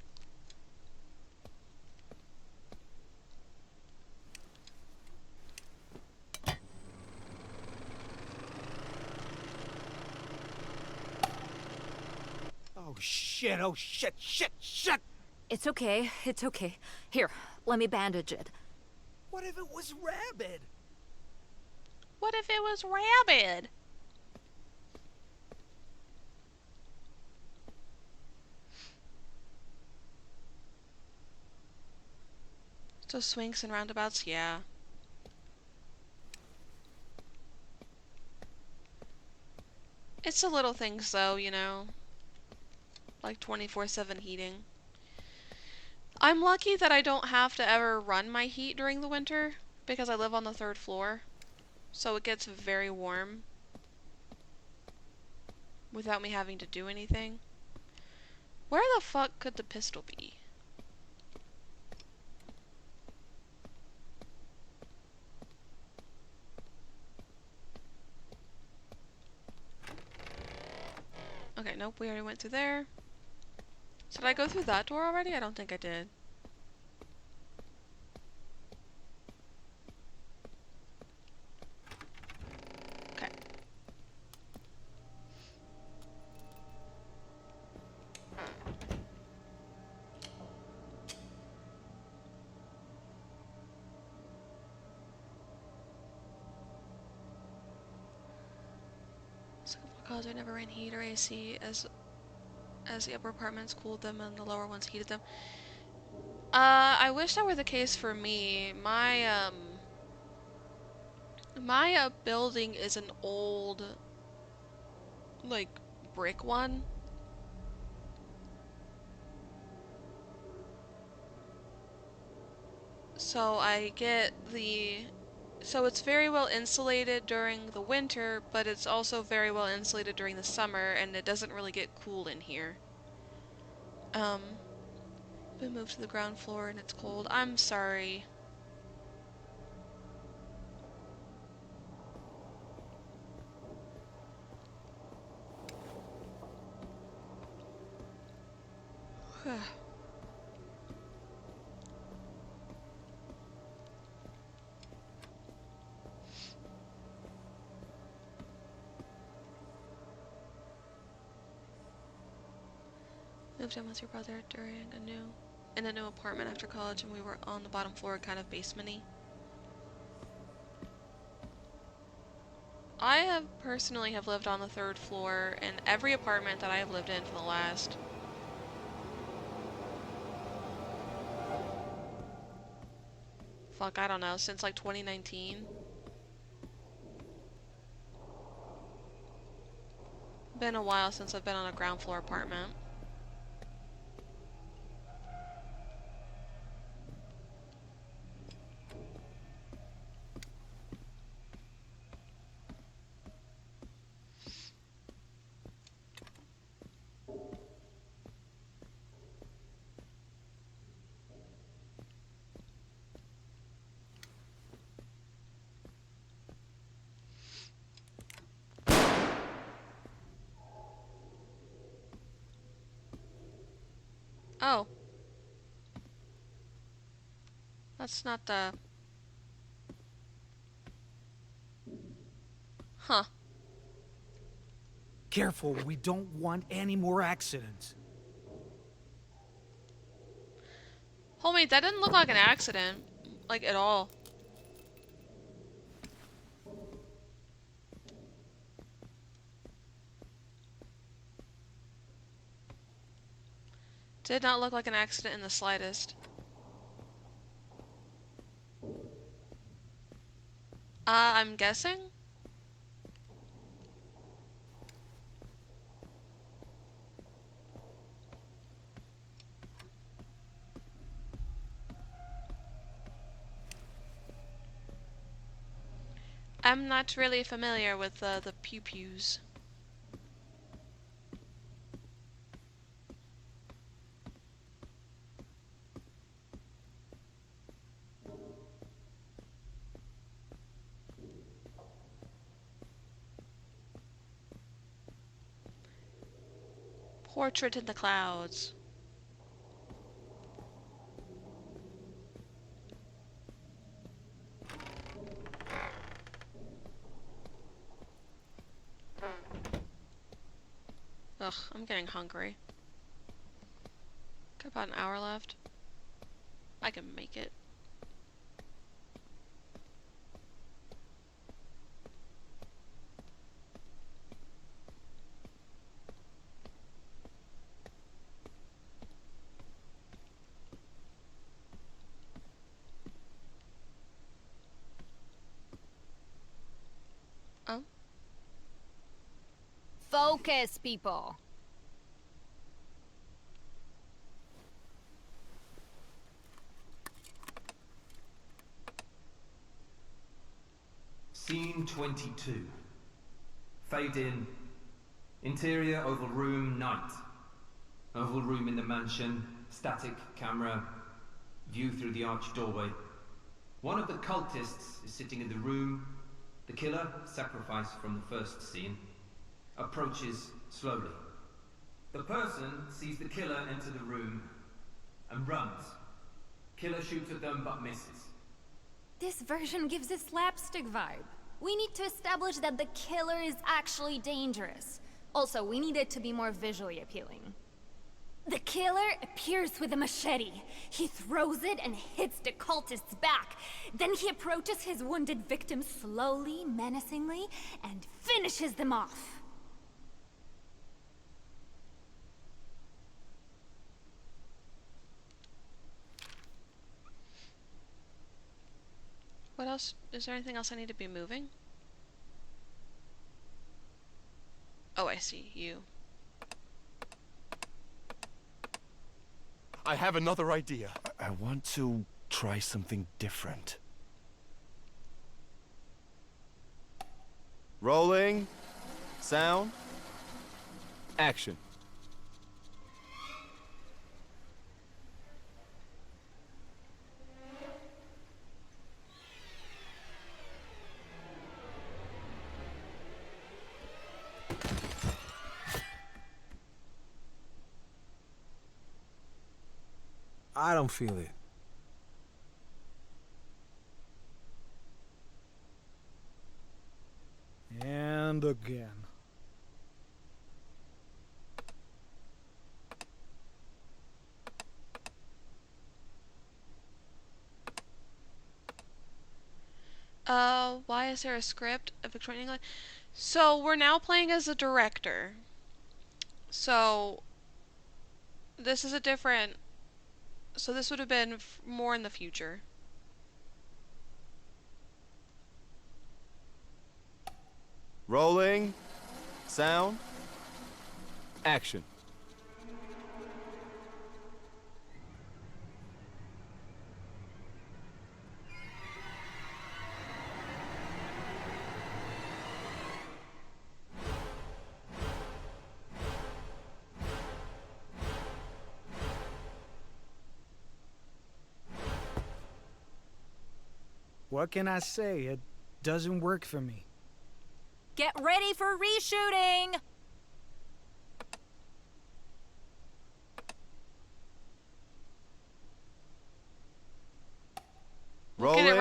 Oh shit, oh shit, shit, shit! It's okay. It's okay. Here, let me bandage it. What if it was rabid? What if it was rabid? So swings and roundabouts, yeah. It's the little things though, you know. Like 24/7 heating. I'm lucky that I don't have to ever run my heat during the winter because I live on the 3rd floor. So it gets very warm without me having to do anything. Where the fuck could the pistol be? Okay, nope, we already went through there. So did I go through that door already? I don't think I did. Okay. So because I never ran heat or AC as the upper apartments cooled them and the lower ones heated them. I wish that were the case for me. My building is an old, like, brick one. So I get so it's very well insulated during the winter, but it's also very well insulated during the summer, and it doesn't really get cool in here. Been moved to the ground floor and it's cold. I'm sorry. Moved in with your brother during in a new apartment after college, and we were on the bottom floor, kind of basement-y. I have personally have lived on the 3rd floor in every apartment that I have lived in for the last fuck, I don't know, since like 2019. Been a while since I've been on a ground floor apartment. Oh. That's not the... Huh. Careful, we don't want any more accidents. Homie, that didn't look like an accident. Like, at all. Did not look like an accident in the slightest. I'm guessing? I'm not really familiar with the pew-pews. Portrait in the clouds. Ugh, I'm getting hungry. Got about an hour left. I can make it. Oh? Focus, people. Scene 22. Fade in. Interior oval room, night. Oval room in the mansion, static camera, view through the arched doorway. One of the cultists is sitting in the room. The killer, sacrifice from the first scene, approaches slowly. The person sees the killer enter the room and runs. Killer shoots at them but misses. This version gives a slapstick vibe. We need to establish that the killer is actually dangerous. Also, we need it to be more visually appealing. The killer appears with a machete. He throws it and hits the cultist's back. Then he approaches his wounded victim slowly, menacingly, and finishes them off. What else? Is there anything else I need to be moving? Oh, I see. You. I have another idea. I want to try something different. Rolling. Sound. Action. I don't feel it. And again. Why is there a script of Victorian England? So, we're now playing as a director. So, this is a different... So this would have been more in the future. Rolling. Sound. Action. What can I say? It doesn't work for me. Get ready for reshooting!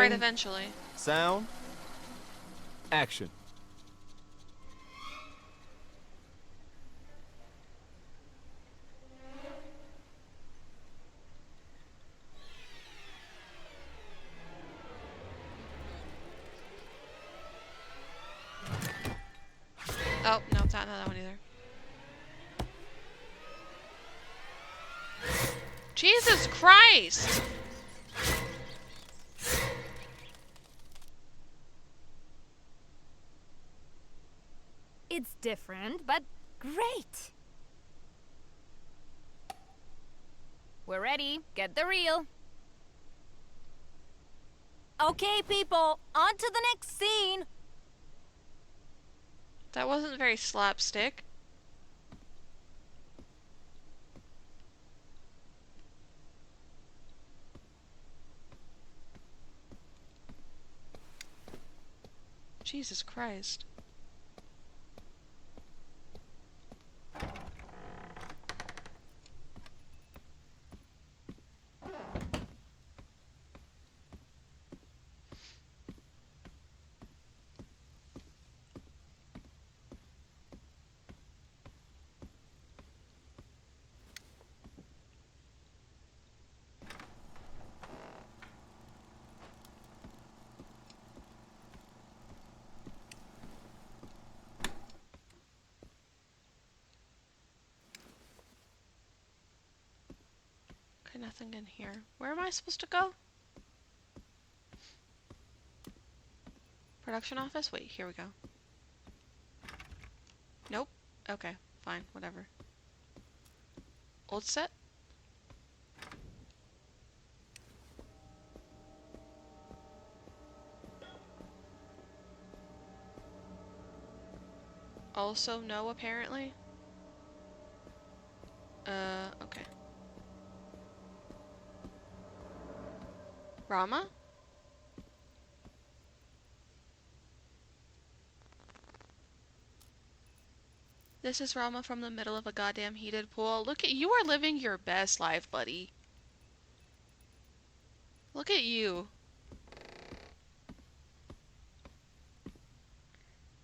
right Lighting, eventually. sound, action. Oh, no, it's not that one either. Jesus Christ! It's different, but great. We're ready. Get the reel. Okay, people, on to the next scene. That wasn't very slapstick. Jesus Christ. Okay, nothing in here. Where am I supposed to go? Production office? Wait, here we go. Nope. Okay, fine, whatever. Old set? Also no, apparently. Okay. Rama? This is Rama from the middle of a goddamn heated pool. Look at you are living your best life, buddy. Look at you.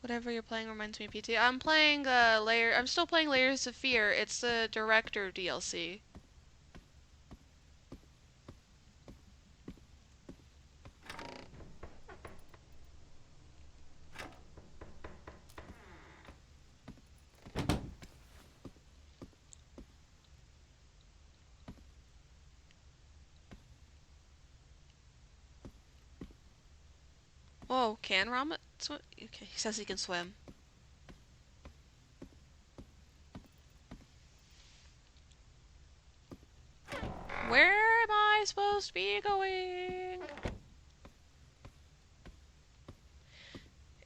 Whatever you're playing reminds me of PT. I'm playing I'm still playing Layers of Fear. It's the director DLC. Whoa, can Rama swim? Okay, he says he can swim. Where am I supposed to be going?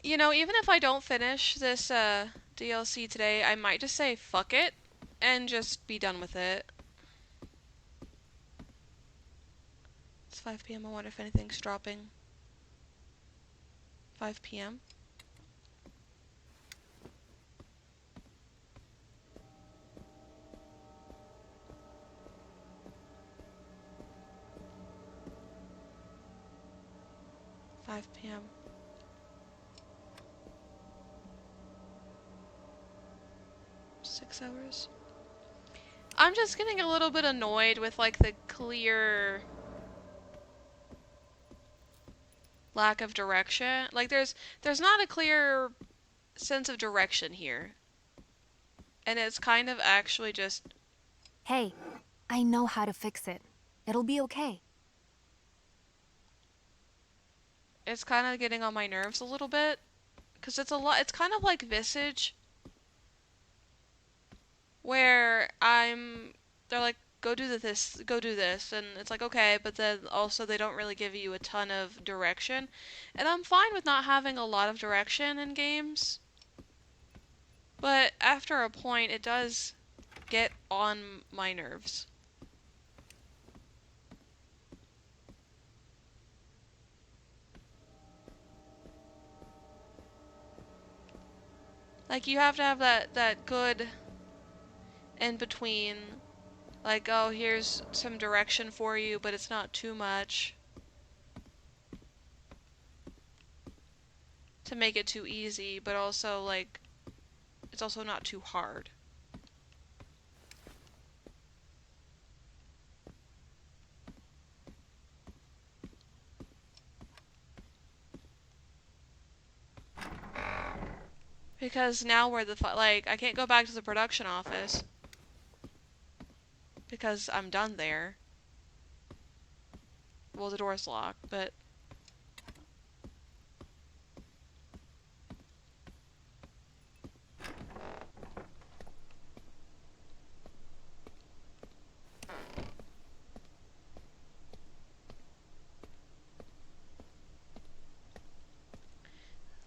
You know, even if I don't finish this DLC today, I might just say fuck it and just be done with it. It's 5 p.m. I wonder if anything's dropping. 5 p.m. Five p.m. Six hours. I'm just getting a little bit annoyed with like the clear lack of direction. Like there's not a clear sense of direction here. And it's kind of actually just Hey, I know how to fix it. It'll be okay. it's kind of getting on my nerves a little bit. Because it's kind of like Visage. Where they're like, go do this, and it's like, okay, but then also they don't really give you a ton of direction. And I'm fine with not having a lot of direction in games. But after a point, it does get on my nerves. Like, you have to have that good in between. Like, oh, here's some direction for you, but it's not too much. to make it too easy, but also, like, it's also not too hard. Because now we're like, I can't go back to the production office. Because I'm done there. Well, the door's locked, but...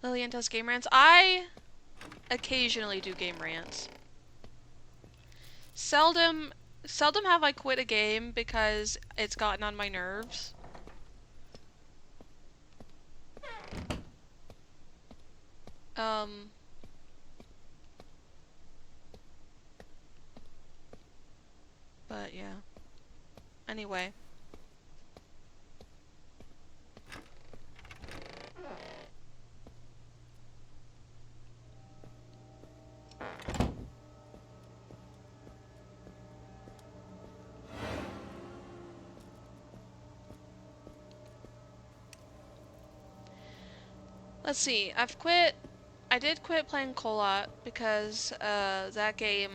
Lillian does game rants. I occasionally do game rants. Seldom have I quit a game because it's gotten on my nerves. But yeah. Anyway. Let's see, I did quit playing Colot because that game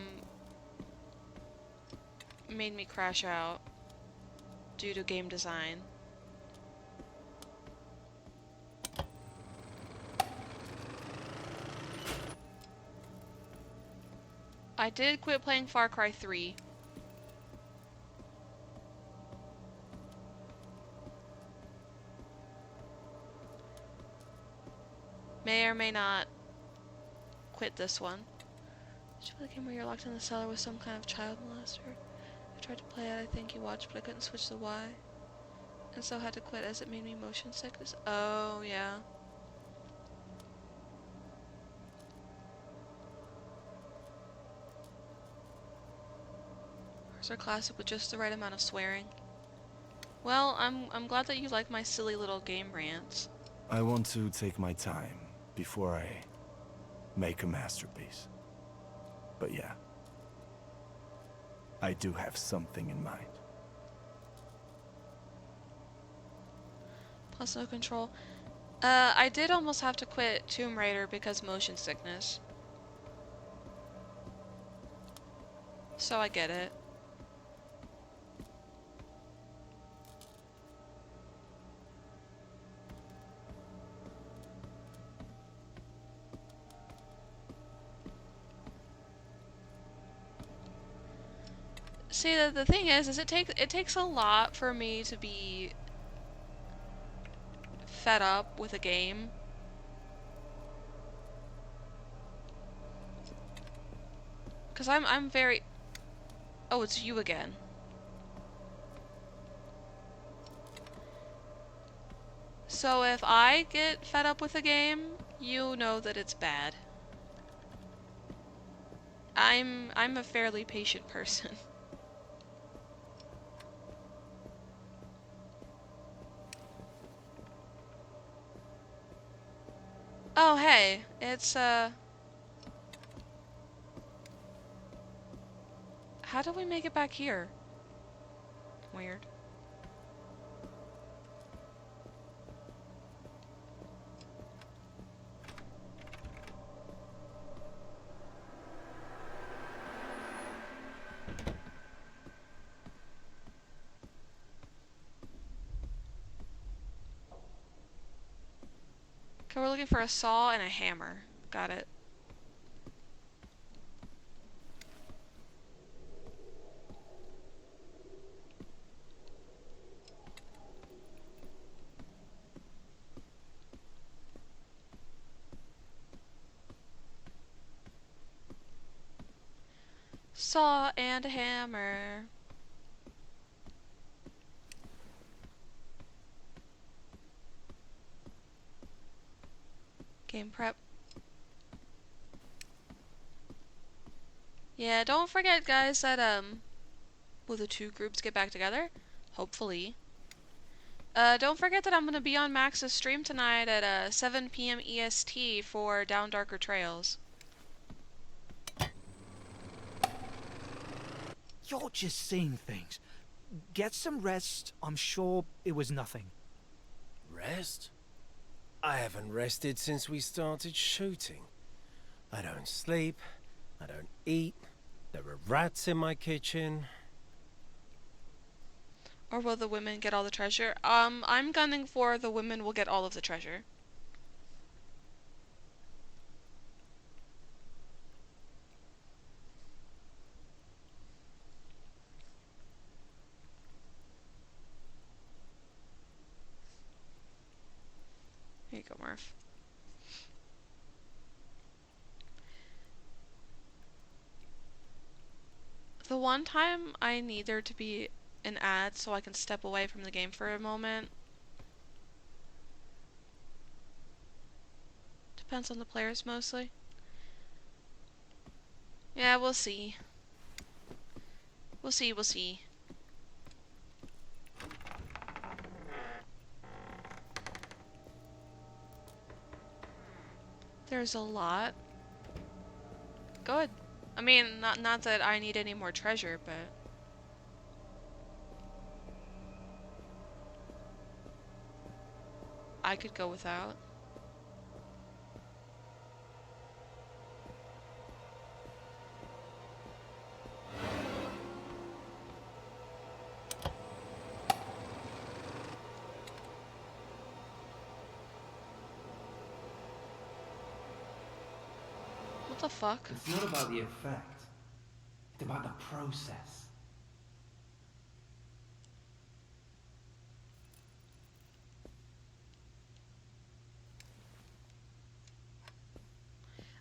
made me crash out due to game design. I did quit playing Far Cry 3. May or may not quit this one. Did you play the game where you're locked in the cellar with some kind of child molester? I tried to play it, I think you watched, but I couldn't switch the Y. And so had to quit as it made me motion sickness. Oh, yeah. Ours are classic with just the right amount of swearing. Well, I'm glad that you like my silly little game rants. I want to take my time before I make a masterpiece. But yeah, I do have something in mind. Plus no control. I did almost have to quit Tomb Raider because motion sickness. So I get it. See, the thing is it takes a lot for me to be fed up with a game. Cause I'm very... Oh, it's you again. So if I get fed up with a game, you know that it's bad. I'm a fairly patient person. Oh, hey, it's, how do we make it back here? Weird. Okay, we're looking for a saw and a hammer. Got it. Saw and a hammer. Game prep. Yeah, don't forget, guys, that, will the two groups get back together? Hopefully. Don't forget that I'm gonna be on Max's stream tonight at 7 p.m. EST for Down Darker Trails. You're just seeing things. Get some rest. I'm sure it was nothing. Rest? I haven't rested since we started shooting. I don't sleep. I don't eat. There are rats in my kitchen. Or will the women get all the treasure? I'm gunning for the women will get all of the treasure. Here you go, Murph. The one time I need there to be an ad so I can step away from the game for a moment. Depends on the players mostly. Yeah, we'll see. We'll see, we'll see. There's a lot. Good. I mean, not that I need any more treasure, but I could go without. What the fuck? It's not about the effect. It's about the process.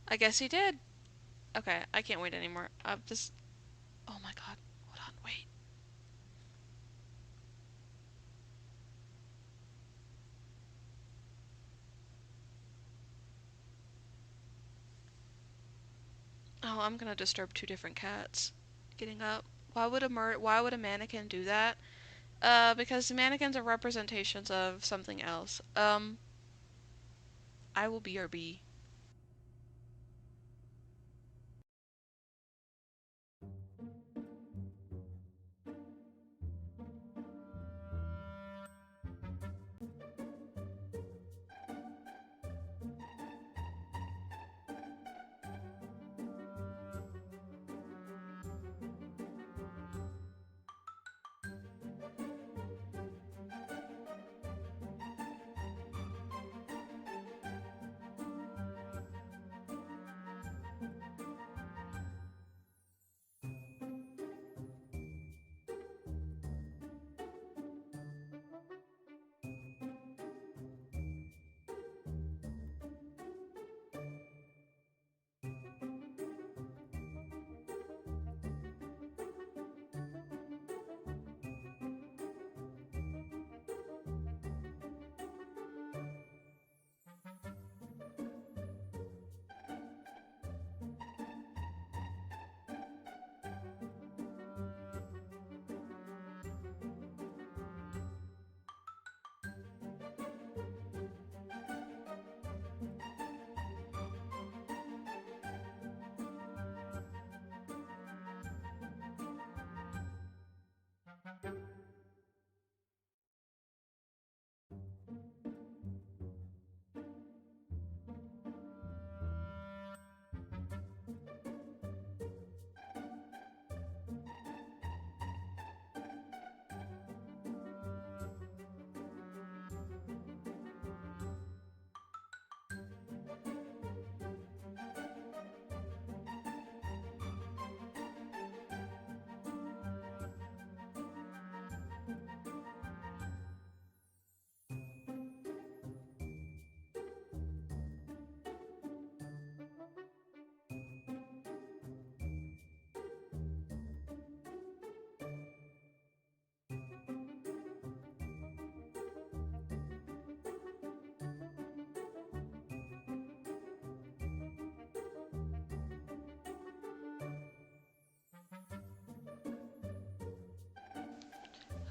I guess he did. Okay, I can't wait anymore. This... Oh my god. Hold on, wait. Oh, I'm gonna disturb two different cats. Getting up. Why would a mannequin do that? Because mannequins are representations of something else. I will BRB.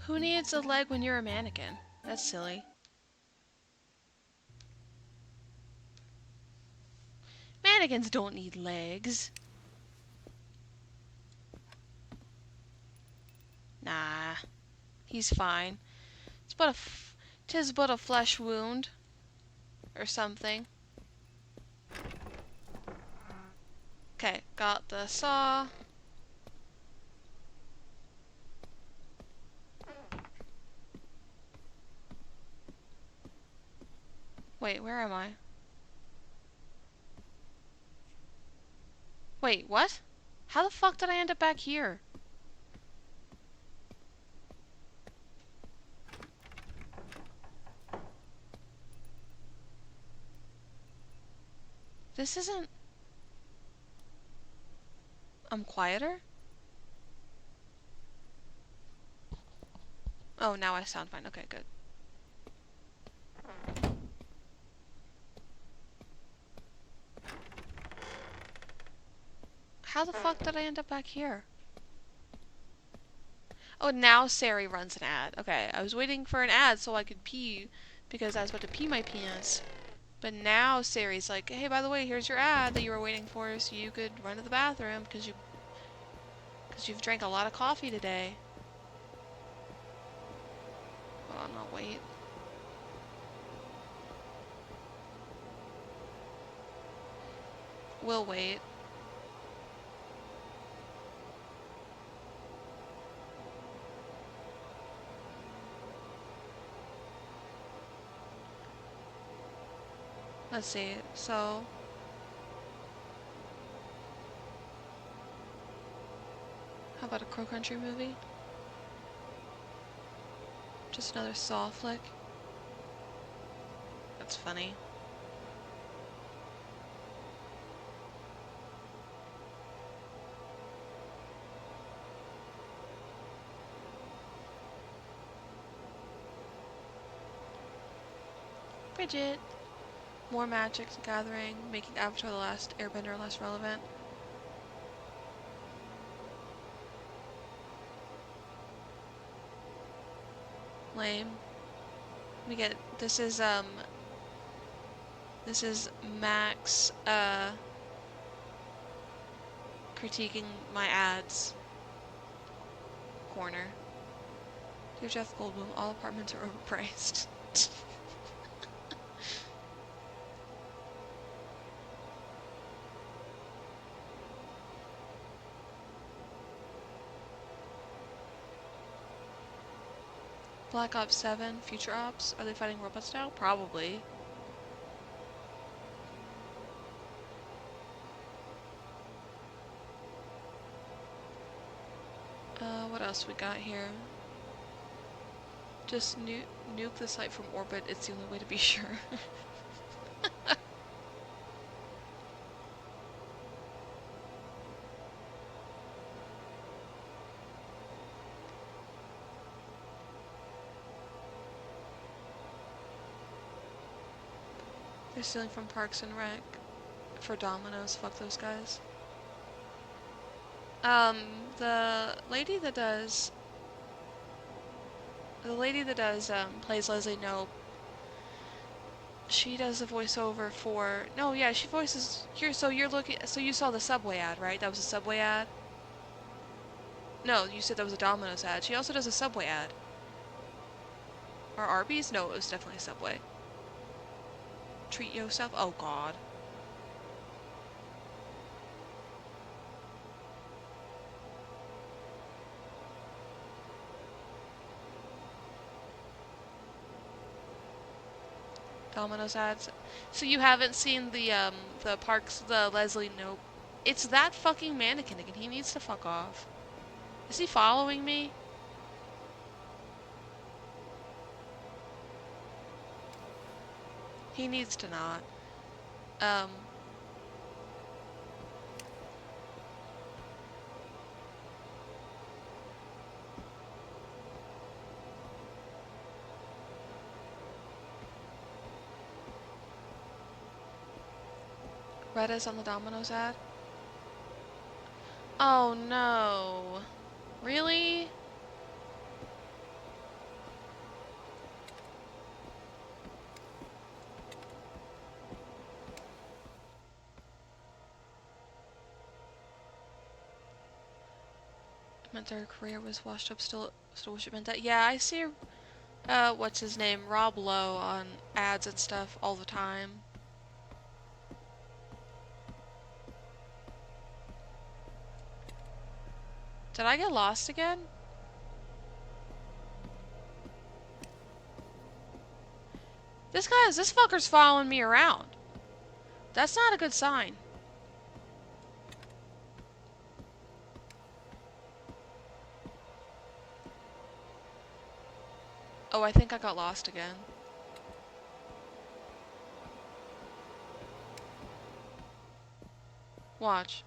Who needs a leg when you're a mannequin? That's silly. Mannequins don't need legs. Nah, he's fine. Tis but a flesh wound. Or something. Okay, got the saw. Wait, where am I? Wait, what? How the fuck did I end up back here? This isn't... I'm quieter? Oh, now I sound fine. Okay, good. How the fuck did I end up back here? Oh, now Sari runs an ad. Okay, I was waiting for an ad so I could pee because I was about to pee my pants. But now Sari's like, hey, by the way, here's your ad that you were waiting for so you could run to the bathroom because you've drank a lot of coffee today. Hold on, I'll wait. We'll wait. Let's see, so... How about a Crow Country movie? Just another Saw flick? That's funny. Bridget! More Magic the Gathering, making Avatar the Last Airbender less relevant. Lame. We get this is Max critiquing my ads corner. Dear Jeff Goldblum, all apartments are overpriced. Black Ops 7, Future Ops, are they fighting robots now? Probably. What else we got here? Just nuke the site from orbit, it's the only way to be sure. They're stealing from Parks and Rec for Domino's. Fuck those guys. The lady that does plays Leslie Knope. She does a voiceover for no, yeah, she voices here. So you saw the Subway ad, right? That was a Subway ad. No, you said that was a Domino's ad. She also does a Subway ad. Or Arby's? No, it was definitely Subway. Treat yourself. Oh God. Domino's ads. So you haven't seen the Leslie Knope. It's that fucking mannequin again. He needs to fuck off. Is he following me? He needs to not. Retta's on the Domino's ad. Oh no. Really? Meant their career was washed up, still wish it meant that. Yeah, I see, what's his name? Rob Lowe on ads and stuff all the time. Did I get lost again? This fucker's following me around. That's not a good sign. Oh, I think I got lost again. Watch.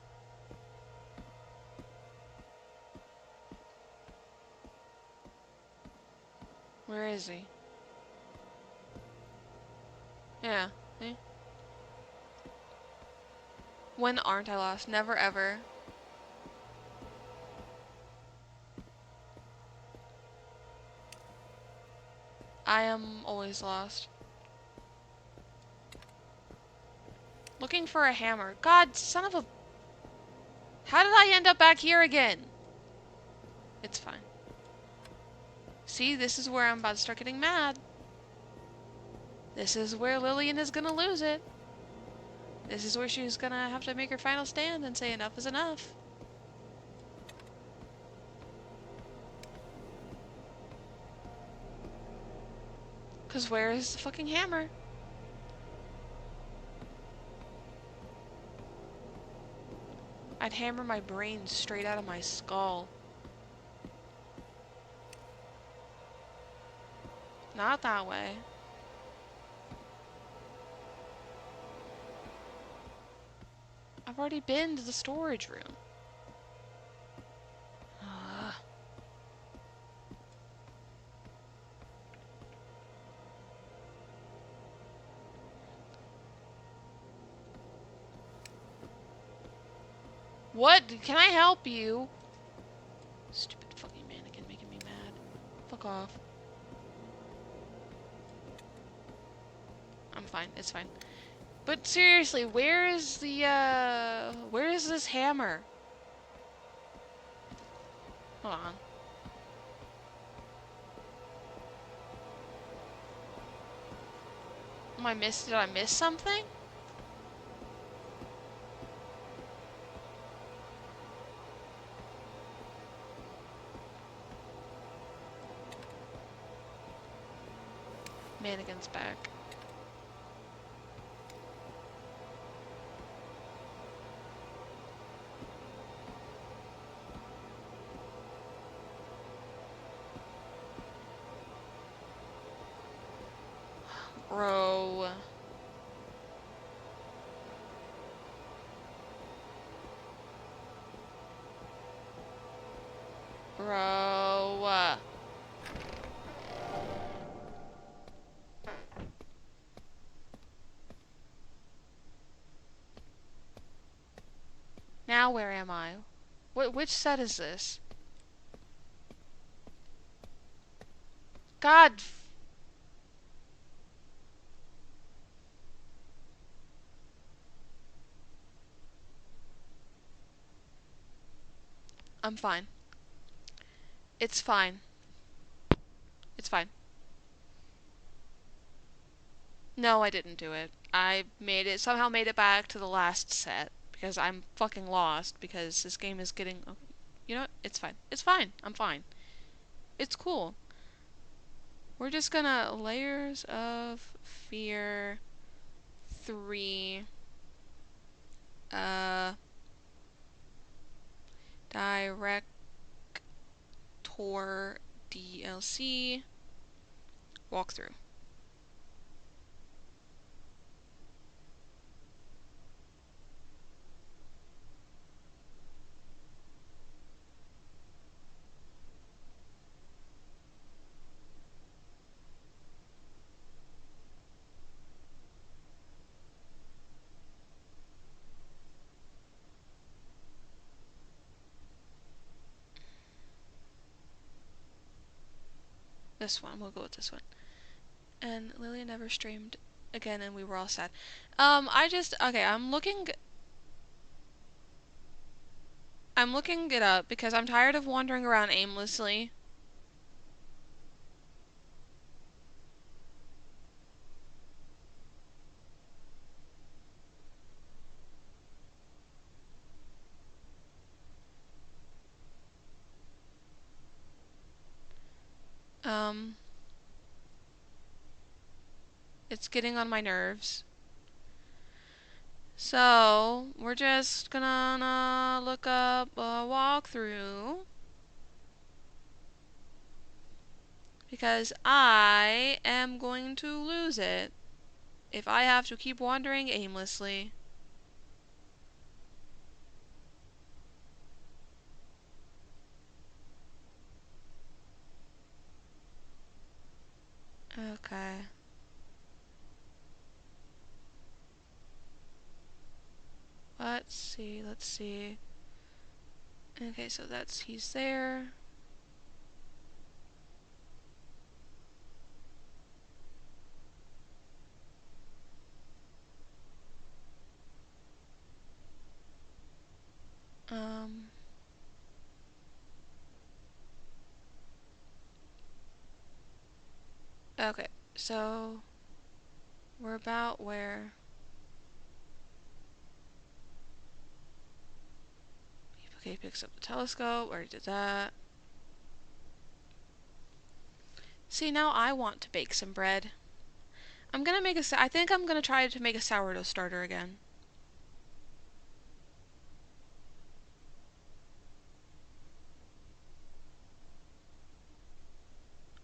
Where is he? Yeah. See? When aren't I lost? Never ever. I am always lost. Looking for a hammer. God, son of a... How did I end up back here again? It's fine. See, this is where I'm about to start getting mad. This is where Lillian is gonna lose it. This is where she's gonna have to make her final stand and say enough is enough. Cause where is the fucking hammer? I'd hammer my brain straight out of my skull. Not that way. I've already been to the storage room. What? Can I help you? Stupid fucking mannequin making me mad. Fuck off. I'm fine. It's fine. But seriously, where is this hammer? Hold on. Did I miss something? Mannequin's back. Bro. Bro. Now where am I? Which set is this? God. I'm fine. It's fine. It's fine. No, I didn't do it. I somehow made it back to the last set. Because I'm fucking lost. Because this game is getting... Oh, you know what? It's fine. It's fine. I'm fine. It's cool. We're just gonna... Layers of Fear 3... Director DLC walkthrough. This one. We'll go with this one. And Lillian never streamed again, and we were all sad. Okay, I'm I'm looking it up because I'm tired of wandering around aimlessly. It's getting on my nerves. So, we're just gonna look up a walkthrough. Because I am going to lose it if I have to keep wandering aimlessly. Okay. Let's see, let's see. Okay, so he's there. Okay, so we're about where okay, picks up the telescope, already did that. See, now I want to bake some bread. I'm gonna make I think I'm gonna try to make a sourdough starter again.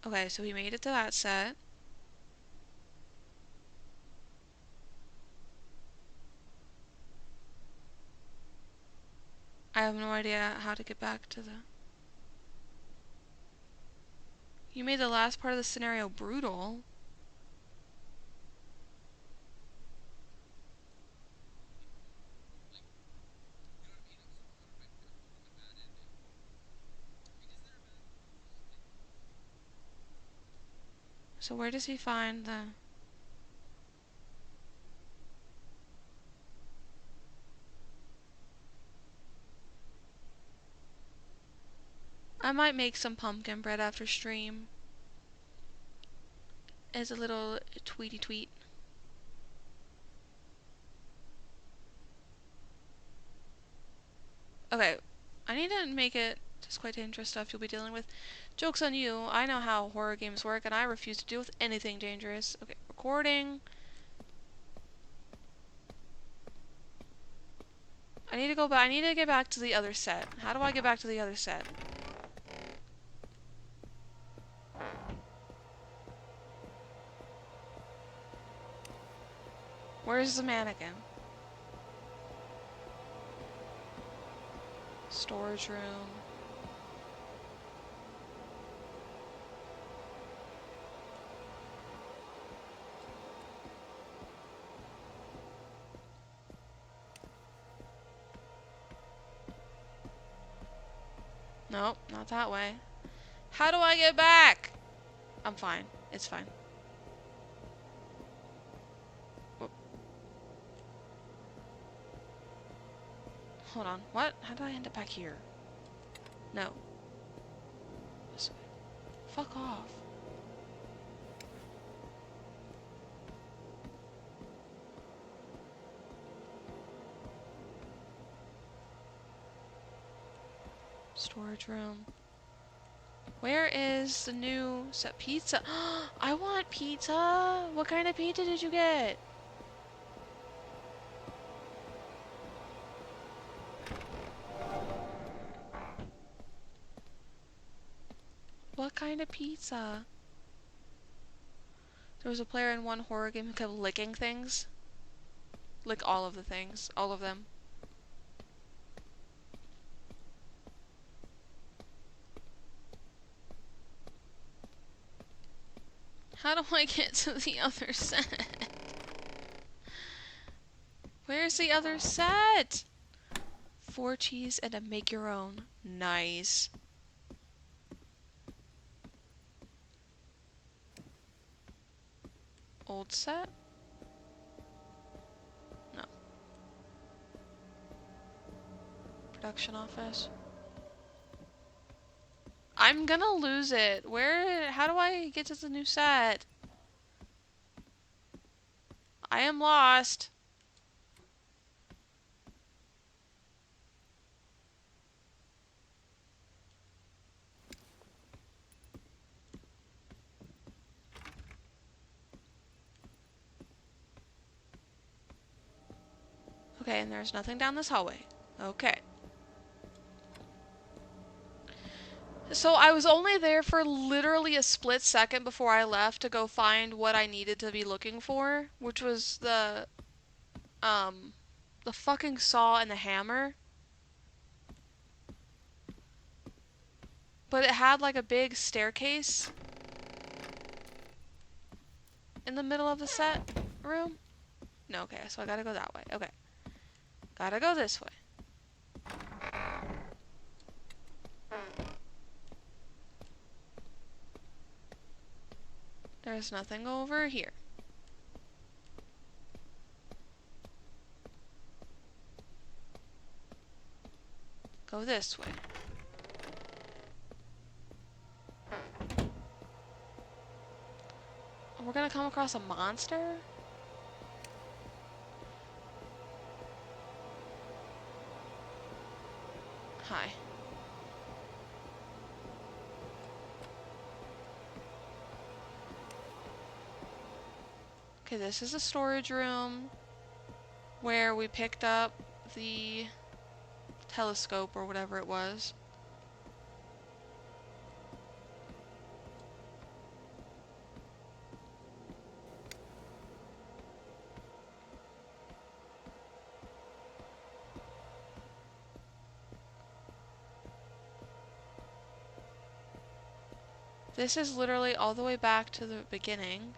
Okay, so we made it to that set. I have no idea how to get back to the... You made the last part of the scenario brutal. So where does he find the... I might make some pumpkin bread after stream. As a little tweety tweet. Okay, I need to make it just quite dangerous stuff you'll be dealing with. Joke's on you, I know how horror games work and I refuse to deal with anything dangerous. Okay, recording. I need to go back, I need to get back to the other set. How do I get back to the other set? Where's the mannequin? Storage room. Nope, not that way. How do I get back? I'm fine. It's fine. Whoop. Hold on. What? How did I end up back here? No. This way. Fuck off. Storage room. Where is the new set pizza? I want pizza! What kind of pizza did you get? What kind of pizza? There was a player in one horror game who kept licking things. Lick all of the things. All of them. How do I get to the other set? Where's the other set? 4 cheese and a make your own. Nice. Old set? No. production office. I'm gonna lose it. How do I get to the new set? I am lost. Okay, and there's nothing down this hallway. Okay. So I was only there for literally a split second before I left to go find what I needed to be looking for, which was the fucking saw and the hammer. But it had like a big staircase in the middle of the set room. No, okay, so I gotta go that way. Okay. Gotta go this way. There's nothing over here. Go this way. We're gonna come across a monster? Hi. Okay, this is a storage room where we picked up the telescope or whatever it was. This is literally all the way back to the beginning.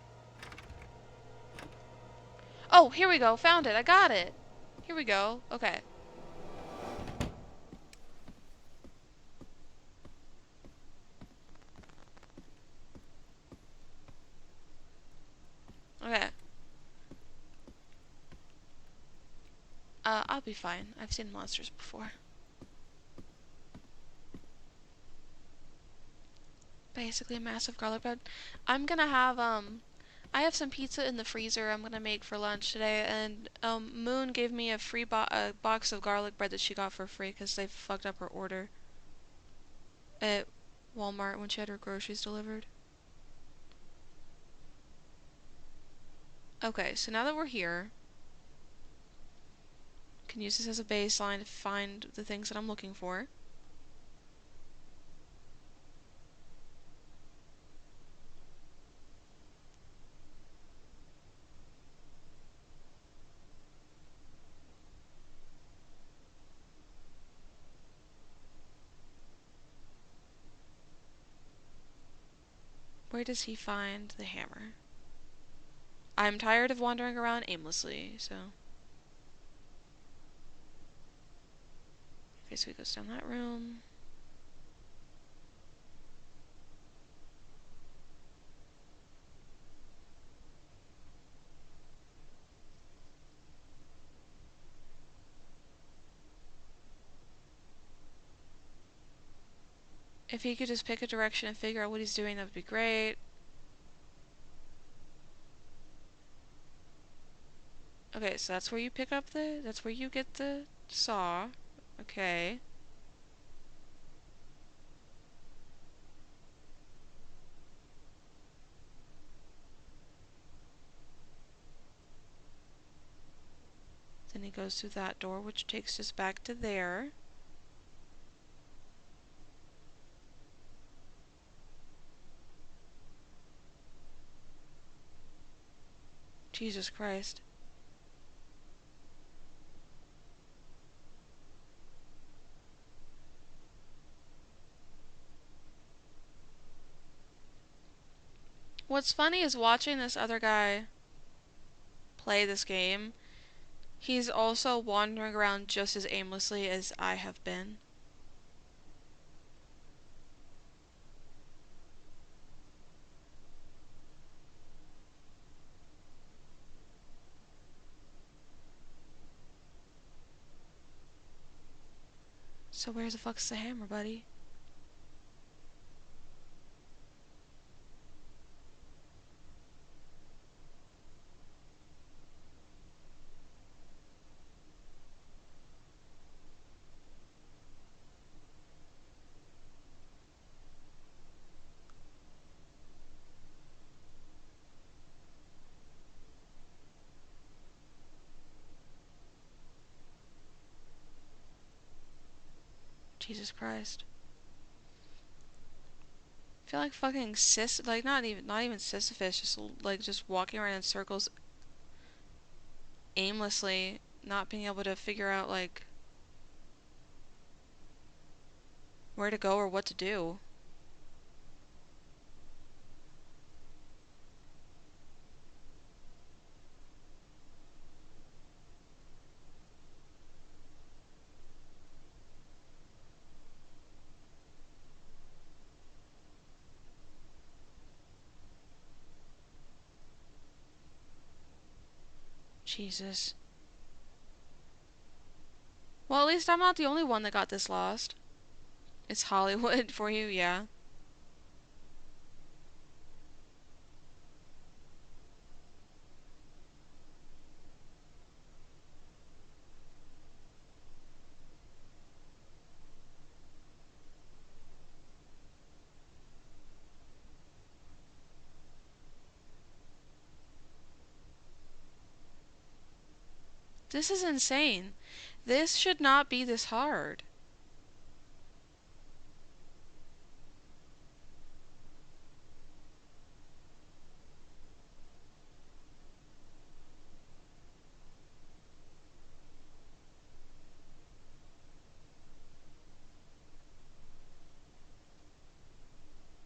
Oh, here we go. Found it. I got it. Here we go. Okay. Okay. I'll be fine. I've seen monsters before. Basically a massive garlic bread. I'm gonna have, I have some pizza in the freezer I'm gonna make for lunch today, and, Moon gave me a free box of garlic bread that she got for free because they fucked up her order at Walmart when she had her groceries delivered. Okay, so now that we're here, can use this as a baseline to find the things that I'm looking for. Where does he find the hammer? I'm tired of wandering around aimlessly, so... Okay, so he goes down that room. If he could just pick a direction and figure out what he's doing, that would be great. Okay, so that's where you pick up that's where you get the saw. Okay. Then he goes through that door, which takes us back to there. Jesus Christ. What's funny is watching this other guy play this game. He's also wandering around just as aimlessly as I have been. So where the fuck's the hammer, buddy? Jesus Christ. I feel like fucking like not even Sisyphus, just like just walking around in circles aimlessly, not being able to figure out like where to go or what to do. Jesus. Well, at least I'm not the only one that got this lost. It's Hollywood for you, yeah. This is insane. This should not be this hard.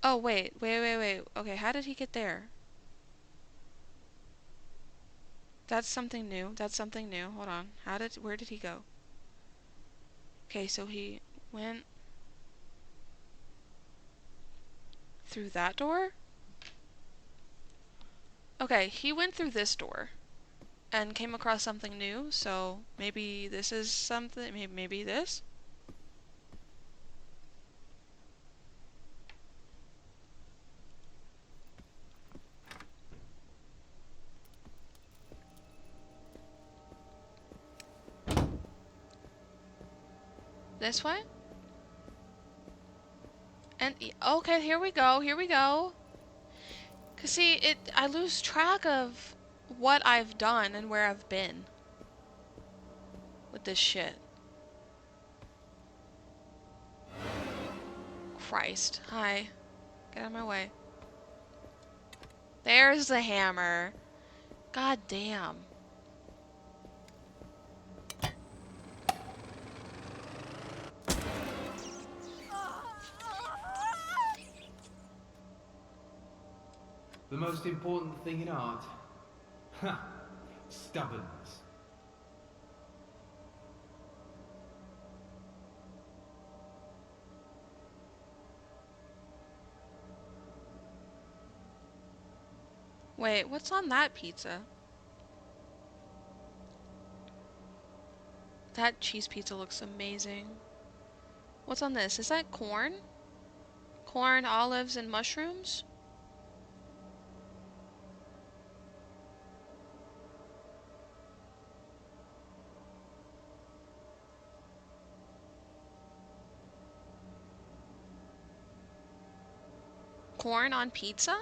Oh, wait. Okay, how did he get there? That's something new. Hold on. Where did he go? Okay, so he went through that door? Okay, he went through this door and came across something new, so maybe this is something, maybe this? This way? And, okay, here we go. Cause see, I lose track of what I've done and where I've been with this shit. Christ. Hi. Get out of my way. There's the hammer. God damn. The most important thing in art? Ha! Stubbornness. Wait, what's on that pizza? That cheese pizza looks amazing. What's on this? Is that corn? Corn, olives, and mushrooms? Corn on pizza?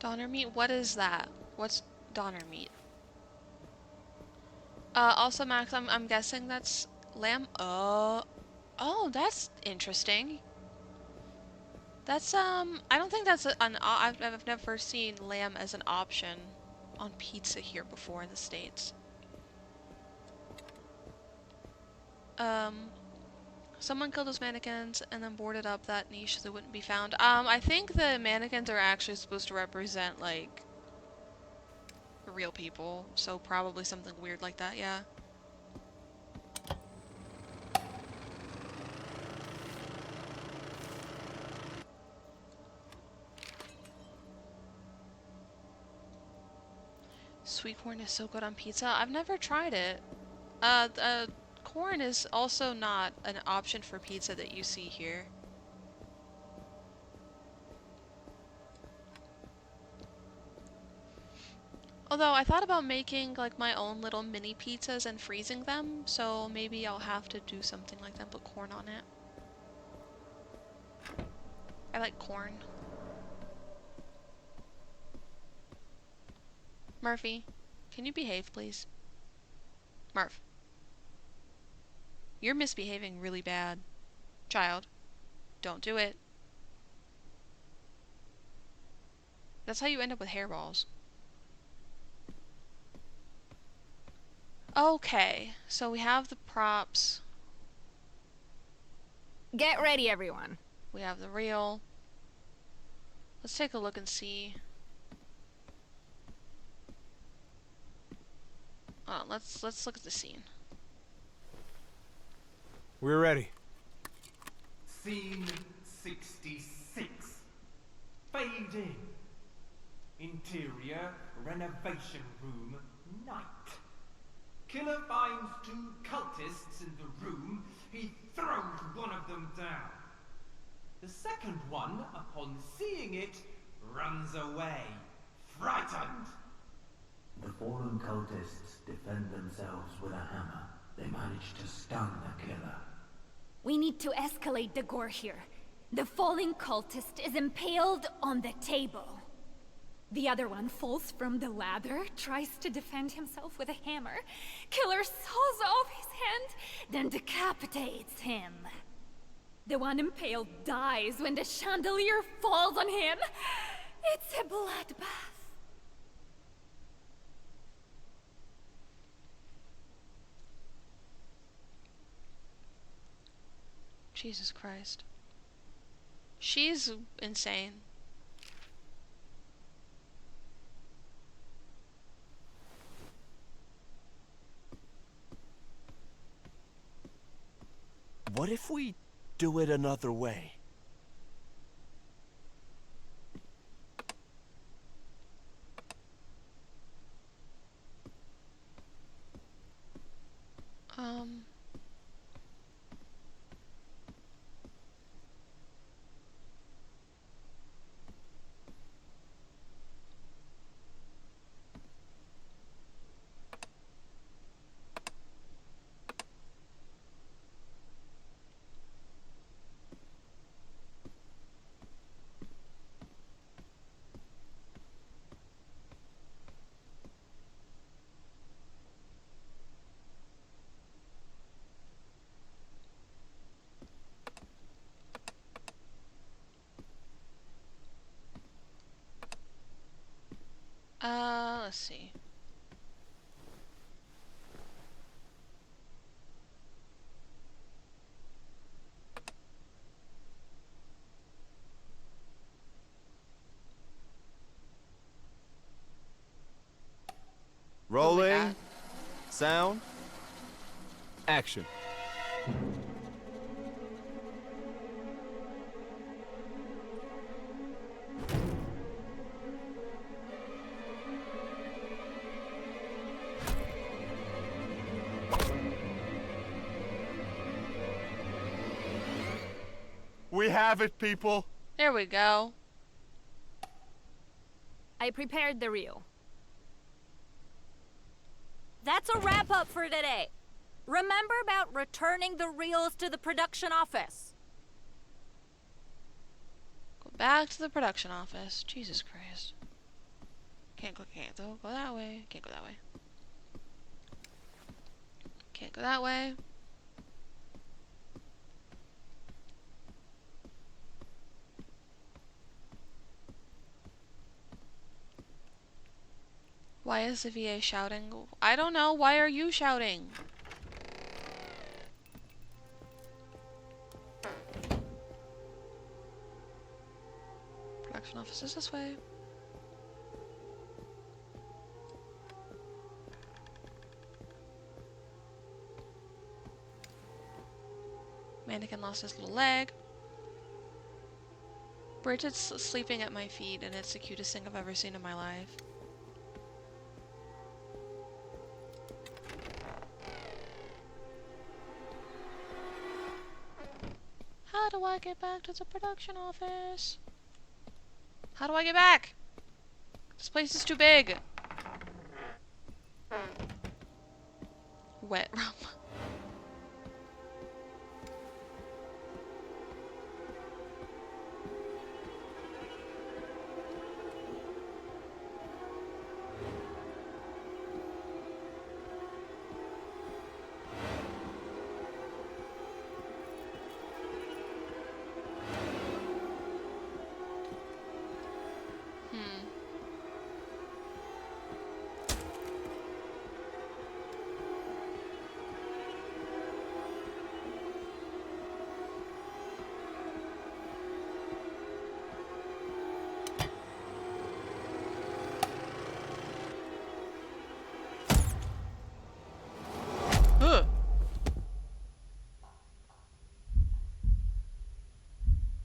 Doner meat? What is that? What's doner meat? Also, Max, I'm guessing that's lamb. Oh, that's interesting. That's, I don't think that's I've never seen lamb as an option on pizza here before in the States. Someone killed those mannequins and then boarded up that niche so they wouldn't be found. I think the mannequins are actually supposed to represent, like, real people, so probably something weird like that, yeah. sweet corn is so good on pizza. I've never tried it. Corn is also not an option for pizza that you see here. Although I thought about making like my own little mini pizzas and freezing them, so maybe I'll have to do something like that, put corn on it. I like corn. Murphy, can you behave, please? Murph. You're misbehaving really bad. Child, don't do it. That's how you end up with hairballs. Okay, so we have the props. Get ready, everyone. We have the reel. Let's take a look and see. Let's look at the scene. We're ready. Scene 66. Fade in. Interior renovation room, night. Killer finds two cultists in the room. He throws one of them down. The second one, upon seeing it, runs away, frightened. The fallen cultists defend themselves with a hammer. They manage to stun the killer. We need to escalate the gore here. The falling cultist is impaled on the table. The other one falls from the ladder, tries to defend himself with a hammer. Killer saws off his hand, then decapitates him. The one impaled dies when the chandelier falls on him. It's a bloodbath. Jesus Christ. She's insane. What if we do it another way? Let's see. Rolling. Sound. Action. We have it, people. There we go. I prepared the reel. That's a wrap-up for today. Remember about returning the reels to the production office. Go back to the production office. Jesus Christ. Can't go that way. Can't go that way. Can't go that way. Why is the VA shouting? I don't know. Why are you shouting? Production office is this way. Mannequin lost his little leg. Bridget's sleeping at my feet, and it's the cutest thing I've ever seen in my life. do I get back to the production office? How do I get back? This place is too big. Wet rum.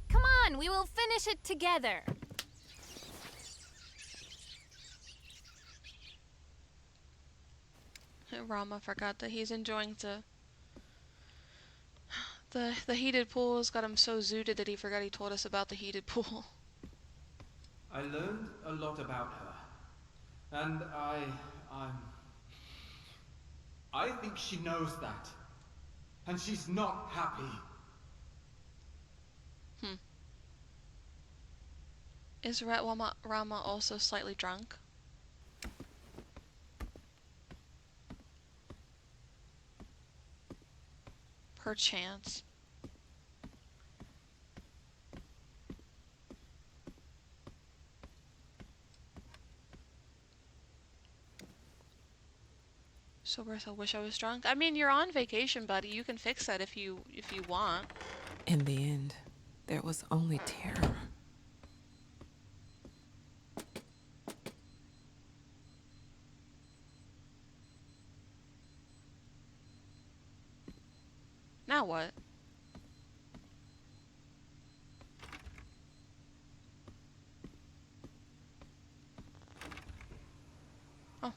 Come on, we will finish it together. Rama forgot that he's enjoying the heated pool's got him so zooted that he forgot he told us about the heated pool. I learned a lot about her. And I think she knows that. And she's not happy. Is Rama also slightly drunk? Perchance. So Bertha, wish I was drunk. I mean, you're on vacation, buddy. You can fix that if you want. In the end, there was only terror. Now what? Oh.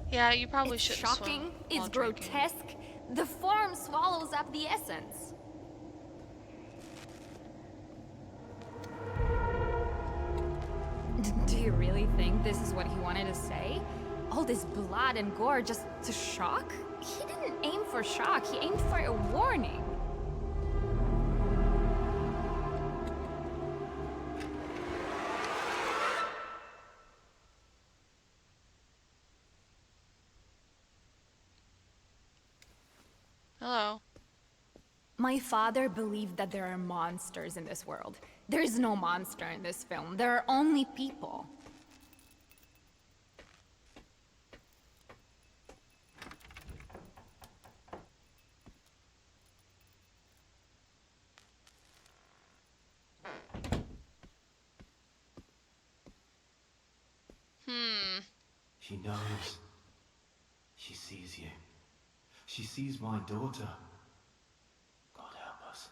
Yeah, you probably It's shouldn't shocking, swim it's while drinking. grotesque. The form swallows up the essence. Do you really think this is what he wanted to say? All this blood and gore just to shock? He didn't aim for shock, he aimed for a warning. Hello. My father believed that there are monsters in this world. There is no monster in this film. There are only people. She knows. She sees you. She sees my daughter. God help us.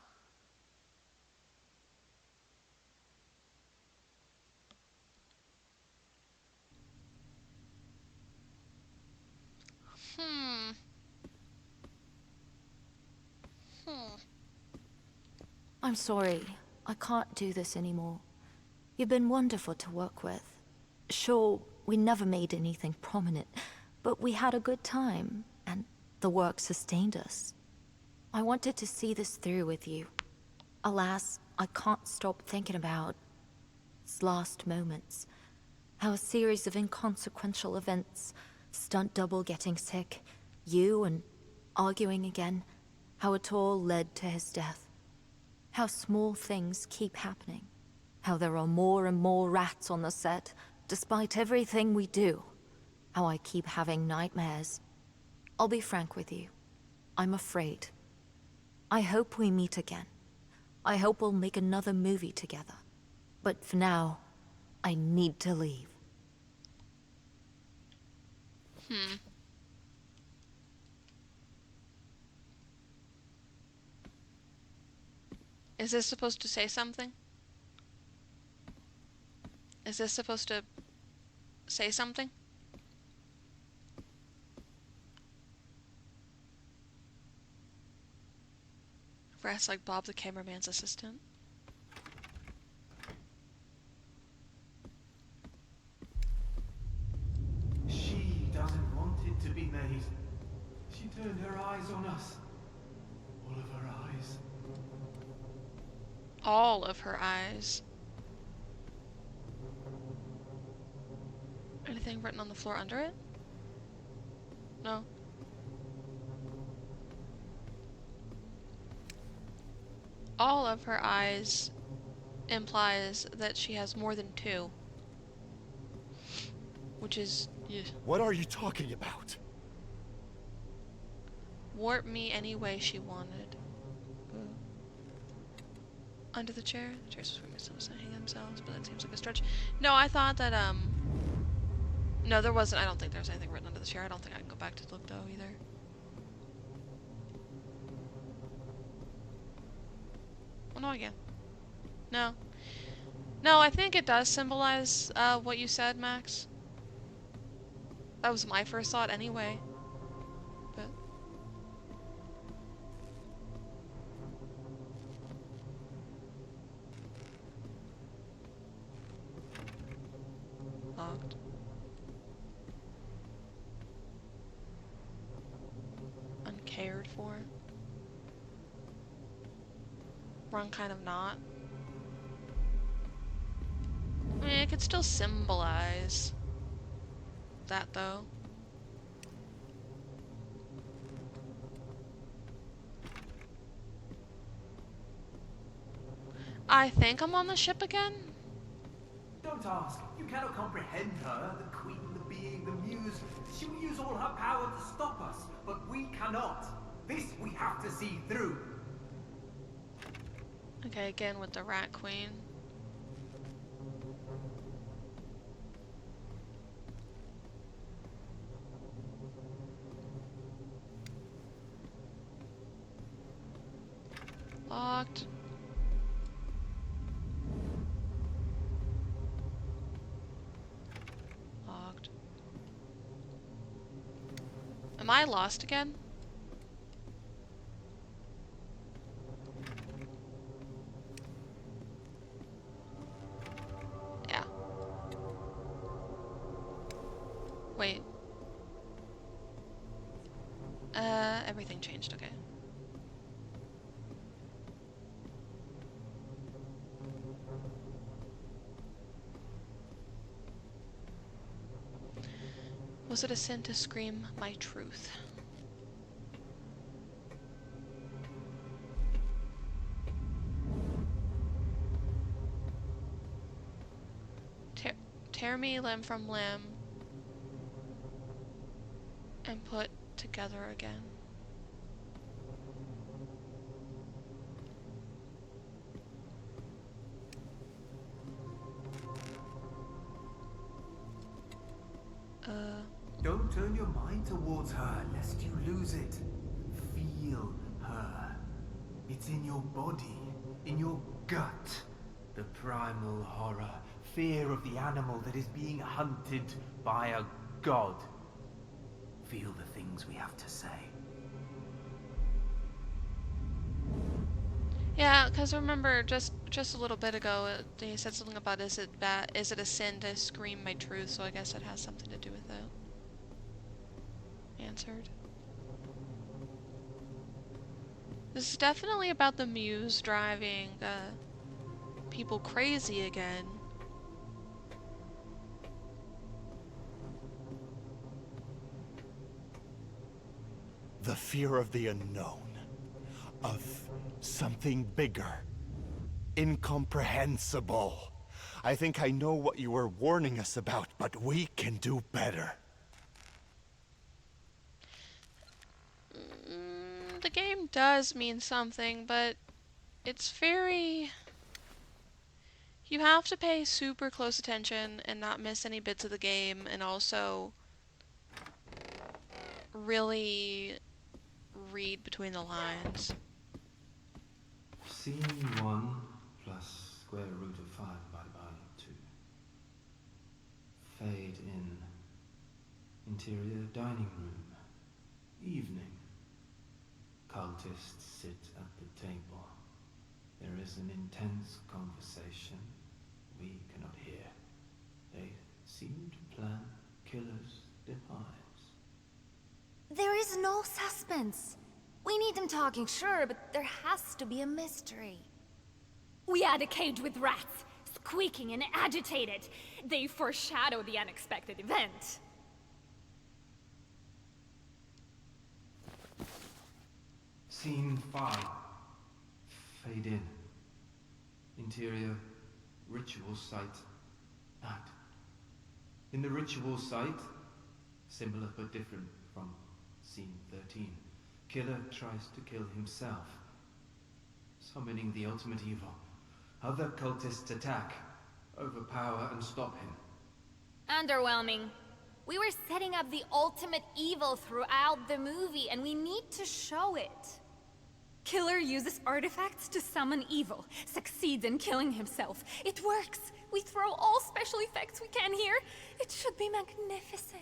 I'm sorry. I can't do this anymore. You've been wonderful to work with. Sure, we never made anything prominent, but we had a good time, and the work sustained us. I wanted to see this through with you. Alas, I can't stop thinking about its last moments. How a series of inconsequential events, stunt double getting sick, you and arguing again, how it all led to his death. How small things keep happening. How there are more and more rats on the set, despite everything we do. How I keep having nightmares. I'll be frank with you. I'm afraid. I hope we meet again. I hope we'll make another movie together. But for now, I need to leave. Is this supposed to say something? Is this supposed to say something? Rest like Bob the cameraman's assistant. She doesn't want it to be made. She turned her eyes on us. All of her eyes. All of her eyes. Anything written on the floor under it? No. All of her eyes implies that she has more than two. Which is... yeah. What are you talking about? Warp me any way she wanted. Ooh. Under the chair? The chair's where my sons hang themselves, but that seems like a stretch. No, I thought that, no, there wasn't. I don't think there's anything written under the chair. I don't think I can go back to look, though, either. Oh, no, again. No. No, I think it does symbolize, what you said, Max. That was my first thought, anyway. But... locked. Uncared for. Wrong kind of not. I mean, it could still symbolize that, though. I think I'm on the ship again? Don't ask. You cannot comprehend her, the queen, the being, the muse. She will use all her power to stop us, but we cannot. This we have to see through. Okay, again with the Rat Queen. Locked. Locked. Am I lost again? Yeah. Wait. Everything changed, okay. Was it a sin to scream my truth? Tear me limb from limb and put together again. Don't turn your mind towards her, lest you lose it. Feel her. It's in your body, in your gut. The primal horror, fear of the animal that is being hunted by a god. Feel the things we have to say. Yeah, because remember, just a little bit ago, he said something about is it a sin to scream my truth, so I guess it has something to do with it. Answered. This is definitely about the muse driving people crazy again. The fear of the unknown. Of something bigger. Incomprehensible. I think I know what you were warning us about, but we can do better. The game does mean something, but it's very... You have to pay super close attention and not miss any bits of the game, and also really read between the lines. Scene 1 plus square root of 5 divided by 2. Fade in. Interior dining room. Evening. Cultist cultists sit at the table. There is an intense conversation we cannot hear. They seem to plan Killer's demise. There is no suspense. We need them talking, sure, but there has to be a mystery. We had a cage with rats, squeaking and agitated. They foreshadow the unexpected event. Scene 5. Fade in. Interior, ritual site. Act. In the ritual site, similar but different from scene 13, Killer tries to kill himself, summoning the ultimate evil. Other cultists attack, overpower and stop him. Underwhelming. We were setting up the ultimate evil throughout the movie, and we need to show it. Killer uses artifacts to summon evil, succeeds in killing himself. It works! We throw all special effects we can here. It should be magnificent.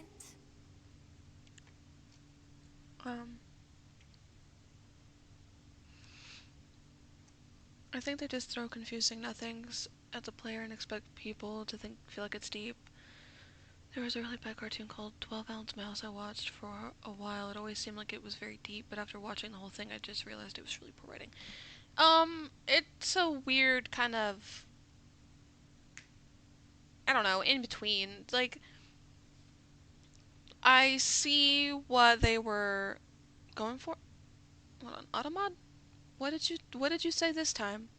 I think they just throw confusing nothings at the player and expect people to feel like it's deep. There was a really bad cartoon called 12-Ounce Mouse I watched for a while. It always seemed like it was very deep, but after watching the whole thing, I just realized it was really poor writing. It's a weird kind of, I don't know, in between. Like, I see what they were going for. Hold on, Automod? What did you say this time?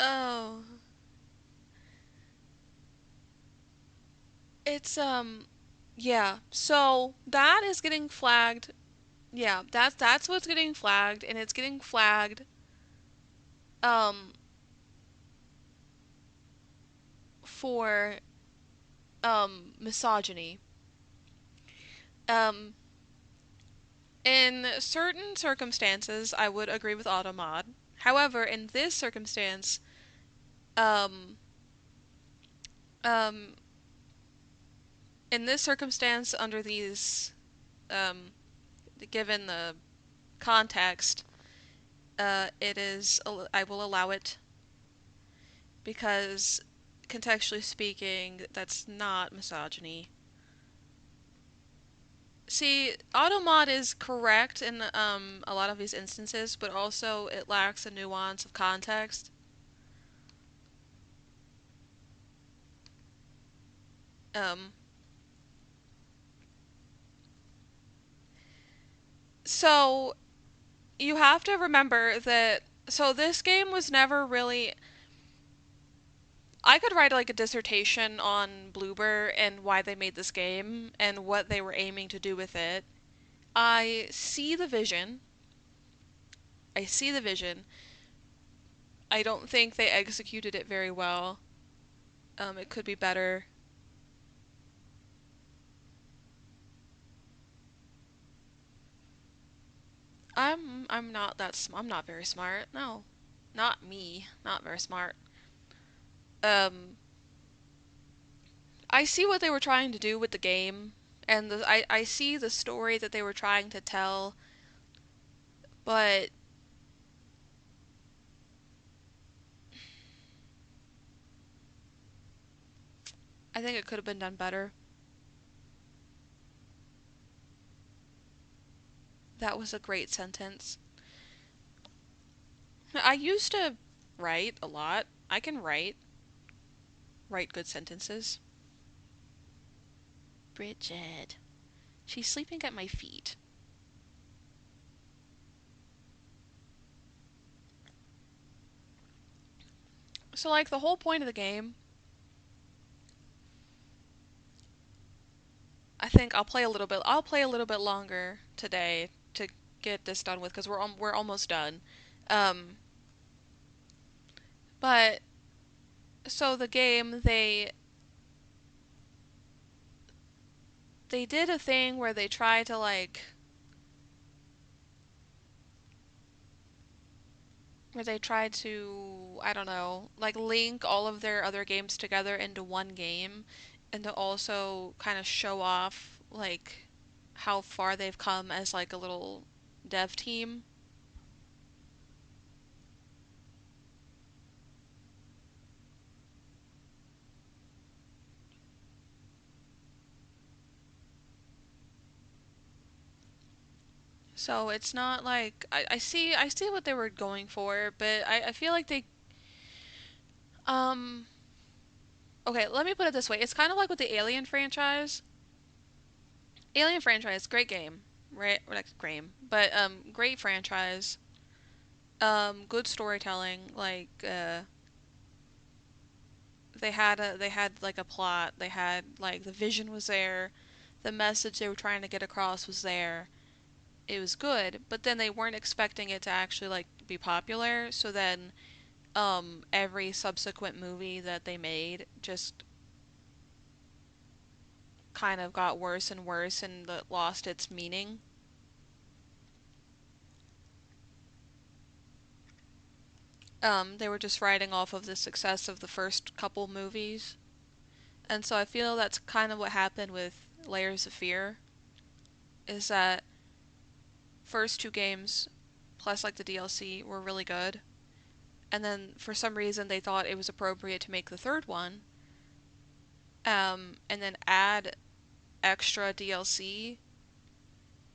Oh. It's, yeah. So, that is getting flagged. Yeah, that's what's getting flagged, and it's getting flagged, um, for, misogyny. Um, in certain circumstances, I would agree with Automod. However, in this circumstance, um, um, under these, um, given the context, I will allow it, because contextually speaking, that's not misogyny. See, automod is correct in a lot of these instances, but also it lacks a nuance of context. Um, so you have to remember that, so this game was never really, I could write like a dissertation on Bloober and why they made this game and what they were aiming to do with it. I see the vision. I see the vision. I don't think they executed it very well. It could be better. I'm not very smart. No. Not me. Not very smart. Um I see what they were trying to do with the game, and I see the story that they were trying to tell, but I think it could have been done better. That was a great sentence. I used to write a lot. I can write good sentences. Bridget. She's sleeping at my feet. So like the whole point of the game, I think I'll play a little bit. I'll play a little bit longer today to get this done with, because we're almost done. Um, but so the game, they did a thing where they tried to I don't know, like link all of their other games together into one game and to also kind of show off like how far they've come as like a little dev team. So it's not like I see what they were going for, but I feel like they um okay, let me put it this way. It's kind of like with the Alien franchise. Alien franchise, great game, right? Or like game, but great franchise. Good storytelling. Like they had like a plot. They had like the vision was there, the message they were trying to get across was there. It was good, but then they weren't expecting it to actually like be popular. So then, every subsequent movie that they made just kind of got worse and worse and lost its meaning. They were just riding off of the success of the first couple movies. And so I feel that's kind of what happened with Layers of Fear, is that first two games, plus like the DLC, were really good. And then for some reason they thought it was appropriate to make the third one, and then add extra DLC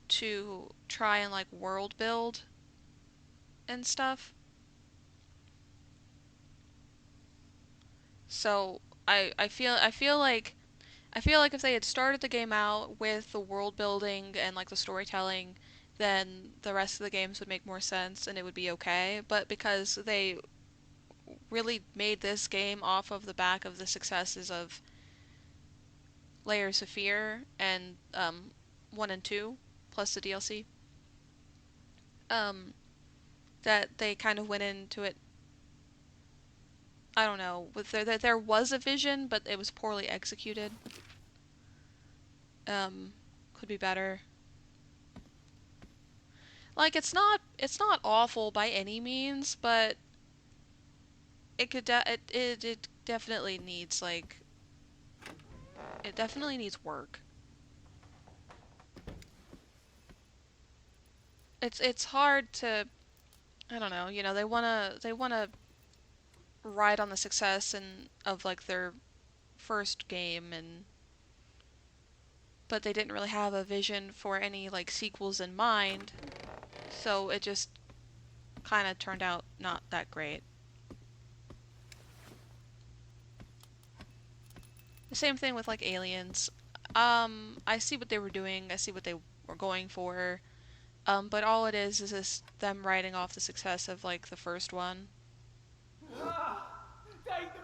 to try and like world build and stuff. So I feel like if they had started the game out with the world building and like the storytelling, then the rest of the games would make more sense and it would be okay. But because they really made this game off of the back of the successes of Layers of Fear and 1 and 2 plus the DLC, um that they kind of went into it, I don't know, with there was a vision but it was poorly executed. Could be better. Like it's not awful by any means, but it definitely needs like it definitely needs work. It's hard to, I don't know, they wanna ride on the success and of like their first game, and but they didn't really have a vision for any like sequels in mind, so it just kind of turned out not that great. The same thing with like Aliens. I see what they were doing. I see what they were going for. But all it is this them writing off the success of like the first one. Take them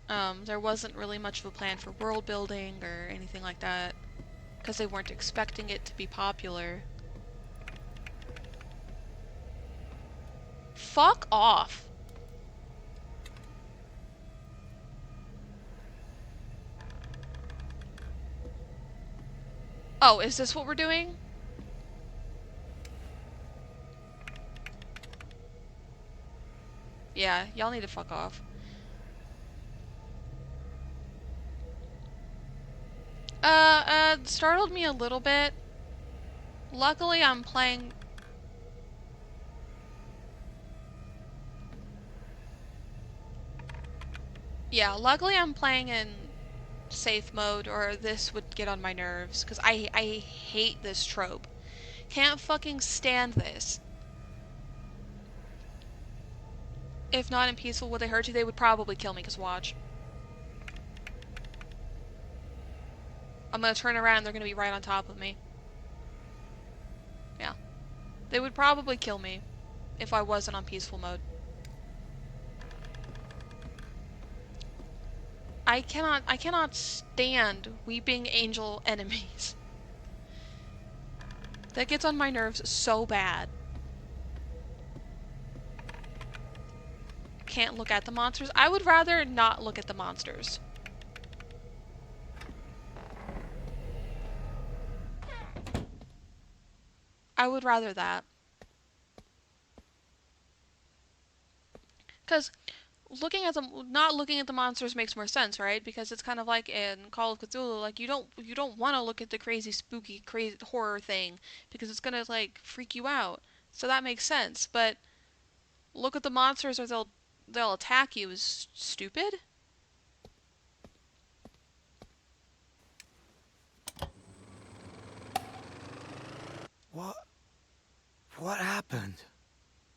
away! There wasn't really much of a plan for world building or anything like that, because they weren't expecting it to be popular. Fuck off. Oh, is this what we're doing? Yeah, y'all need to fuck off. Startled me a little bit. Luckily, I'm playing... Yeah, luckily I'm playing in safe mode, or this would get on my nerves, because I hate this trope. Can't fucking stand this. If not in peaceful, would they hurt you? They would probably kill me, because watch. I'm gonna turn around and they're gonna be right on top of me. Yeah. They would probably kill me if I wasn't on peaceful mode. I cannot stand weeping angel enemies. That gets on my nerves so bad. can't look at the monsters. I would rather not look at the monsters. I would rather that. Because not looking at the monsters makes more sense, right? Because it's kind of like in Call of Cthulhu, like you don't want to look at the crazy, spooky, crazy horror thing because it's gonna like freak you out. So that makes sense. But look at the monsters or they'll attack you is stupid. What happened?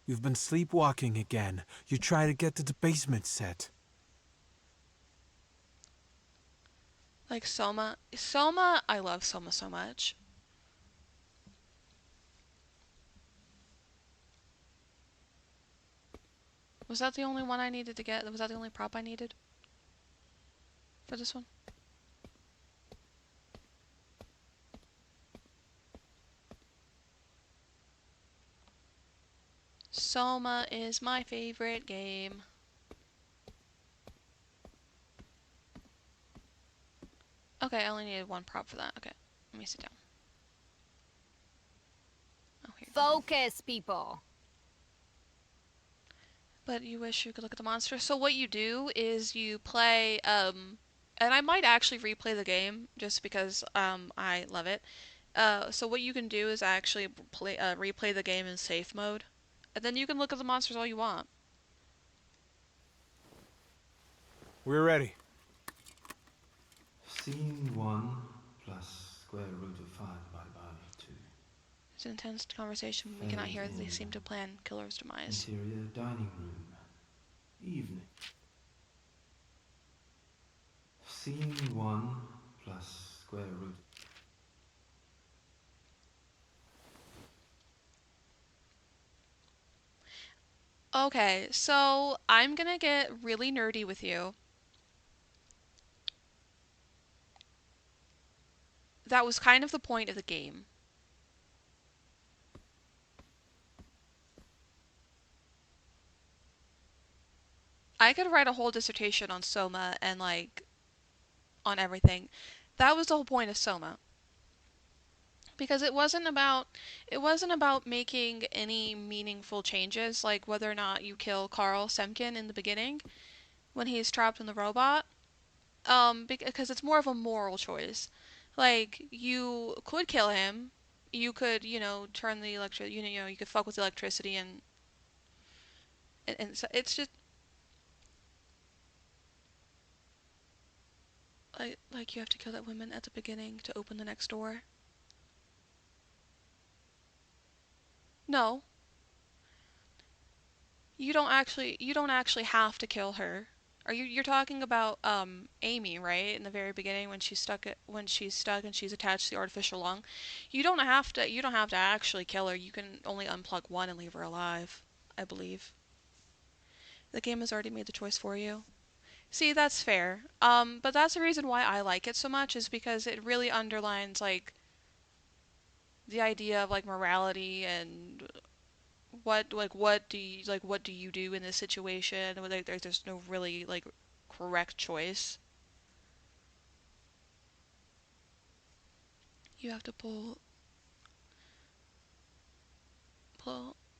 You've been sleepwalking again. You try to get to the basement set. Like Soma, I love Soma so much. Was that the only one I needed to get? Was that the only prop I needed for this one? Soma is my favorite game. Okay, I only needed one prop for that. Okay, let me sit down. Oh, here. Focus, people. But you wish you could look at the monster. So what you do is you play, and I might actually replay the game just because I love it. So what you can do is actually replay the game in safe mode, and then you can look at the monsters all you want. We're ready. Scene 1 plus square root of 5 divided by 2. It's an intense conversation we cannot hear as they seem to plan Killer's demise. Interior dining room. Evening. Scene 1 plus square root. Okay, so I'm gonna get really nerdy with you. That was kind of the point of the game. I could write a whole dissertation on Soma and like on everything. That was the whole point of Soma. Because it wasn't about making any meaningful changes, like whether or not you kill Carl Semkin in the beginning when he's trapped in the robot. Because it's more of a moral choice. Like you could kill him, you could, turn the you could fuck with the electricity and so it's just like you have to kill that woman at the beginning to open the next door. No, you don't actually have to kill her. You're talking about Amy, right? In the very beginning when she's stuck and she's attached to the artificial lung. You don't have to actually kill her. You can only unplug one and leave her alive, I believe. The game has already made the choice for you. See, that's fair. But that's the reason why I like it so much is because it really underlines like the idea of like morality and what do you do in this situation? Like, there's no really like correct choice. You have to pull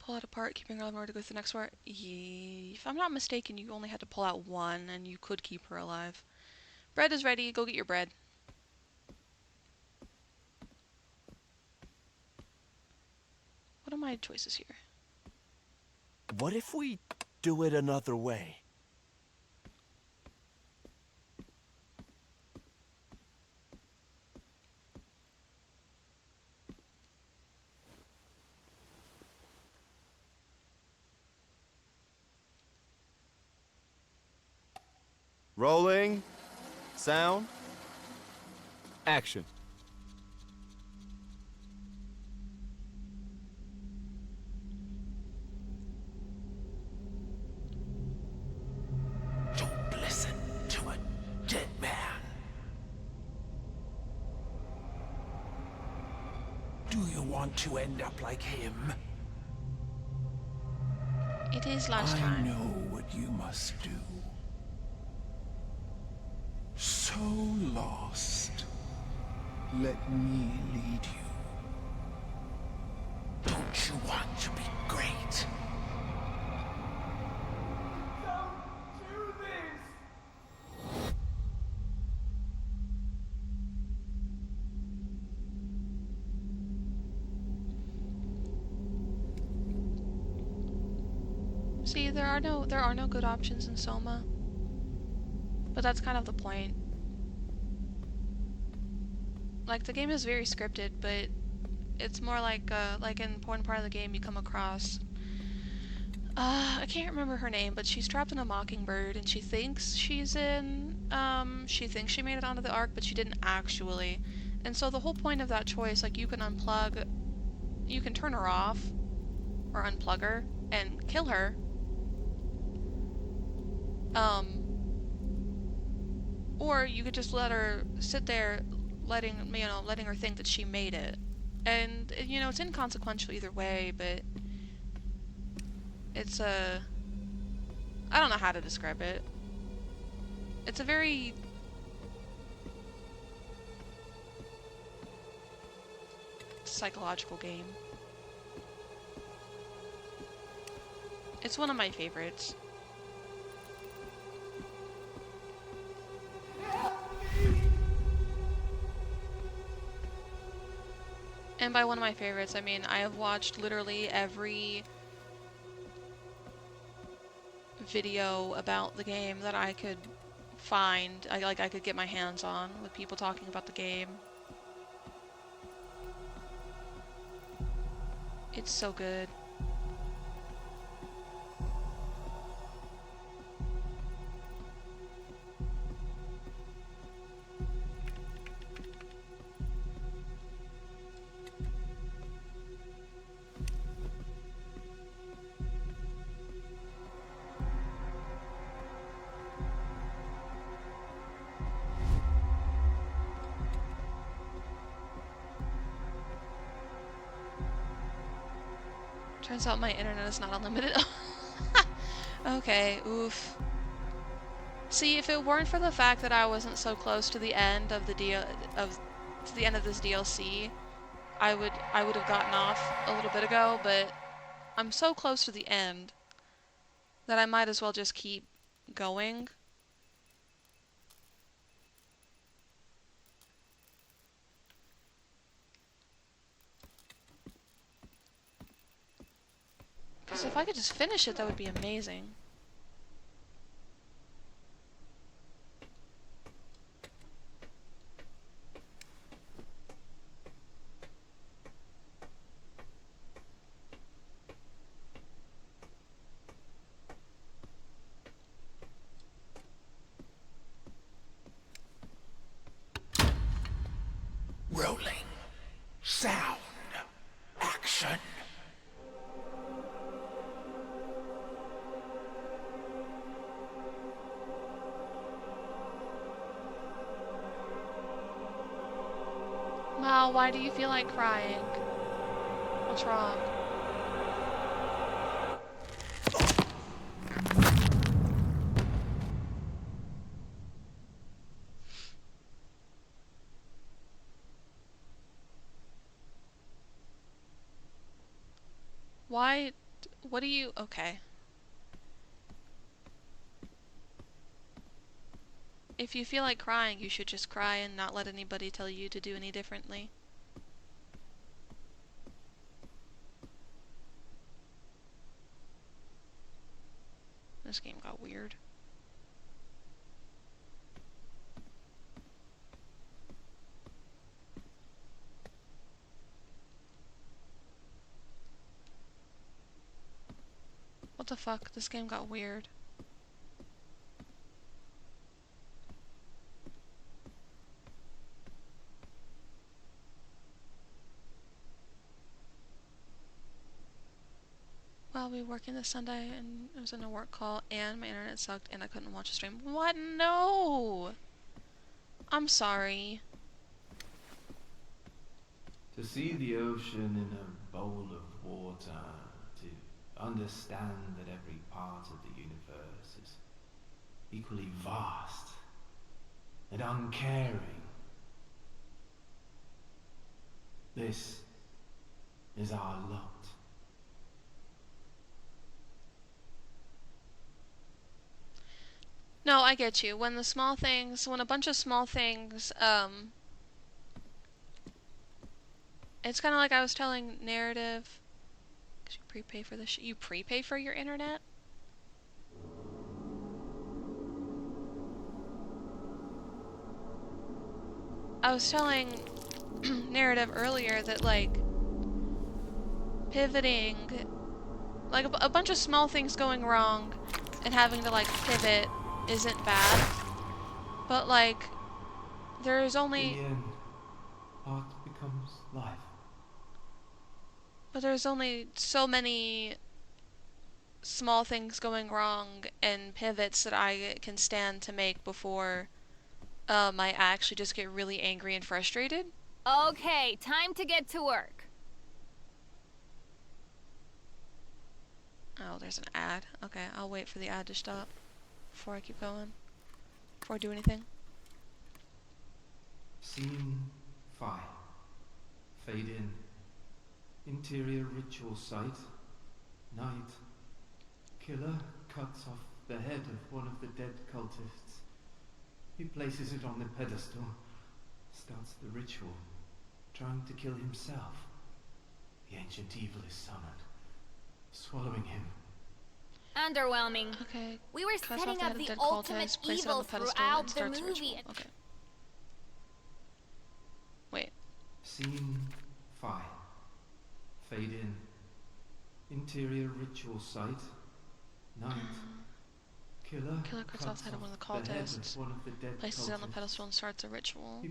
it apart, keeping her alive in order to go to the next part. If I'm not mistaken, you only had to pull out one, and you could keep her alive. Bread is ready. Go get your bread. What are my choices here? What if we do it another way? Rolling. Sound. Action. Don't listen to a dead man. Do you want to end up like him? It is I lunchtime. know what you must must do. So lost. Let me lead you. Don't you want to be great? See, there are no good options in Soma. But that's kind of the point. Like, the game is very scripted, but it's more like in important part of the game you come across I can't remember her name, but she's trapped in a mockingbird and she thinks she made it onto the ark, but she didn't actually. And so the whole point of that choice, like, you can turn her off or unplug her and kill her. Or you could just let her sit there, letting her think that she made it. And, it's inconsequential either way, but it's I don't know how to describe it. It's a very psychological game. It's one of my favorites. And by one of my favorites, I mean I have watched literally every video about the game that I could find, I could get my hands on, with people talking about the game. It's so good. Turns out my internet is not unlimited. Okay, oof. See, if it weren't for the fact that I wasn't so close to the end of the end of this DLC, I would have gotten off a little bit ago, but I'm so close to the end that I might as well just keep going. Because if I could just finish it, that would be amazing. Rolling. Sound. Action. Mal, why do you feel like crying? What's wrong? Why? What do you... Okay. If you feel like crying, you should just cry and not let anybody tell you to do any differently. This game got weird. What the fuck? This game got weird. Well, we were working this Sunday and it was in a work call and my internet sucked and I couldn't watch the stream. What? No! I'm sorry. To see the ocean in a bowl of water, to understand that every part of the universe is equally vast and uncaring. This is our lot. No, I get you. When a bunch of small things, it's kind of like I was telling Narrative. 'Cause you prepay for this. You prepay for your internet? I was telling Narrative earlier that, like, pivoting, like, a bunch of small things going wrong and having to, like, pivot isn't bad. But, like, there's In only... the end, art becomes life. But there's only so many small things going wrong and pivots that I can stand to make before I actually just get really angry and frustrated. Okay, time to get to work. Oh, there's an ad. Okay, I'll wait for the ad to stop before I keep going. Before I do anything. Scene 5. Fade in. Interior ritual site. Night. Killer cuts off the head of one of the dead cultists. He places it on the pedestal, starts the ritual, trying to kill himself. The ancient evil is summoned, swallowing him. Underwhelming. Okay. We were Cuts off setting the head up of the dead ultimate cultist, place it on evil the pedestal, throughout and the starts a movie. ritual. Okay. Scene 5. Fade in. Interior ritual site. Night. Killer Cuts off the head of one of the cultists, one of the dead places it on the cultists. pedestal, and starts a ritual.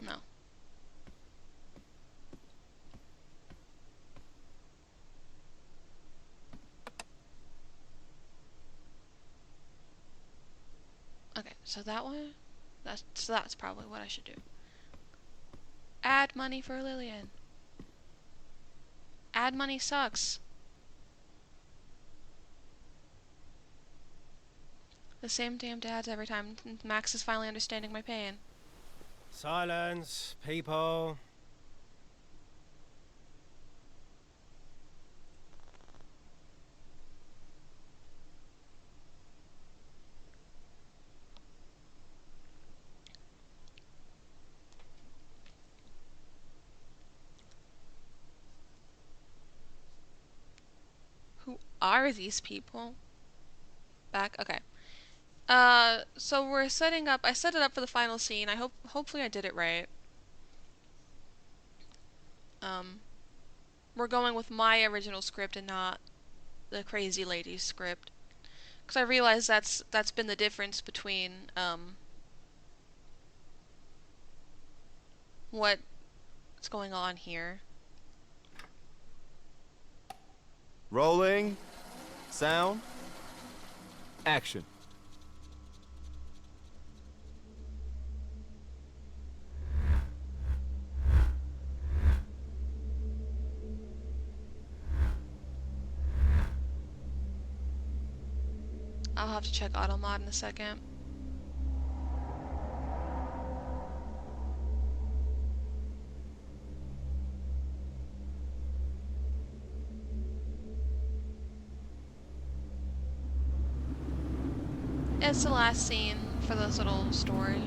No. Okay, so that one, that's probably what I should do. Add money for Lillian. Ad money sucks. The same damned ads every time. Max is finally understanding my pain. Silence, people. Who are these people? Back? Okay. So we're setting up, I set it up for the final scene. Hopefully I did it right. We're going with my original script and not the crazy lady's script. Because I realize that's been the difference between, what's going on here. Rolling. Sound. Action. I'll have to check AutoMod in a second. It's the last scene for this little story.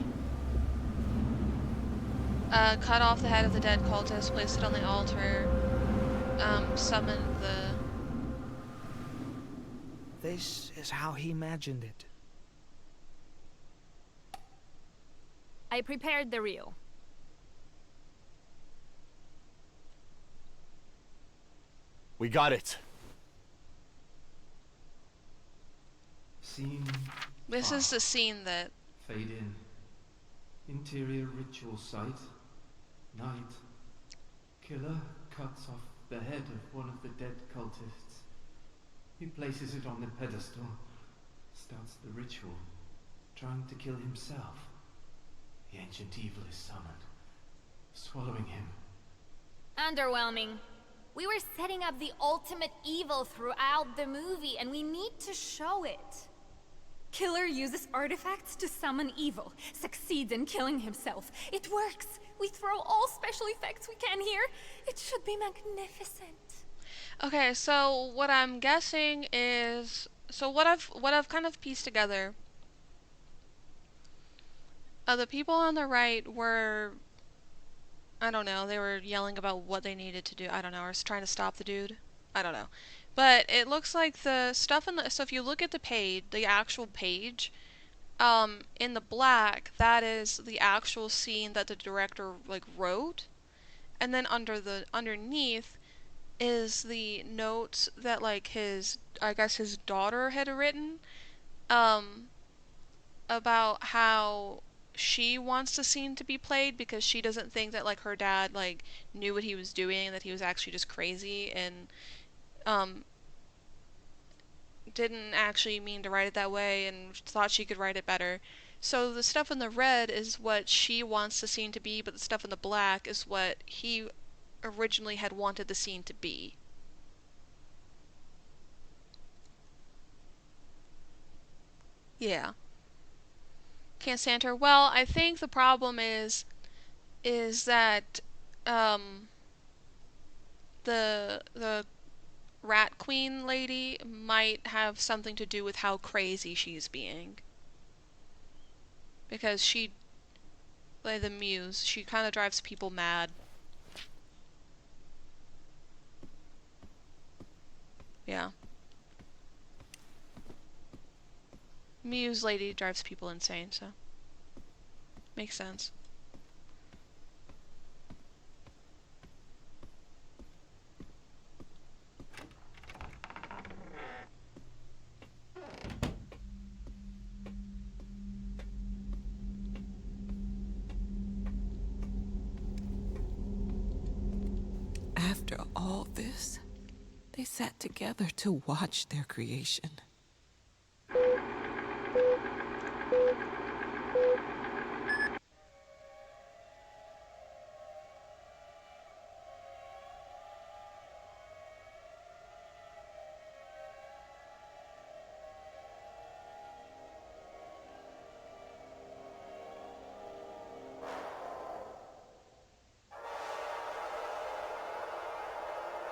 Cut off the head of the dead cultist, placed it on the altar, summoned the... This is how he imagined it. I prepared the reel. We got it. Scene This 5. is the scene that... Fade in. Interior ritual site. Night. Killer cuts off the head of one of the dead cultists. He places it on the pedestal, starts the ritual, trying to kill himself. The ancient evil is summoned, swallowing him. Underwhelming. We were setting up the ultimate evil throughout the movie, and we need to show it. Killer uses artifacts to summon evil, succeeds in killing himself. It works! We throw all special effects we can here. It should be magnificent. Okay, so what I'm guessing is, so what I've kind of pieced together. The people on the right were, I don't know, they were yelling about what they needed to do. I don't know, or trying to stop the dude. I don't know. But it looks like the stuff in the, so if you look at the page, the actual page, in the black, that is the actual scene that the director like wrote. And then underneath is the notes that like I guess his daughter had written, um, about how she wants the scene to be played because she doesn't think that like her dad like knew what he was doing and that he was actually just crazy and um didn't actually mean to write it that way and thought she could write it better. So the stuff in the red is what she wants the scene to be, but the stuff in the black is what he originally had wanted the scene to be. Yeah. Can't stand her. Well, I think the problem is that the rat queen lady might have something to do with how crazy she's being. Because she, like the muse, she kind of drives people mad. Yeah. Muse lady drives people insane, so makes sense. After all this, they sat together to watch their creation.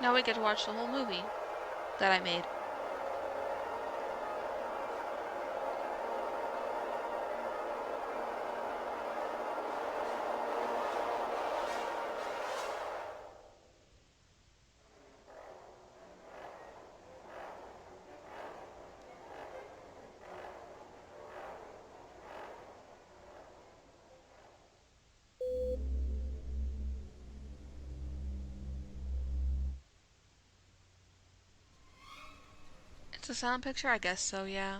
Now we get to watch the whole movie that I made. It's a sound picture? I guess so, yeah.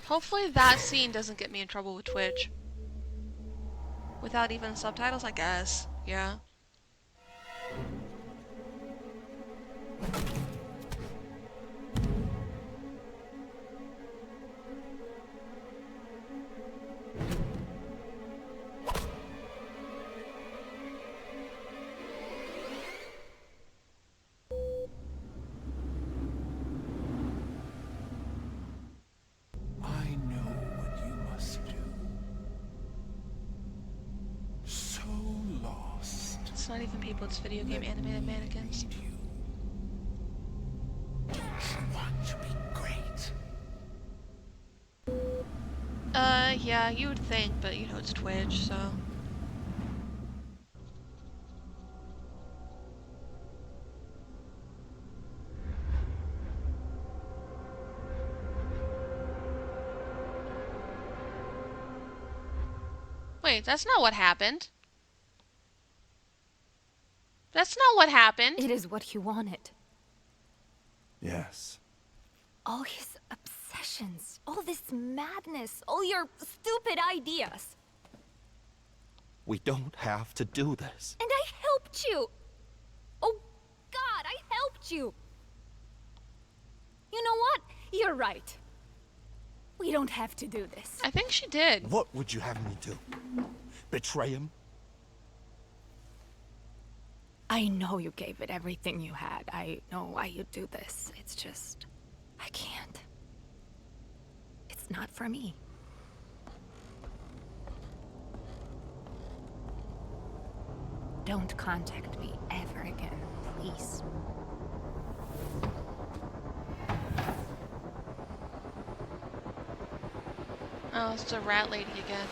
Hopefully that scene doesn't get me in trouble with Twitch. Without even subtitles, I guess. Yeah. I know what you must do. So lost. It's not even people, it's video game animated mannequins. Want to be great. Yeah, you would think, but you know it's Twitch, so. Wait, that's not what happened. That's not what happened. It is what you wanted. Yes. All his obsessions, all this madness, all your stupid ideas. We don't have to do this. And I helped you! Oh, God, I helped you! You know what? You're right. We don't have to do this. I think she did. What would you have me do? Betray him? I know you gave it everything you had. I know why you do this. It's just... I can't. It's not for me. Don't contact me ever again, please. Oh, it's a rat lady again.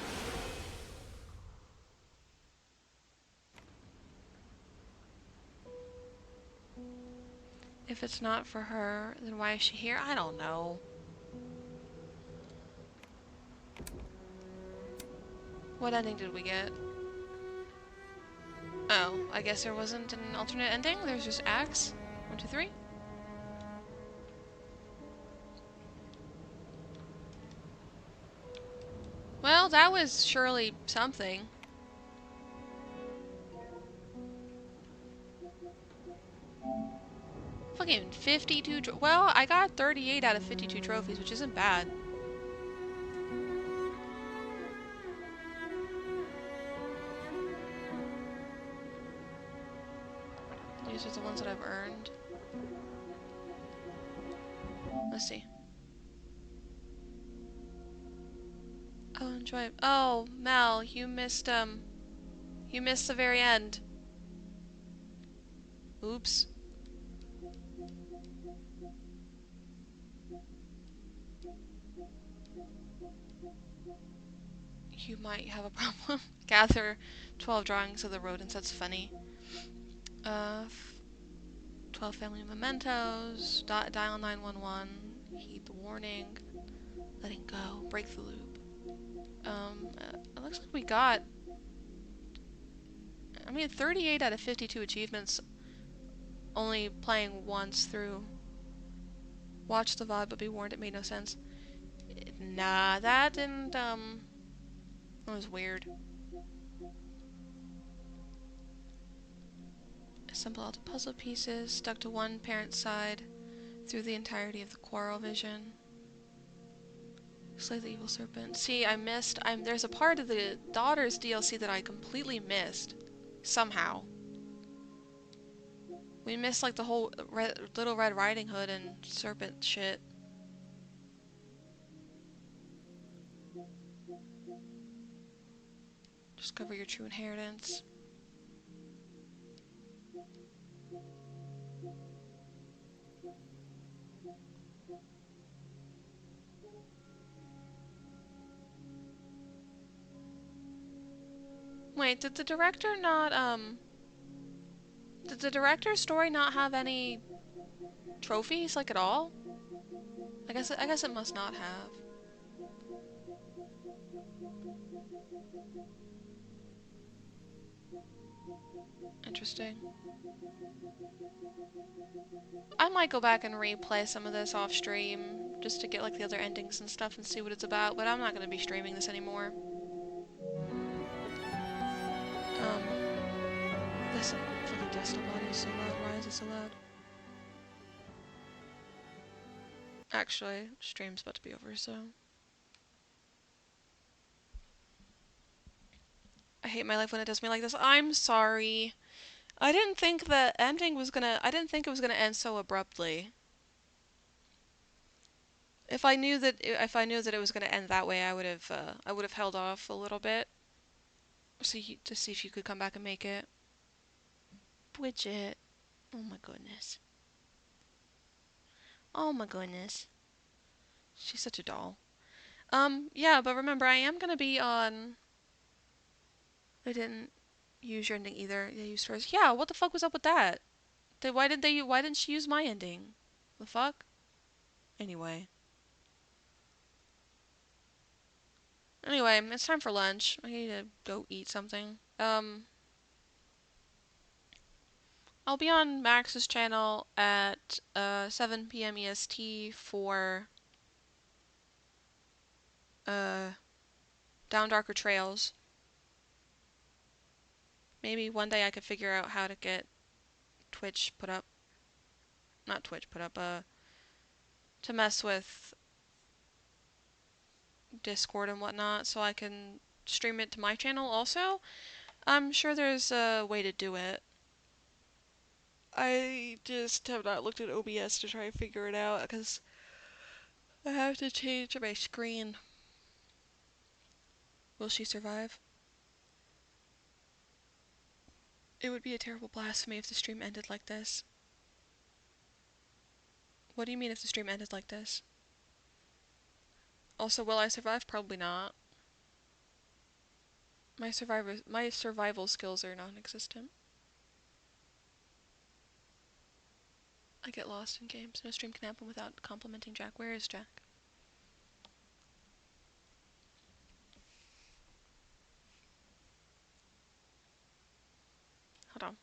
If it's not for her, then why is she here? I don't know. What ending did we get? Oh, I guess there wasn't an alternate ending? There's just acts? 1, 2, 3? Well, that was surely something. Fucking 52 well, I got 38 out of 52 trophies, which isn't bad. These are the ones that I've earned. Let's see. Oh, enjoy it. Oh, Mel, you missed the very end. Oops. You might have a problem. Gather 12 drawings of the rodents. That's funny. 12 family mementos. Dial 911. Heed the warning. Letting go. Break the loop. It looks like we got... I mean, 38 out of 52 achievements. Only playing once through. Watch the VOD, but be warned it made no sense. Nah, that didn't, that was weird. Assemble all the puzzle pieces, stuck to one parent's side through the entirety of the quarrel vision. Slay the evil serpent. See, I missed, there's a part of the daughter's DLC that I completely missed. Somehow. We missed like the whole Little Red Riding Hood and serpent shit. Discover your true inheritance. Wait, did the director not, did the director's story not have any trophies, like, at all? I guess it must not have. Interesting. I might go back and replay some of this off stream just to get like the other endings and stuff and see what it's about, but I'm not gonna be streaming this anymore. Listen, fucking Tesla body is so loud. Why is it so loud? Actually, stream's about to be over, so. I hate my life when it does me like this. I'm sorry. I didn't think the ending was gonna, I didn't think it was gonna end so abruptly. If I knew that it was gonna end that way, I would have held off a little bit. To see if you could come back and make it. Bridget. Oh my goodness. Oh my goodness. She's such a doll. Yeah, but remember, I am gonna be on... I didn't use your ending either. They used hers. Yeah, what the fuck was up with that? Why didn't she use my ending? The fuck? Anyway. Anyway, it's time for lunch. I need to go eat something. I'll be on Max's channel at 7 p.m. EST for Down Darker Trails. Maybe one day I could figure out how to get Twitch put up. Not Twitch put up, to mess with Discord and whatnot so I can stream it to my channel also. I'm sure there's a way to do it. I just have not looked at OBS to try and figure it out because I have to change my screen. Will she survive? It would be a terrible blasphemy if the stream ended like this. What do you mean if the stream ended like this? Also, will I survive? Probably not. My survival skills are non-existent. I get lost in games. No stream can happen without complimenting Jack. Where is Jack? Hold on.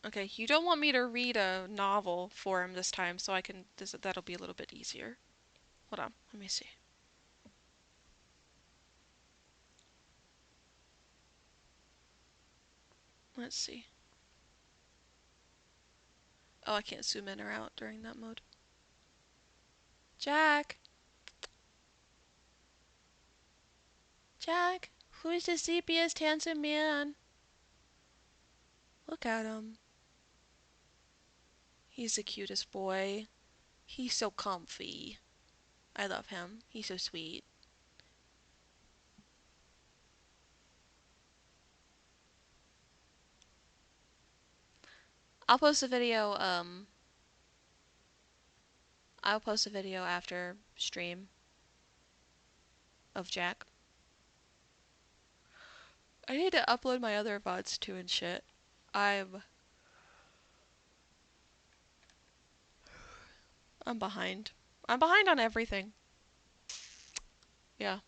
Okay, you don't want me to read a novel for him this time, so that'll be a little bit easier. Hold on, let me see. Let's see. Oh, I can't zoom in or out during that mode. Jack! Jack! Who is the sleepiest handsome man? Look at him. He's the cutest boy. He's so comfy. I love him. He's so sweet. I'll post a video, I'll post a video after stream of Jack. I need to upload my other VODs too and shit. I'm behind. I'm behind on everything. Yeah.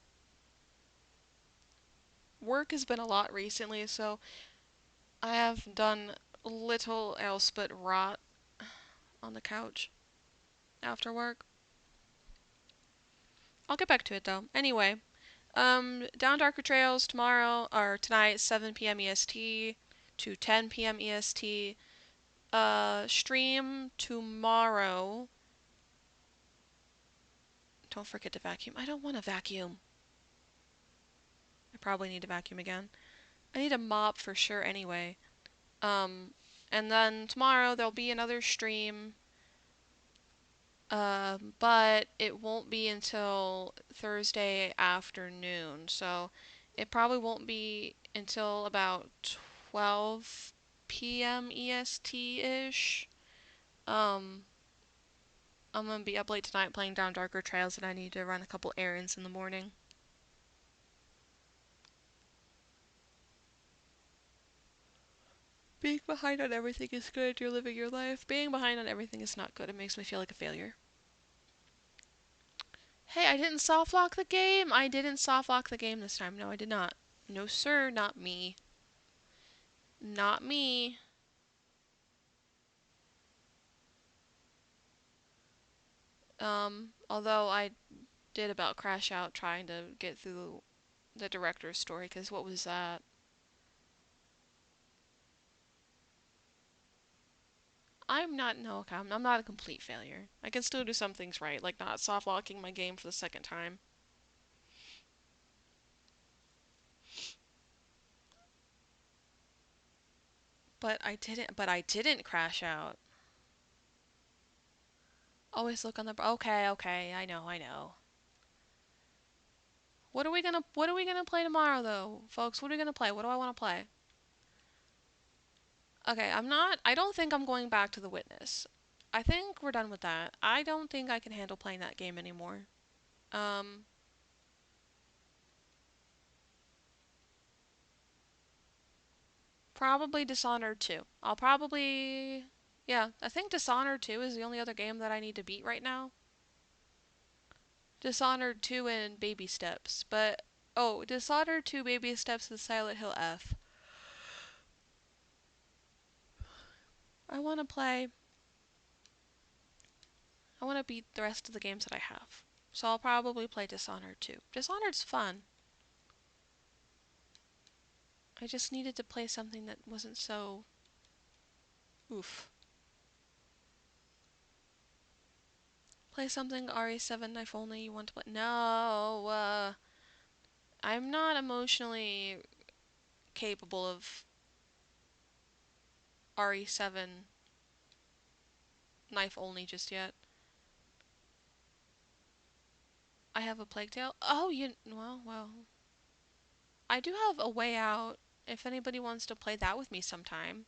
Work has been a lot recently, so I have done little else but rot on the couch after work. I'll get back to it though. Anyway, Down Darker Trails tomorrow, or tonight, 7 p.m. EST to 10 p.m. EST. Stream tomorrow. Don't forget to vacuum. I don't want to vacuum. I probably need to vacuum again. I need a mop for sure anyway. And then tomorrow there'll be another stream. But it won't be until Thursday afternoon. So it probably won't be until about 12 p.m. EST-ish. I'm gonna be up late tonight playing Down Darker Trails and I need to run a couple errands in the morning. Being behind on everything is good. You're living your life. Being behind on everything is not good. It makes me feel like a failure. Hey, I didn't soft lock the game. I didn't soft lock the game this time. No, I did not. No, sir, not me. Not me. Although I did about crash out trying to get through the director's story, because what was that? I'm not a complete failure. I can still do some things right, like not soft locking my game for the second time. But I didn't crash out. Always look on the okay, I know. What are we gonna play tomorrow though, folks? What are we gonna play? What do I want to play? Okay, I don't think I'm going back to The Witness. I think we're done with that. I don't think I can handle playing that game anymore. Probably Dishonored 2. Yeah, I think Dishonored 2 is the only other game that I need to beat right now. Dishonored 2 and Baby Steps, but Dishonored 2, Baby Steps, and Silent Hill F I want to play... I want to beat the rest of the games that I have. So I'll probably play Dishonored too. Dishonored's fun. I just needed to play something that wasn't so... oof. Play something RE7 if only you want to play... No! I'm not emotionally capable of RE7 knife only just yet. I have a Plague Tale. Oh, well. I do have A Way Out, if anybody wants to play that with me sometime.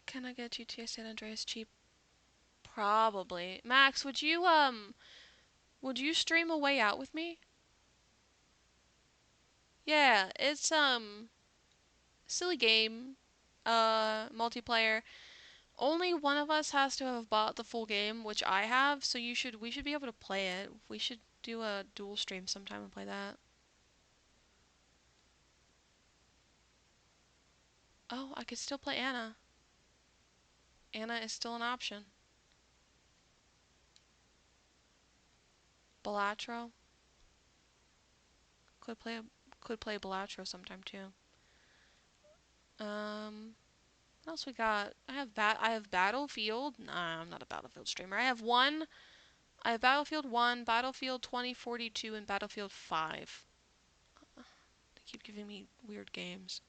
Can I get GTA San Andreas cheap? Probably. Max, would you stream A Way Out with me? Yeah, it's, silly game, multiplayer. Only one of us has to have bought the full game, which I have, so we should be able to play it. We should do a dual stream sometime and play that. Oh, I could still play Anna. Anna is still an option. Balatro. Could play Balatro sometime too. What else we got? I have Battlefield. Nah, I'm not a Battlefield streamer. I have Battlefield 1, Battlefield 2042, and Battlefield 5. They keep giving me weird games.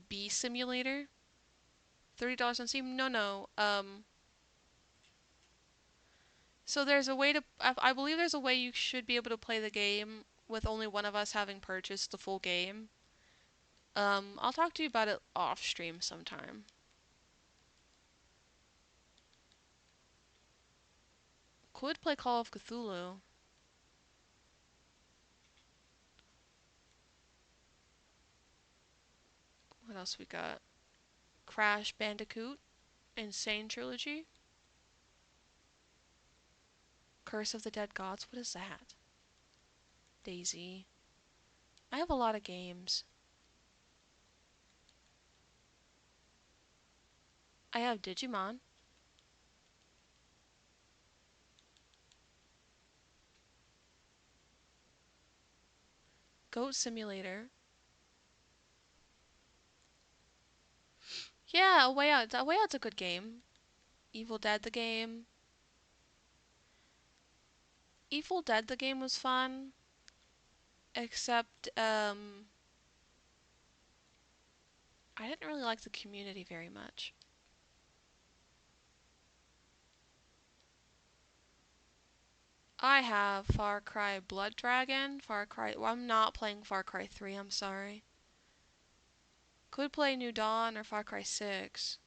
Bee Simulator? $30 on Steam? No. So there's a way to... I believe there's a way you should be able to play the game with only one of us having purchased the full game. I'll talk to you about it off stream sometime. Could play Call of Cthulhu. What else we got? Crash Bandicoot. Insane Trilogy. Curse of the Dead Gods. What is that? Daisy. I have a lot of games. I have Digimon. Goat Simulator. Yeah, A Way Out. A Way Out's a good game. Evil Dead the game. Evil Dead the game was fun. Except, I didn't really like the community very much. I have Far Cry Blood Dragon. Well, I'm not playing Far Cry 3, I'm sorry. Could play New Dawn or Far Cry 6.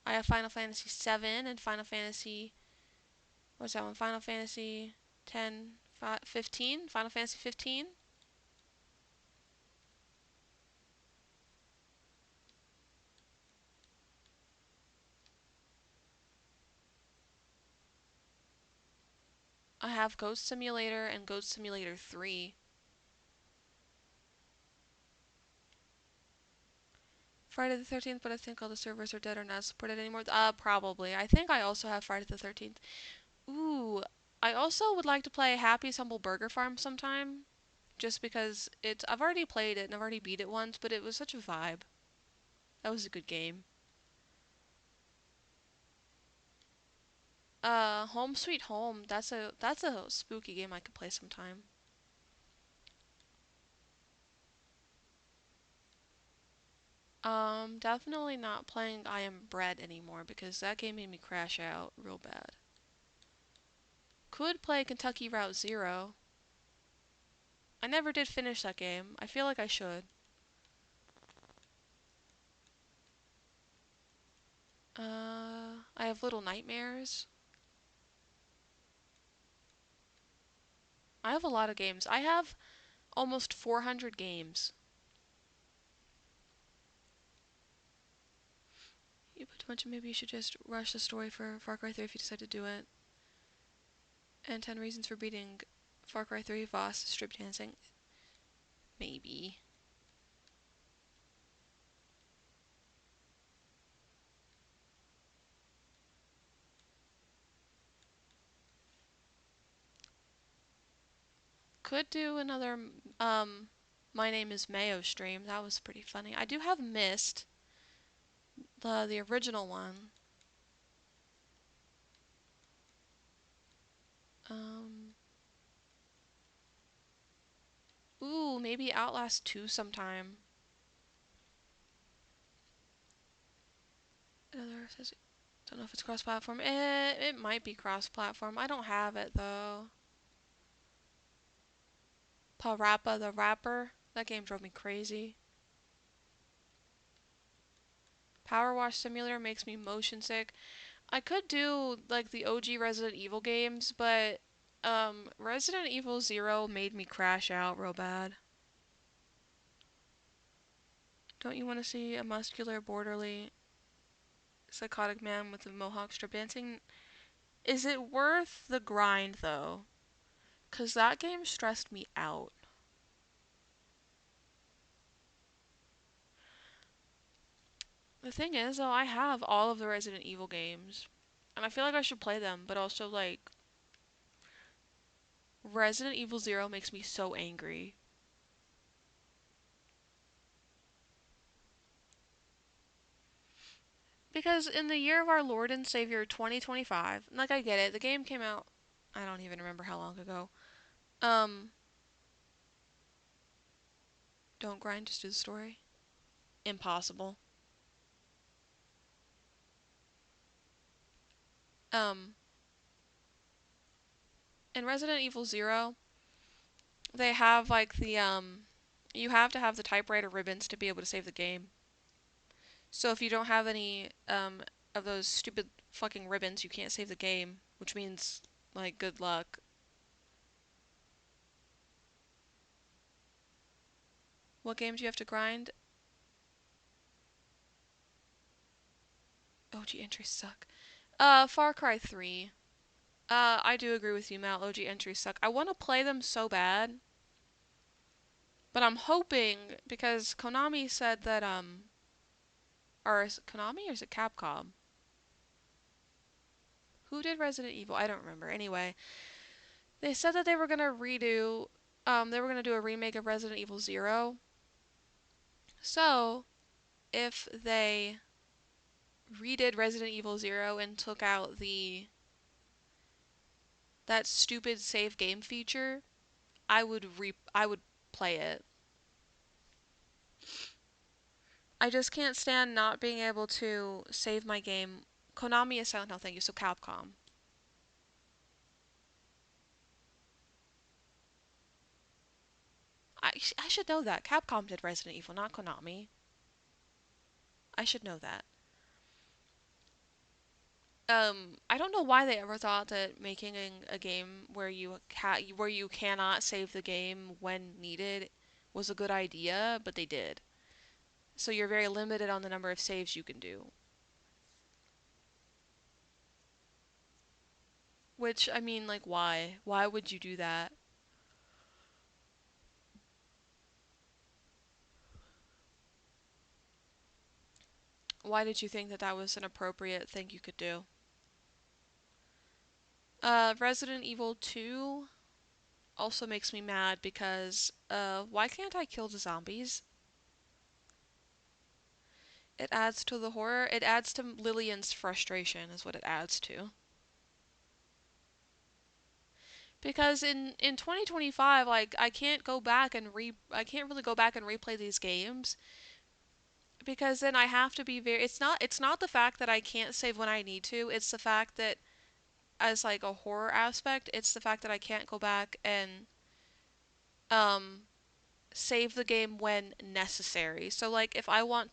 I have Final Fantasy 7 and Final Fantasy... What's that one? Final Fantasy 10, 15? Final Fantasy 15? I have Ghost Simulator and Ghost Simulator 3. Friday the 13th, but I think all the servers are dead or not supported anymore. Probably. I think I also have Friday the 13th. Ooh, I also would like to play Happy's Humble Burger Farm sometime. Just because I've already played it and I've already beat it once, but it was such a vibe. That was a good game. Home Sweet Home. That's a spooky game I could play sometime. Definitely not playing I Am Bread anymore because that game made me crash out real bad. Could play Kentucky Route Zero. I never did finish that game. I feel like I should. I have Little Nightmares. I have a lot of games. I have almost 400 games. to mention maybe you should just rush the story for Far Cry 3 if you decide to do it. And 10 reasons for beating Far Cry 3 Voss strip dancing. Maybe. Could do another My Name is Mayo stream. That was pretty funny. I do have Mist, the original one. Ooh, maybe Outlast 2 sometime. Another says, don't know if it's cross-platform. It might be cross-platform. I don't have it though. Parappa the Rapper. That game drove me crazy. Power Wash Simulator makes me motion sick. I could do like the OG Resident Evil games, but Resident Evil 0 made me crash out real bad. Don't you want to see a muscular, borderly, psychotic man with a mohawk strip dancing? Is it worth the grind though? 'Cause that game stressed me out. The thing is, though, I have all of the Resident Evil games. And I feel like I should play them, but also, like, Resident Evil 0 makes me so angry. Because in the year of our Lord and Savior 2025, like, I get it, the game came out, I don't even remember how long ago. Don't grind, just do the story. Impossible. In Resident Evil 0, they have, like, you have to have the typewriter ribbons to be able to save the game. So if you don't have any, of those stupid fucking ribbons, you can't save the game, which means, like, good luck. What game do you have to grind? OG entries suck. Far Cry 3. I do agree with you, Mal. OG entries suck. I want to play them so bad. But I'm hoping, because Konami said that, or is it Konami or is it Capcom? Who did Resident Evil? I don't remember. Anyway, they said that they were gonna redo, they were gonna do a remake of Resident Evil 0. So, if they redid Resident Evil 0 and took out that stupid save game feature, I would play it. I just can't stand not being able to save my game. Konami is Silent Hill, thank you, so Capcom. I should know that. Capcom did Resident Evil, not Konami. I should know that. I don't know why they ever thought that making a game where you cannot save the game when needed was a good idea, but they did. So you're very limited on the number of saves you can do. Which, I mean, like, why? Why would you do that? Why did you think that that was an appropriate thing you could do? Resident Evil 2 also makes me mad because, why can't I kill the zombies? It adds to the horror. It adds to Lillian's frustration, is what it adds to. Because in 2025, like, I can't really go back and replay these games because then I have to be it's not the fact that I can't save when I need to, it's the fact that as like a horror aspect, it's the fact that I can't go back and um save the game when necessary. So like if I would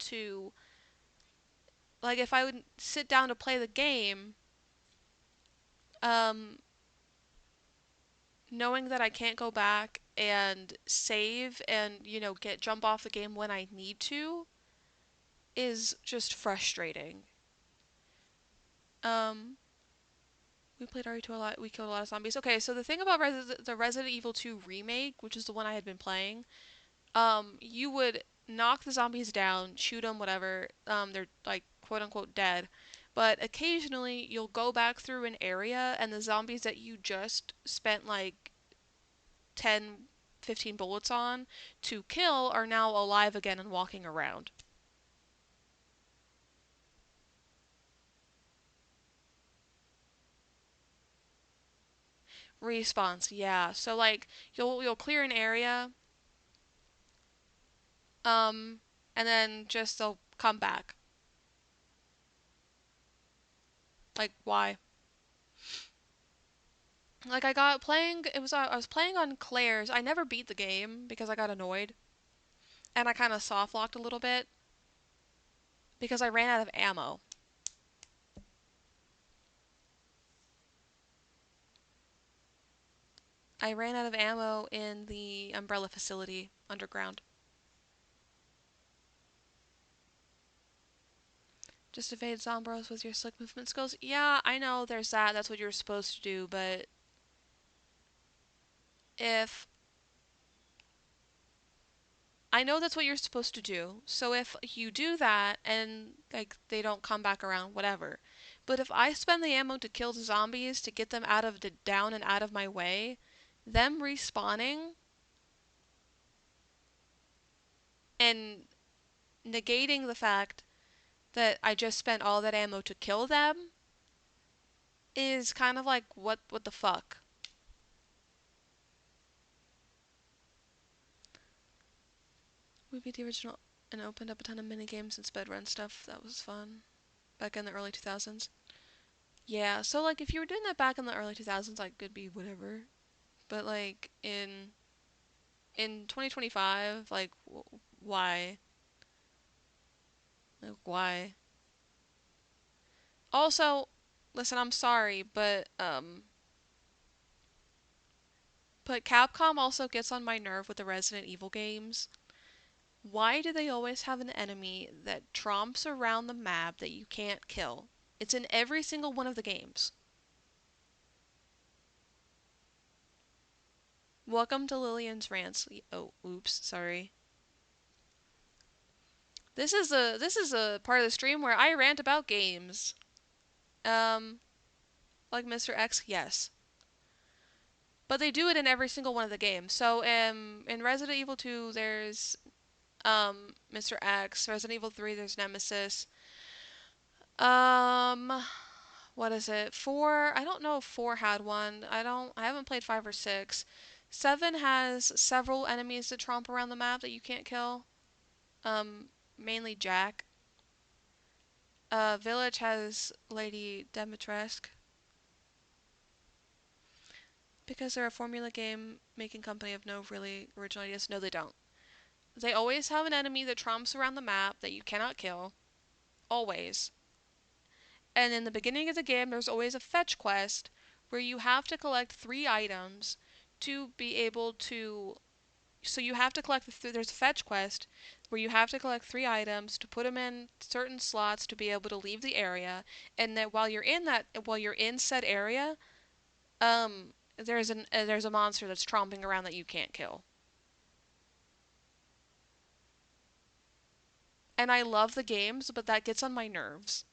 sit down to play the game, um knowing that I can't go back and save and, jump off the game when I need to is just frustrating. Um, we played RE2 a lot. We killed a lot of zombies. Okay, so the thing about the Resident Evil 2 remake, which is the one I had been playing, you would knock the zombies down, shoot them, whatever. They're like quote unquote dead. But occasionally you'll go back through an area and the zombies that you just spent like 10, 15 bullets on to kill are now alive again and walking around. Respawns, yeah. So like you'll clear an area, um, and then just they'll come back. Like why? Like I got playing, I was playing on Claire's. I never beat the game because I got annoyed, and I kind of soft locked a little bit because I ran out of ammo. I ran out of ammo in the Umbrella facility underground. Just evade Zombros with your slick movement skills. Yeah, I know there's that. That's what you're supposed to do, but if I know that's what you're supposed to do. So if you do that and like they don't come back around, whatever. But if I spend the ammo to kill the zombies to get them out of the down and out of my way, them respawning and negating the fact that I just spent all that ammo to kill them is kind of like what the fuck. We beat the original and opened up a ton of mini games and sped run stuff. That was fun. Back in the early 2000s. Yeah, so like if you were doing that back in the early 2000s, like could be whatever. But like in 2025, like why? Like why? Also, listen, I'm sorry, but Capcom also gets on my nerve with the Resident Evil games. Why do they always have an enemy that tromps around the map that you can't kill? It's in every single one of the games. Welcome to Lillian's rants. Oh, oops, sorry. This is a part of the stream where I rant about games. Um, like Mr. X, yes. But they do it in every single one of the games. So, in Resident Evil 2, there's Mr. X. Resident Evil 3, there's Nemesis. Um, what is it? 4, I don't know if 4 had one. I haven't played 5 or 6. 7 has several enemies that tromp around the map that you can't kill. Mainly Jack. Village has Lady Demetresque. Because they're a formula game making company of no really original ideas. No, they don't. They always have an enemy that tromps around the map that you cannot kill. Always. And in the beginning of the game, there's always a fetch quest where you have to collect 3 items to be able to. So you have to collect there's a fetch quest where you have to collect 3 items to put them in certain slots to be able to leave the area, and that while you're in said area, there's a monster that's tromping around that you can't kill. And I love the games, but that gets on my nerves.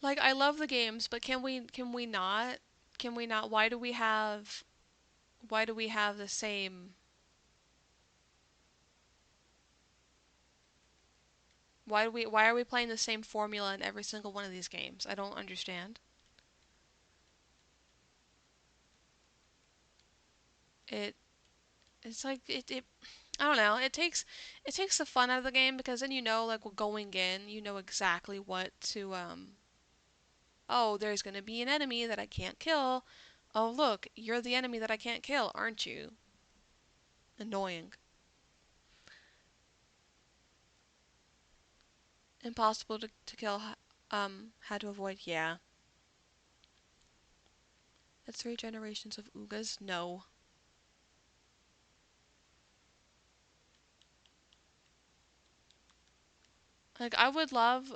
Like I love the games, but can we not? Can we not? Why do we have the same why are we playing the same formula in every single one of these games? I don't understand. It it's like it I don't know. It takes the fun out of the game because then like going in, you know exactly what to oh, there's going to be an enemy that I can't kill. Oh, look, you're the enemy that I can't kill, aren't you? Annoying. Impossible to kill, had to avoid, yeah. It's 3 generations of Oogas? No. Like, I would love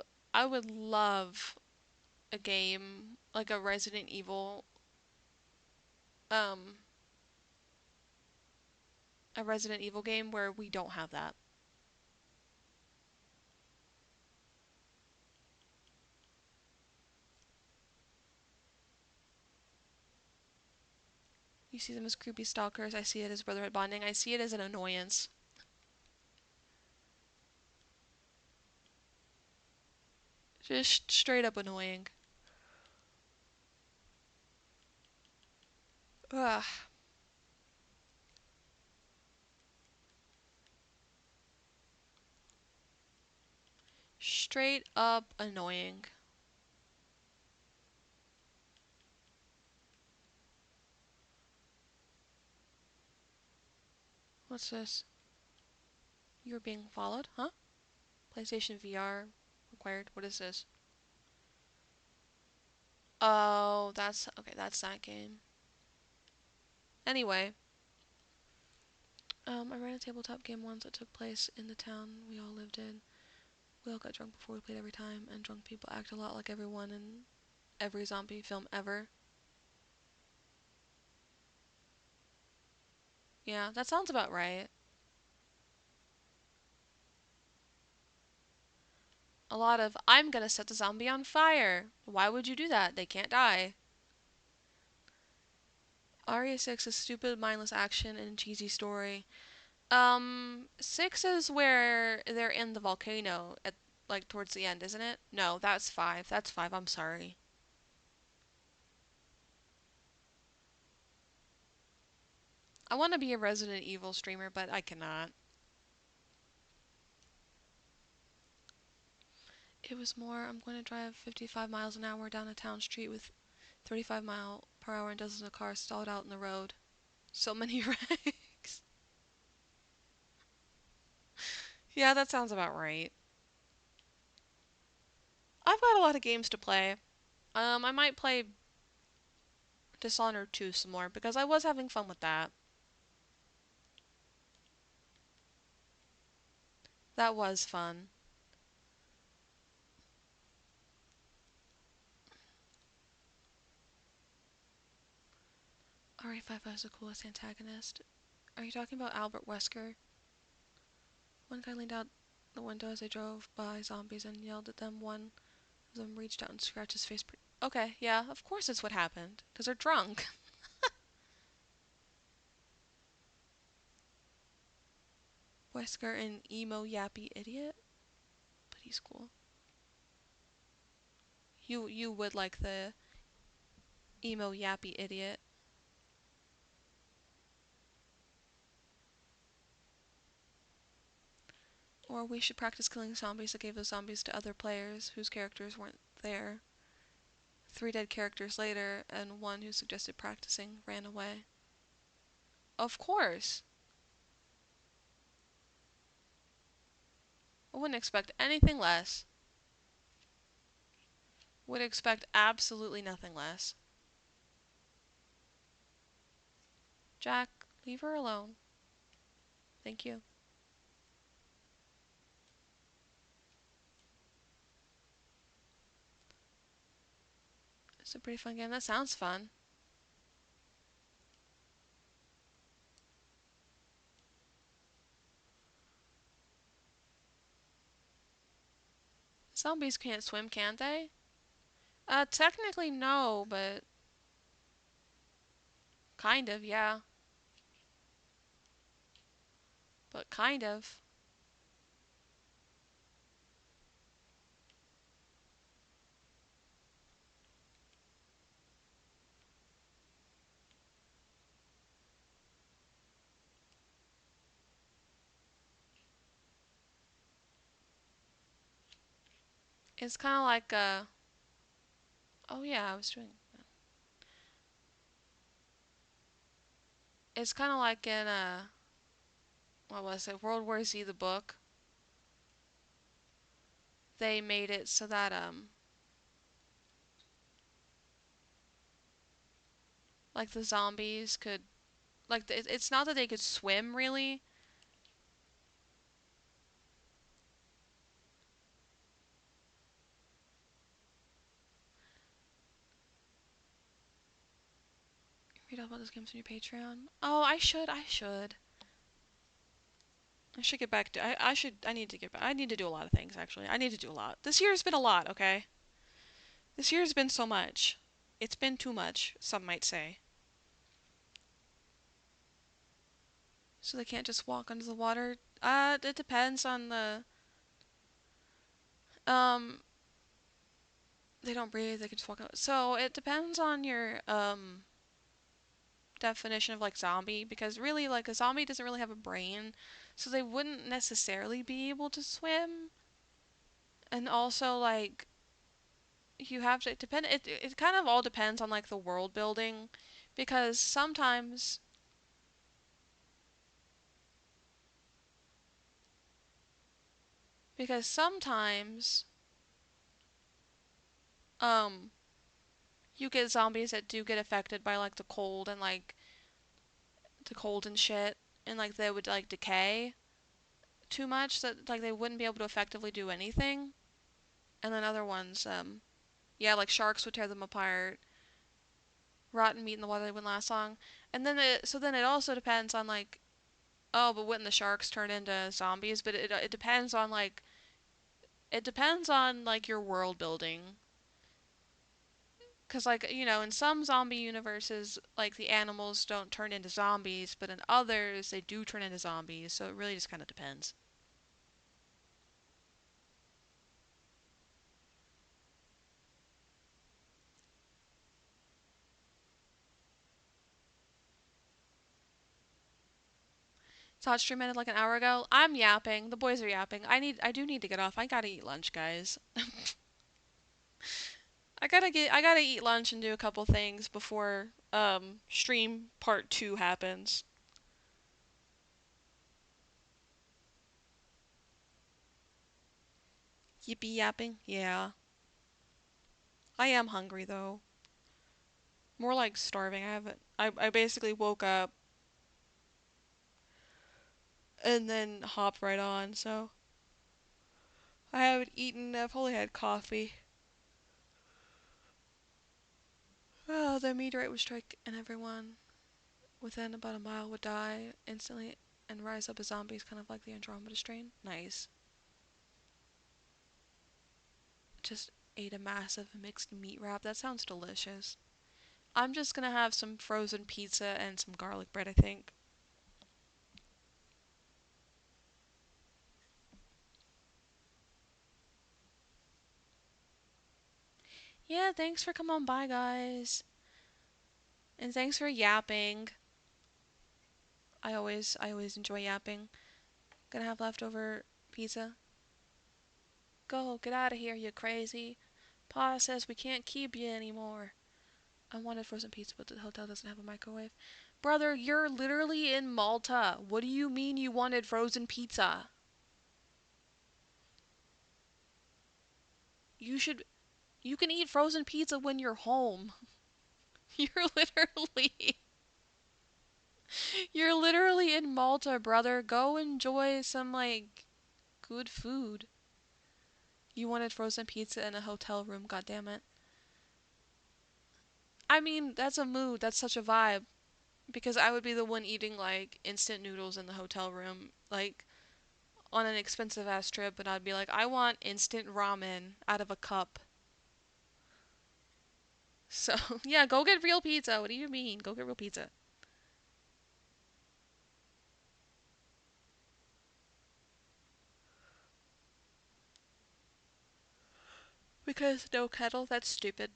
a game, like a Resident Evil, um, a Resident Evil game where we don't have that. You see them as creepy stalkers. I see it as brotherhood bonding. I see it as an annoyance. Just straight up annoying. Ugh. Straight up annoying. What's this? You're being followed? Huh? PlayStation VR required. What is this? Oh, that's okay, that's that game. Anyway, I ran a tabletop game once that took place in the town we all lived in. We all got drunk before we played every time, and drunk people act a lot like everyone in every zombie film ever. Yeah, that sounds about right. A lot of, I'm gonna set the zombie on fire. Why would you do that? They can't die. RE6 is stupid, mindless action and cheesy story. 6 is where they're in the volcano at, like, towards the end, isn't it? No, that's 5. That's 5, I'm sorry. I want to be a Resident Evil streamer, but I cannot. It was more, I'm going to drive 55 miles an hour down a town street with 35 mile per hour and dozens of cars stalled out in the road. So many wrecks. Yeah, that sounds about right. I've got a lot of games to play. I might play Dishonored 2 some more because I was having fun with that. That was fun. RE5 has the coolest antagonist. Are you talking about Albert Wesker? One guy leaned out the window as they drove by zombies and yelled at them. One of them reached out and scratched his face. Okay, yeah, of course it's what happened. Because they're drunk. Wesker, an emo yappy idiot? But he's cool. You would like the emo yappy idiot. Or we should practice killing zombies that gave those zombies to other players whose characters weren't there. 3 dead characters later, and one who suggested practicing ran away. Of course! I wouldn't expect anything less. Would expect absolutely nothing less. Jack, leave her alone. Thank you. It's a pretty fun game. That sounds fun. Zombies can't swim, can they? Technically no, but kind of, yeah. But kind of. It's kind of like oh yeah, I was doing. It's kind of like in what was it? World War Z, the book. They made it so that like the zombies could, like it's not that they could swim really. Read all about those games on your Patreon. Oh, I should. I should get back to. I should. I need to get back. I need to do a lot of things actually. I need to do a lot. This year's been a lot. Okay. This year's been so much. It's been too much. Some might say. So they can't just walk under the water. It depends on the. Um. They don't breathe. They can just walk out. So it depends on your definition of like zombie, because really like a zombie doesn't really have a brain, so they wouldn't necessarily be able to swim. And also like you have to depend it kind of all depends on like the world building, because sometimes um you get zombies that do get affected by like the cold and like the cold and shit, and like they would like decay too much that like they wouldn't be able to effectively do anything. And then other ones yeah, like sharks would tear them apart. Rotten meat in the water wouldn't last long. And then it also depends on like, oh, but wouldn't the sharks turn into zombies? But it depends on like, it depends on like your world building. Cause like, you know, in some zombie universes, like the animals don't turn into zombies, but in others they do turn into zombies. So it really just kind of depends. Todd stream ended like an hour ago. I'm yapping. The boys are yapping. I do need to get off. I gotta eat lunch, guys. I gotta eat lunch and do a couple things before stream part 2 happens. Yippee yapping? Yeah. I am hungry though. More like starving. I basically woke up and then hopped right on, so I haven't eaten. I've only had coffee. Oh, the meteorite would strike and everyone within about a mile would die instantly and rise up as zombies, kind of like the Andromeda strain. Nice. Just ate a massive mixed meat wrap. That sounds delicious. I'm just gonna have some frozen pizza and some garlic bread, I think. Yeah, thanks for coming on by, guys. And thanks for yapping. I always enjoy yapping. Gonna have leftover pizza. Go, get out of here, you crazy. Pa says we can't keep you anymore. I wanted frozen pizza, but the hotel doesn't have a microwave. Brother, you're literally in Malta. What do you mean you wanted frozen pizza? You should... You can eat frozen pizza when you're home. You're literally... You're literally in Malta, brother. Go enjoy some, like, good food. You wanted frozen pizza in a hotel room, goddammit. I mean, that's a mood. That's such a vibe. Because I would be the one eating, like, instant noodles in the hotel room. Like, on an expensive ass trip, and I'd be like, I want instant ramen out of a cup. So, yeah, go get real pizza. What do you mean? Go get real pizza. Because no kettle? That's stupid.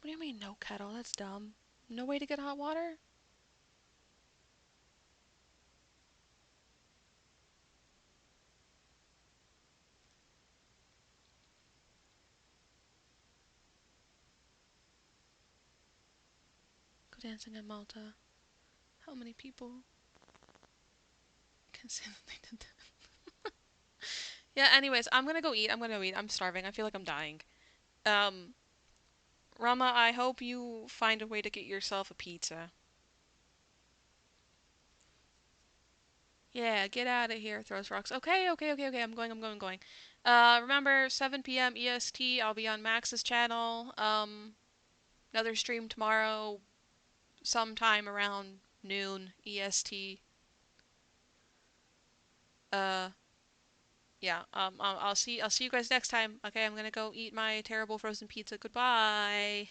What do you mean, no kettle? That's dumb. No way to get hot water? Go dancing in Malta. How many people can say that they did that? Yeah, anyways, I'm gonna go eat. I'm starving. I feel like I'm dying. Um, Rama, I hope you find a way to get yourself a pizza. Yeah, get out of here, throws rocks. Okay, okay, okay, okay, I'm going, I'm going, I'm going. Remember, 7 p.m. EST, I'll be on Max's channel. Another stream tomorrow, sometime around noon EST. Uh, yeah, I'll see you guys next time. Okay, I'm gonna go eat my terrible frozen pizza. Goodbye.